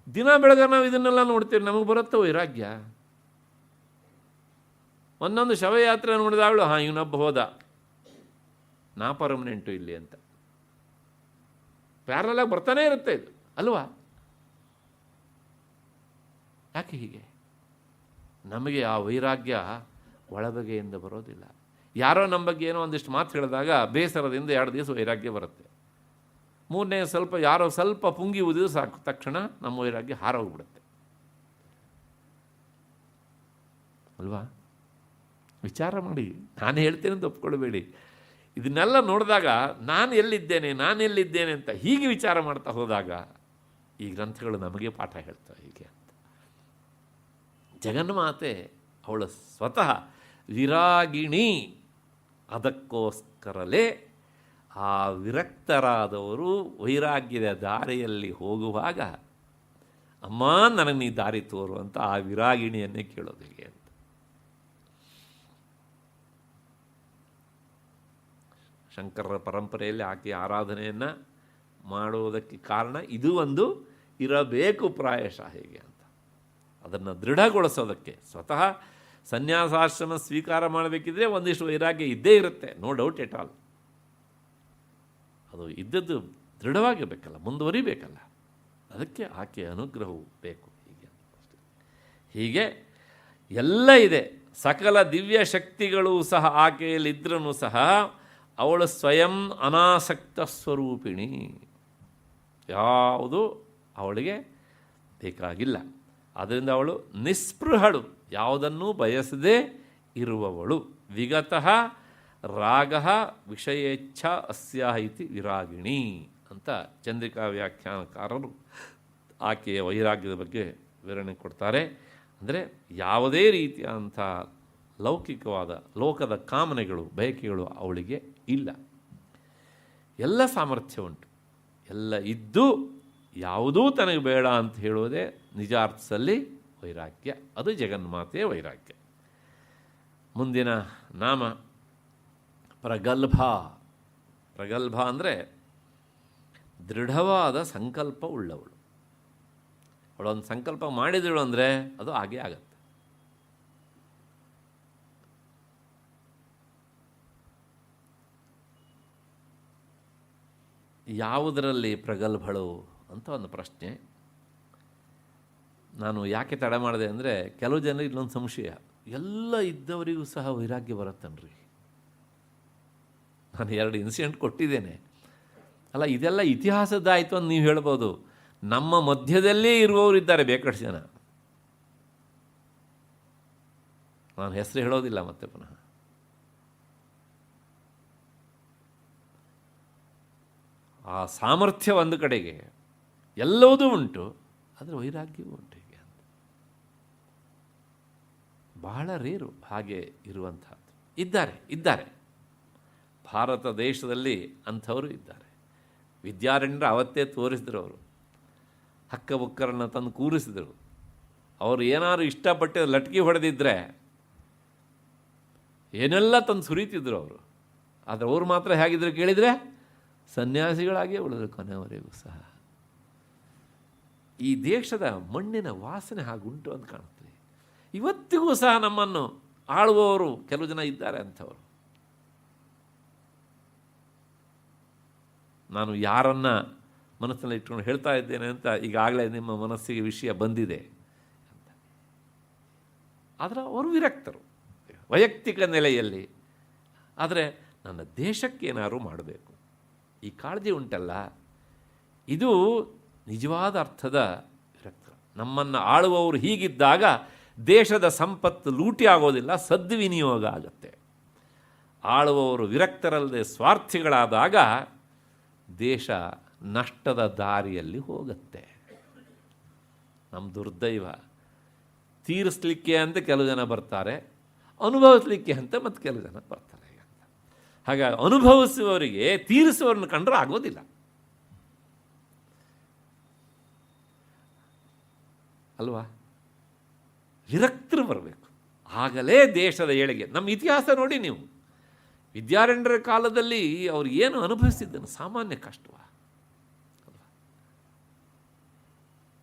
ದಿನ ಬೆಳಗ್ಗೆ ನಾವು ಇದನ್ನೆಲ್ಲ ನೋಡ್ತೀವಿ, ನಮಗೆ ಬರುತ್ತೆ ವೈರಾಗ್ಯ? ಒಂದೊಂದು ಶವಯಾತ್ರೆ ನೋಡಿದಾಗಲೂ ಇವನೊಬ್ಬ ಹೋದ, ನಾ ಪರ್ಮನೆಂಟು ಇಲ್ಲಿ ಅಂತ ಪ್ಯಾರಲಾಗಿ ಬರ್ತಾನೆ ಇರುತ್ತೆ ಇದು ಅಲ್ವಾ? ಯಾಕೆ ಹೀಗೆ? ನಮಗೆ ಆ ವೈರಾಗ್ಯ ಒಳಬಗೆಯಿಂದ ಬರೋದಿಲ್ಲ. ಯಾರೋ ನಮ್ಮ ಬಗ್ಗೆ ಏನೋ ಒಂದಿಷ್ಟು ಮಾತು ಹೇಳಿದಾಗ ಬೇಸರದಿಂದ 2 ದಿವಸ ವೈರಾಗ್ಯ ಬರುತ್ತೆ. 3ನೇ ಯಾರೋ ಸ್ವಲ್ಪ ಪುಂಗಿ ಊದಿದ್ರು ಸಾಕು, ತಕ್ಷಣ ನಮ್ಮ ವೈರಾಗ್ಯ ಹಾರೋಗ್ಬಿಡುತ್ತೆ ಅಲ್ವಾ? ವಿಚಾರ ಮಾಡಿ, ನಾನು ಹೇಳ್ತೇನೆ ಅಂತ ಒಪ್ಕೊಳ್ಬೇಡಿ. ಇದನ್ನೆಲ್ಲ ನೋಡಿದಾಗ ನಾನು ಎಲ್ಲಿದ್ದೇನೆ ಅಂತ ಹೀಗೆ ವಿಚಾರ ಮಾಡ್ತಾ ಹೋದಾಗ ಈ ಗ್ರಂಥಗಳು ನಮಗೆ ಪಾಠ ಹೇಳ್ತವೆ. ಹೀಗೆ ಅಂತ ಜಗನ್ಮಾತೆ ಅವಳು ಸ್ವತಃ ವಿರಾಗಿಣಿ. ಅದಕ್ಕೋಸ್ಕರಲೇ ಆ ವಿರಕ್ತರಾದವರು ವೈರಾಗ್ಯದ ದಾರಿಯಲ್ಲಿ ಹೋಗುವಾಗ ಅಮ್ಮ ನನಗೆ ನೀ ದಾರಿ ತೋರು ಅಂತ ಆ ವಿರಾಗಿಣಿಯನ್ನೇ ಕೇಳೋದು ಹೇಗೆ ಅಂತ. ಶಂಕರರ ಪರಂಪರೆಯಲ್ಲಿ ಆಕೆಯ ಆರಾಧನೆಯನ್ನು ಮಾಡುವುದಕ್ಕೆ ಕಾರಣ ಇದು ಒಂದು ಇರಬೇಕು ಪ್ರಾಯಶಃ ಹೇಗೆ ಅಂತ. ಅದನ್ನು ದೃಢಗೊಳಿಸೋದಕ್ಕೆ ಸ್ವತಃ ಸನ್ಯಾಸಾಶ್ರಮ ಸ್ವೀಕಾರ ಮಾಡಬೇಕಿದ್ರೆ ಒಂದಿಷ್ಟು ವೈರಾಗ್ಯ ಇದ್ದೇ ಇರುತ್ತೆ, ನೋ ಡೌಟ್ ಎಟ್ ಆಲ್. ಅದು ಇದ್ದದ್ದು ದೃಢವಾಗಿರಬೇಕಲ್ಲ, ಮುಂದುವರಿಬೇಕಲ್ಲ, ಅದಕ್ಕೆ ಆಕೆಯ ಅನುಗ್ರಹವು ಬೇಕು. ಹೀಗೆ ಎಲ್ಲ ಇದೆ. ಸಕಲ ದಿವ್ಯ ಶಕ್ತಿಗಳು ಸಹ ಆಕೆಯಲ್ಲಿದ್ದರೂ ಸಹ ಅವಳು ಸ್ವಯಂ ಅನಾಸಕ್ತ ಸ್ವರೂಪಿಣಿ. ಯಾವುದು ಅವಳಿಗೆ ಬೇಕಾಗಿಲ್ಲ. ಆದ್ದರಿಂದ ಅವಳು ನಿಸ್ಪೃಹಳು, ಯಾವುದನ್ನೂ ಬಯಸದೇ ಇರುವವಳು. ವಿಗತಃ ರಾಗ ವಿಷಯೇಚ್ಛ ಅಸ್ಯಾಹ ಇತಿ ವಿರಾಗಿಣಿ ಅಂತ ಚಂದ್ರಿಕಾ ವ್ಯಾಖ್ಯಾನಕಾರರು ಆಕೆಯ ವೈರಾಗ್ಯದ ಬಗ್ಗೆ ವಿವರಣೆ ಕೊಡ್ತಾರೆ. ಅಂದರೆ ಯಾವುದೇ ರೀತಿಯಾದಂಥ ಲೌಕಿಕವಾದ ಲೋಕದ ಕಾಮನೆಗಳು ಬಯಕೆಗಳು ಅವಳಿಗೆ ಇಲ್ಲ. ಎಲ್ಲ ಸಾಮರ್ಥ್ಯ ಉಂಟು, ಎಲ್ಲ ಇದ್ದು ಯಾವುದೂ ತನಗೆ ಬೇಡ ಅಂತ ಹೇಳುವುದೇ ನಿಜಾರ್ಥದಲ್ಲಿ ವೈರಾಗ್ಯ. ಅದು ಜಗನ್ಮಾತೆಯ ವೈರಾಗ್ಯ. ಮುಂದಿನ ನಾಮ ಪ್ರಗಲ್ಭ. ಪ್ರಗಲ್ಭ ಅಂದರೆ ದೃಢವಾದ ಸಂಕಲ್ಪ ಉಳ್ಳವಳು. ಅವಳೊಂದು ಸಂಕಲ್ಪ ಮಾಡಿದಳು ಅಂದರೆ ಅದು ಹಾಗೇ ಆಗತ್ತೆ. ಯಾವುದರಲ್ಲಿ ಪ್ರಗಲ್ಭಳು ಅಂತ ಒಂದು ಪ್ರಶ್ನೆ. ನಾನು ಯಾಕೆ ತಡ ಮಾಡಿದೆ ಅಂದರೆ, ಕೆಲವು ಜನರಿಗೆ ಇಲ್ಲೊಂದು ಸಂಶಯ, ಎಲ್ಲ ಇದ್ದವರಿಗೂ ಸಹ ವೈರಾಗ್ಯ ಬರುತ್ತನ್ರಿ. ನಾನು 2 ಇನ್ಸಿಡೆಂಟ್ ಕೊಟ್ಟಿದ್ದೇನೆ. ಅಲ್ಲ, ಇದೆಲ್ಲ ಇತಿಹಾಸದ್ದಾಯಿತು ಅಂತ ನೀವು ಹೇಳ್ಬೋದು. ನಮ್ಮ ಮಧ್ಯದಲ್ಲೇ ಇರುವವರು ಇದ್ದಾರೆ ಬೇಕಷ್ಟು ಜನ. ನಾನು ಹೆಸರು ಹೇಳೋದಿಲ್ಲ ಮತ್ತೆ ಪುನಃ. ಆ ಸಾಮರ್ಥ್ಯ ಒಂದು ಕಡೆಗೆ, ಎಲ್ಲವುದೂ ಉಂಟು, ಆದರೆ ವೈರಾಗ್ಯವೂ ಉಂಟು. ಹೀಗೆ ಅಂತ ಬಹಳ ರೇರು ಹಾಗೆ ಇರುವಂಥದ್ದು. ಇದ್ದಾರೆ ಭಾರತ ದೇಶದಲ್ಲಿ ಅಂಥವರು ಇದ್ದಾರೆ. ವಿದ್ಯಾರಣ್ಯರು ಅವತ್ತೇ ತೋರಿಸಿದ್ರು. ಅವರು ಹಕ್ಕಬುಕ್ಕರನ್ನು ತಂದು ಕೂರಿಸಿದರು. ಅವರು ಏನಾದ್ರು ಇಷ್ಟಪಟ್ಟು ಲಟ್ಕಿ ಹೊಡೆದಿದ್ದರೆ ಏನೆಲ್ಲ ತಂದು ಸುರಿತಿದ್ರು ಅವರು. ಆದರೆ ಅವ್ರು ಮಾತ್ರ ಹೇಗಿದ್ರು ಕೇಳಿದರೆ ಸನ್ಯಾಸಿಗಳಾಗಿಯೇ ಉಳಿದ್ರು ಕೊನೆಯವರೆಗೂ ಸಹ. ಈ ದೇಶದ ಮಣ್ಣಿನ ವಾಸನೆ ಹಾಗುಂಟು ಅಂತ ಕಾಣುತ್ತೆ. ಇವತ್ತಿಗೂ ಸಹ ನಮ್ಮನ್ನು ಆಳುವವರು ಕೆಲವು ಜನ ಇದ್ದಾರೆ ಅಂಥವರು. ನಾನು ಯಾರನ್ನ ಮನಸ್ಸಿನಲ್ಲಿ ಇಟ್ಕೊಂಡು ಹೇಳ್ತಾ ಇದ್ದೇನೆ ಅಂತ ಈಗಾಗಲೇ ನಿಮ್ಮ ಮನಸ್ಸಿಗೆ ವಿಷಯ ಬಂದಿದೆ ಅಂತ. ಆದರೆ ಅವರು ವಿರಕ್ತರು ವೈಯಕ್ತಿಕ ನೆಲೆಯಲ್ಲಿ. ಆದರೆ ನನ್ನ ದೇಶಕ್ಕೇನಾದ್ರು ಮಾಡಬೇಕು, ಈ ಕಾಳಜಿ ಉಂಟಲ್ಲ, ಇದು ನಿಜವಾದ ಅರ್ಥದ ವಿರಕ್ತರು. ನಮ್ಮನ್ನು ಆಳುವವರು ಹೀಗಿದ್ದಾಗ ದೇಶದ ಸಂಪತ್ತು ಲೂಟಿ ಆಗೋದಿಲ್ಲ, ಸದ್ವಿನಿಯೋಗ ಆಗುತ್ತೆ. ಆಳುವವರು ವಿರಕ್ತರಲ್ಲದೆ ಸ್ವಾರ್ಥಿಗಳಾದಾಗ ದೇಶ ನಷ್ಟದ ದಾರಿಯಲ್ಲಿ ಹೋಗುತ್ತೆ. ನಮ್ಮ ದುರ್ದೈವ. ತೀರಿಸಲಿಕ್ಕೆ ಅಂತ ಕೆಲವು ಜನ ಬರ್ತಾರೆ, ಅನುಭವಿಸಲಿಕ್ಕೆ ಅಂತ ಮತ್ತು ಕೆಲವು ಜನ ಬರ್ತಾರೆ. ಹಾಗಾಗಿ ಅನುಭವಿಸುವವರಿಗೆ ತೀರಿಸುವವರನ್ನು ಕಂಡ್ರೆ ಆಗೋದಿಲ್ಲ ಅಲ್ವಾ? ವಿರಕ್ತರು ಬರಬೇಕು, ಆಗಲೇ ದೇಶದ ಏಳಿಗೆ. ನಮ್ಮ ಇತಿಹಾಸ ನೋಡಿ ನೀವು. ವಿದ್ಯಾರಣ್ಯರ ಕಾಲದಲ್ಲಿ ಅವರು ಏನು ಅನುಭವಿಸಿದ್ದನು ಸಾಮಾನ್ಯ ಕಷ್ಟವ ಅಲ್ವಾ?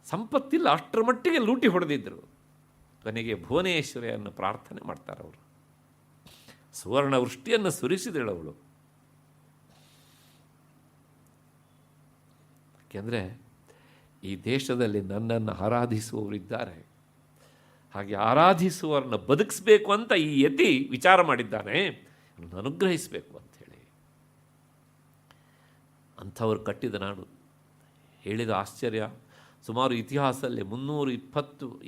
ಸಂಪತ್ತಿಲ್ಲ, ಅಷ್ಟರ ಮಟ್ಟಿಗೆ ಲೂಟಿ ಹೊಡೆದಿದ್ದರು. ಕೊನೆಗೆ ಭುವನೇಶ್ವರಿಯನ್ನು ಪ್ರಾರ್ಥನೆ ಮಾಡ್ತಾರೆ ಅವರು. ಸುವರ್ಣ ವೃಷ್ಟಿಯನ್ನು ಸುರಿಸಿದಳವಳು. ಯಾಕೆಂದರೆ ಈ ದೇಶದಲ್ಲಿ ನನ್ನನ್ನು ಆರಾಧಿಸುವವರಿದ್ದಾರೆ, ಹಾಗೆ ಆರಾಧಿಸುವವರನ್ನ ಬದುಕಿಸ್ಬೇಕು ಅಂತ ಈ ಯತಿ ವಿಚಾರ ಮಾಡಿದ್ದಾನೆ, ಅನುಗ್ರಹಿಸಬೇಕು ಅಂಥೇಳಿ. ಅಂಥವ್ರು ಕಟ್ಟಿದ ನಾಡು. ಹೇಳಿದ ಆಶ್ಚರ್ಯ, ಸುಮಾರು ಇತಿಹಾಸದಲ್ಲಿ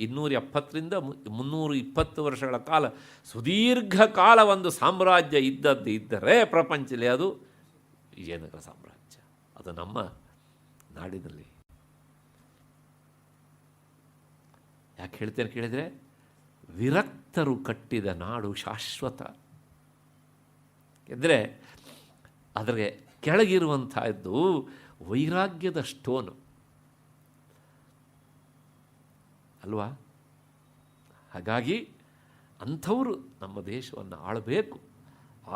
270ರಿಂದ 320 ವರ್ಷಗಳ ಕಾಲ ಸುದೀರ್ಘ ಕಾಲ ಒಂದು ಸಾಮ್ರಾಜ್ಯ ಇದ್ದರೆ ಪ್ರಪಂಚದಲ್ಲಿ ಅದು ವಿಜಯನಗರ ಸಾಮ್ರಾಜ್ಯ. ಅದು ನಮ್ಮ ನಾಡಿನಲ್ಲಿ. ಯಾಕೆ ಹೇಳ್ತೇನೆ ಕೇಳಿದರೆ, ವಿರಕ್ತರು ಕಟ್ಟಿದ ನಾಡು ಶಾಶ್ವತ. ಎಂದರೆ ಅದರ ಕೆಳಗಿರುವಂಥದ್ದು ವೈರಾಗ್ಯದ ಸ್ಟೋನು ಅಲ್ವಾ? ಹಾಗಾಗಿ ಅಂಥವರು ನಮ್ಮ ದೇಶವನ್ನು ಆಳಬೇಕು.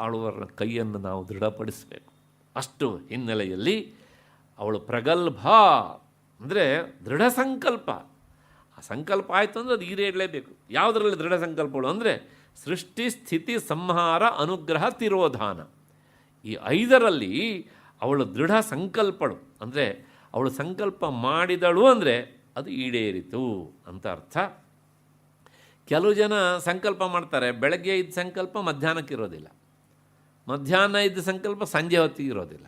ಆಳುವರ ಕೈಯನ್ನು ನಾವು ದೃಢಪಡಿಸಬೇಕು. ಅಷ್ಟು ಹಿನ್ನೆಲೆಯಲ್ಲಿ ಅವಳು ಪ್ರಗಲ್ಭ ಅಂದರೆ ದೃಢ ಸಂಕಲ್ಪ. ಆ ಸಂಕಲ್ಪ ಆಯಿತು ಅಂದರೆ ಅದು ಈಡೇರಲೇಬೇಕು. ಯಾವುದರಲ್ಲಿ ದೃಢ ಸಂಕಲ್ಪಗಳು ಅಂದರೆ ಸೃಷ್ಟಿ, ಸ್ಥಿತಿ, ಸಂಹಾರ, ಅನುಗ್ರಹ, ತಿರೋಧಾನ. ಈ 5ರಲ್ಲಿ ಅವಳು ದೃಢ ಸಂಕಲ್ಪಳು. ಅಂದರೆ ಅವಳು ಸಂಕಲ್ಪ ಮಾಡಿದಳು ಅಂದರೆ ಅದು ಈಡೇರಿತು ಅಂತ ಅರ್ಥ. ಕೆಲವು ಜನ ಸಂಕಲ್ಪ ಮಾಡ್ತಾರೆ, ಬೆಳಗ್ಗೆ ಇದ್ದ ಸಂಕಲ್ಪ ಮಧ್ಯಾಹ್ನಕ್ಕೆ ಇರೋದಿಲ್ಲ, ಮಧ್ಯಾಹ್ನ ಇದ್ದ ಸಂಕಲ್ಪ ಸಂಜೆ ಹೊತ್ತಿಗೆ ಇರೋದಿಲ್ಲ.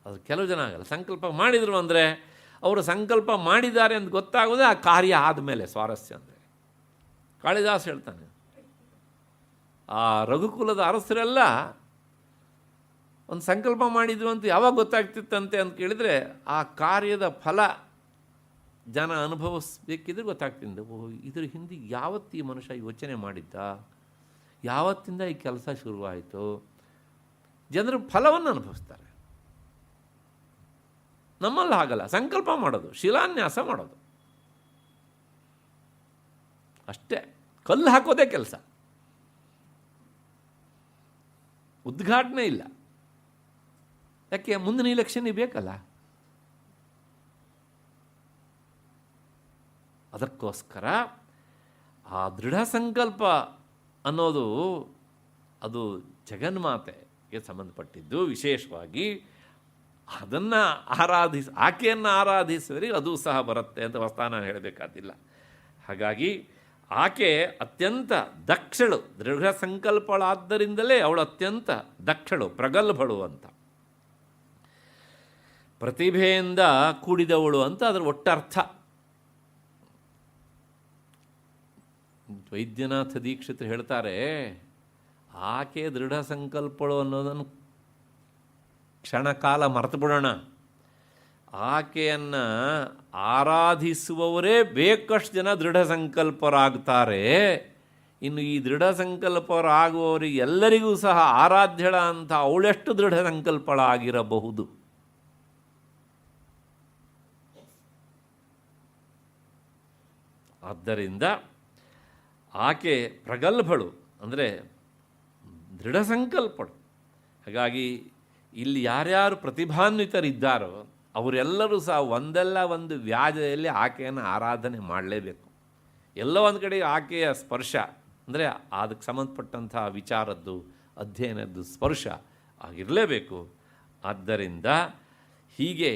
ಅದು ಕೆಲವು ಜನ ಆಗಲ್ಲ. ಸಂಕಲ್ಪ ಮಾಡಿದರು ಅಂದರೆ ಅವರು ಸಂಕಲ್ಪ ಮಾಡಿದ್ದಾರೆ ಅಂತ ಗೊತ್ತಾಗೋದೇ ಆ ಕಾರ್ಯ ಆದಮೇಲೆ. ಸ್ವಾರಸ್ಯ ಅಂದರೆ ಕಾಳಿದಾಸ ಹೇಳ್ತಾನೆ, ಆ ರಘುಕುಲದ ಅರಸರೆಲ್ಲ ಒಂದು ಸಂಕಲ್ಪ ಮಾಡಿದ್ವು ಅಂತ ಯಾವಾಗ ಗೊತ್ತಾಗ್ತಿತ್ತಂತೆ ಅಂತ ಕೇಳಿದರೆ, ಆ ಕಾರ್ಯದ ಫಲ ಜನ ಅನುಭವಿಸ್ಬೇಕಿದ್ರೆ ಗೊತ್ತಾಗ್ತಿದ್ದ. ಇದ್ರ ಹಿಂದೆ ಯಾವತ್ತು ಈ ಮನುಷ್ಯ ಯೋಚನೆ ಮಾಡಿದ್ದ, ಯಾವತ್ತಿಂದ ಈ ಕೆಲಸ ಶುರುವಾಯಿತು. ಜನರು ಫಲವನ್ನು ಅನುಭವಿಸ್ತಾರೆ. ನಮ್ಮಲ್ಲಿ ಹಾಗಲ್ಲ, ಸಂಕಲ್ಪ ಮಾಡೋದು, ಶಿಲಾನ್ಯಾಸ ಮಾಡೋದು ಅಷ್ಟೇ. ಕಲ್ಲು ಹಾಕೋದೇ ಕೆಲಸ, ಉದ್ಘಾಟನೆ ಇಲ್ಲ. ಯಾಕೆ? ಮುಂದಿನ ಇಲೆಕ್ಷನ್ನಿಗೆ ಬೇಕಲ್ಲ. ಅದಕ್ಕೋಸ್ಕರ ಆ ದೃಢ ಸಂಕಲ್ಪ ಅನ್ನೋದು ಅದು ಜಗನ್ಮಾತೆಗೆ ಸಂಬಂಧಪಟ್ಟಿದ್ದು. ವಿಶೇಷವಾಗಿ ಅದನ್ನು ಆಕೆಯನ್ನು ಆರಾಧಿಸುವವರಿಗೆ ಅದು ಸಹ ಬರುತ್ತೆ ಅಂತ ಹೊಸ್ತಾನ ನಾನು ಹೇಳಬೇಕಾದಿಲ್ಲ. ಹಾಗಾಗಿ ಆಕೆ ಅತ್ಯಂತ ದಕ್ಷಳು, ದೃಢ ಸಂಕಲ್ಪಳಾದ್ದರಿಂದಲೇ ಅವಳು ಅತ್ಯಂತ ದಕ್ಷಳು, ಪ್ರಗಲ್ಭಳು ಅಂತ. ಪ್ರತಿಭೆಯಿಂದ ಕೂಡಿದವಳು ಅಂತ ಅದರ ಒಟ್ಟರ್ಥ. ವೈದ್ಯನಾಥ ದೀಕ್ಷಿತರು ಹೇಳ್ತಾರೆ, ಆಕೆ ದೃಢ ಸಂಕಲ್ಪಳು ಅನ್ನೋದನ್ನು ಕ್ಷಣಕಾಲ ಮರೆತು ಬಿಡೋಣ. ಆಕೆಯನ್ನು ಆರಾಧಿಸುವವರೇ ಬೇಕಷ್ಟು ಜನ ದೃಢ ಸಂಕಲ್ಪರಾಗ್ತಾರೆ. ಇನ್ನು ಈ ದೃಢ ಸಂಕಲ್ಪರಾಗುವವರಿಗೆ ಎಲ್ಲರಿಗೂ ಸಹ ಆರಾಧ್ಯಳ ಅಂತ ಅವಳೆಷ್ಟು ದೃಢ ಸಂಕಲ್ಪಳಾಗಿರಬಹುದು. ಆದ್ದರಿಂದ ಆಕೆ ಪ್ರಗಲ್ಭಳು, ಅಂದರೆ ದೃಢ ಸಂಕಲ್ಪಳು. ಹಾಗಾಗಿ ಇಲ್ಲಿ ಯಾರ್ಯಾರು ಪ್ರತಿಭಾನ್ವಿತರಿದ್ದಾರೋ ಅವರೆಲ್ಲರೂ ಸಹ ಒಂದಲ್ಲ ಒಂದು ವ್ಯಾಜದಲ್ಲಿ ಆಕೆಯನ್ನು ಆರಾಧನೆ ಮಾಡಲೇಬೇಕು. ಎಲ್ಲೋ ಒಂದು ಕಡೆ ಆಕೆಯ ಸ್ಪರ್ಶ, ಅಂದರೆ ಅದಕ್ಕೆ ಸಂಬಂಧಪಟ್ಟಂಥ ವಿಚಾರದ್ದು, ಅಧ್ಯಯನದ್ದು ಸ್ಪರ್ಶ ಆಗಿರಲೇಬೇಕು. ಆದ್ದರಿಂದ ಹೀಗೆ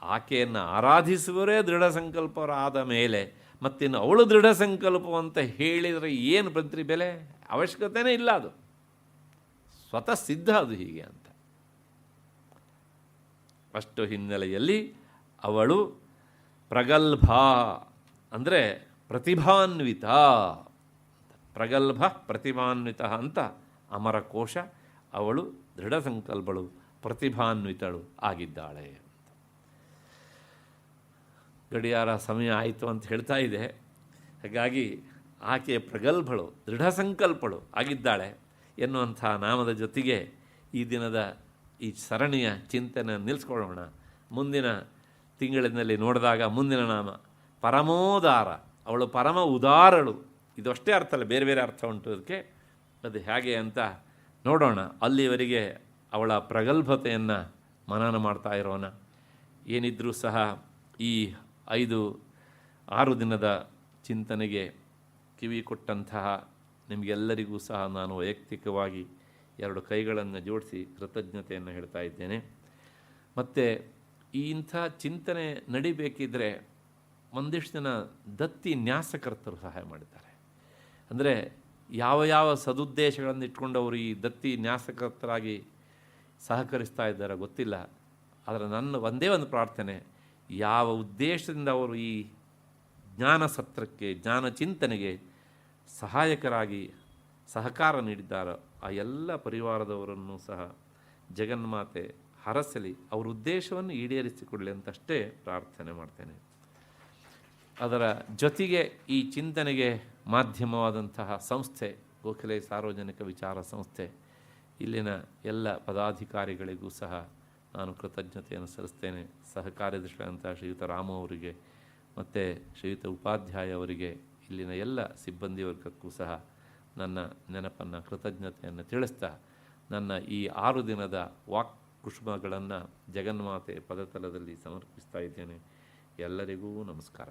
ಆಕೆಯನ್ನು ಆರಾಧಿಸುವವರೇ ದೃಢ ಸಂಕಲ್ಪರಾದ ಮೇಲೆ ಮತ್ತಿನ್ನು ಅವಳು ದೃಢ ಸಂಕಲ್ಪ ಅಂತ ಹೇಳಿದರೆ ಏನು ಬಂತ್ರಿ ಬೆಲೆ? ಅವಶ್ಯಕತೆಯೇ ಇಲ್ಲ, ಅದು ಸ್ವತಃ ಸಿದ್ಧ ಅದು ಹೀಗೆ ಅಂತ. ಅಷ್ಟು ಹಿನ್ನೆಲೆಯಲ್ಲಿ ಅವಳು ಪ್ರಗಲ್ಭ ಅಂದರೆ ಪ್ರತಿಭಾನ್ವಿತ. ಪ್ರಗಲ್ಭ ಪ್ರತಿಭಾನ್ವಿತ ಅಂತ ಅಮರಕೋಶ. ಅವಳು ದೃಢ ಸಂಕಲ್ಪಳು, ಪ್ರತಿಭಾನ್ವಿತಳು ಆಗಿದ್ದಾಳೆ. ಗಡಿಯಾರ ಸಮಯ ಆಯಿತು ಅಂತ ಹೇಳ್ತಾ ಇದೆ. ಹಾಗಾಗಿ ಆಕೆ ಪ್ರಗಲ್ಭಳು, ದೃಢ ಸಂಕಲ್ಪಳು ಆಗಿದ್ದಾಳೆ ಎನ್ನುವಂಥ ನಾಮದ ಜೊತೆಗೆ ಈ ದಿನದ ಈ ಸರಣಿಯ ಚಿಂತನೆ ನಿಲ್ಲಿಸ್ಕೊಳ್ಳೋಣ. ಮುಂದಿನ ತಿಂಗಳಿನಲ್ಲಿ ನೋಡಿದಾಗ ಮುಂದಿನ ನಾಮ ಪರಮೋದಾರ. ಅವಳು ಪರಮ ಉದಾರಳು. ಇದು ಅಷ್ಟೇ ಅರ್ಥ ಅಲ್ಲ, ಬೇರೆ ಬೇರೆ ಅರ್ಥ ಉಂಟು ಅದಕ್ಕೆ. ಅದು ಹೇಗೆ ಅಂತ ನೋಡೋಣ. ಅಲ್ಲಿವರೆಗೆ ಅವಳ ಪ್ರಗಲ್ಭತೆಯನ್ನು ಮನನ ಮಾಡ್ತಾ ಇರೋಣ. ಏನಿದ್ರೂ ಸಹ ಈ 5-6 ದಿನದ ಚಿಂತನೆಗೆ ಕಿವಿ ಕೊಟ್ಟಂತಹ ನಿಮಗೆಲ್ಲರಿಗೂ ಸಹ ನಾನು ವೈಯಕ್ತಿಕವಾಗಿ 2 ಕೈಗಳನ್ನು ಜೋಡಿಸಿ ಕೃತಜ್ಞತೆಯನ್ನು ಹೇಳ್ತಾ ಇದ್ದೇನೆ. ಮತ್ತು ಇಂಥ ಚಿಂತನೆ ನಡಿಬೇಕಿದ್ರೆ ಒಂದಿಷ್ಟು ಜನ ದತ್ತಿ ನ್ಯಾಸಕರ್ತರು ಸಹಾಯ ಮಾಡಿದ್ದಾರೆ. ಅಂದರೆ ಯಾವ ಸದುದ್ದೇಶಗಳನ್ನು ಇಟ್ಕೊಂಡು ಅವರು ಈ ದತ್ತಿ ನ್ಯಾಸಕರ್ತರಾಗಿ ಸಹಕರಿಸ್ತಾ ಇದ್ದಾರೆ ಗೊತ್ತಿಲ್ಲ. ಆದರೆ ನನ್ನ ಒಂದೇ ಒಂದು ಪ್ರಾರ್ಥನೆ, ಯಾವ ಉದ್ದೇಶದಿಂದ ಅವರು ಈ ಜ್ಞಾನ ಸತ್ರಕ್ಕೆ, ಜ್ಞಾನ ಚಿಂತನೆಗೆ ಸಹಾಯಕರಾಗಿ ಸಹಕಾರ ನೀಡಿದ್ದಾರೋ ಆ ಎಲ್ಲ ಪರಿವಾರದವರನ್ನು ಸಹ ಜಗನ್ಮಾತೆ ಹರಸಲಿ, ಅವರ ಉದ್ದೇಶವನ್ನು ಈಡೇರಿಸಿಕೊಡಲಿ ಅಂತಷ್ಟೇ ಪ್ರಾರ್ಥನೆ ಮಾಡ್ತೇನೆ. ಅದರ ಜೊತೆಗೆ ಈ ಚಿಂತನೆಗೆ ಮಾಧ್ಯಮವಾದಂತಹ ಸಂಸ್ಥೆ ಗೋಖಲೆ ಸಾರ್ವಜನಿಕ ವಿಚಾರ ಸಂಸ್ಥೆ, ಇಲ್ಲಿನ ಎಲ್ಲ ಪದಾಧಿಕಾರಿಗಳಿಗೂ ಸಹ ನಾನು ಕೃತಜ್ಞತೆಯನ್ನು ಸಲ್ಲಿಸ್ತೇನೆ. ಸಹಕಾರ್ಯದರ್ಶಿಗಳಂಥ ಶ್ರೀಯುತ ರಾಮ ಅವರಿಗೆ ಮತ್ತು ಶ್ರೀಯುತ ಉಪಾಧ್ಯಾಯ ಅವರಿಗೆ, ಇಲ್ಲಿನ ಎಲ್ಲ ಸಿಬ್ಬಂದಿ ವರ್ಗಕ್ಕೂ ಸಹ ನನ್ನ ನೆನಪನ್ನು, ಕೃತಜ್ಞತೆಯನ್ನು ತಿಳಿಸ್ತಾ ನನ್ನ ಈ 6 ದಿನದ ವಾಕ್ ಕುಸುಮಗಳನ್ನು ಜಗನ್ಮಾತೆ ಪದತಲದಲ್ಲಿ ಸಮರ್ಪಿಸ್ತಾ ಇದ್ದೇನೆ. ಎಲ್ಲರಿಗೂ ನಮಸ್ಕಾರ.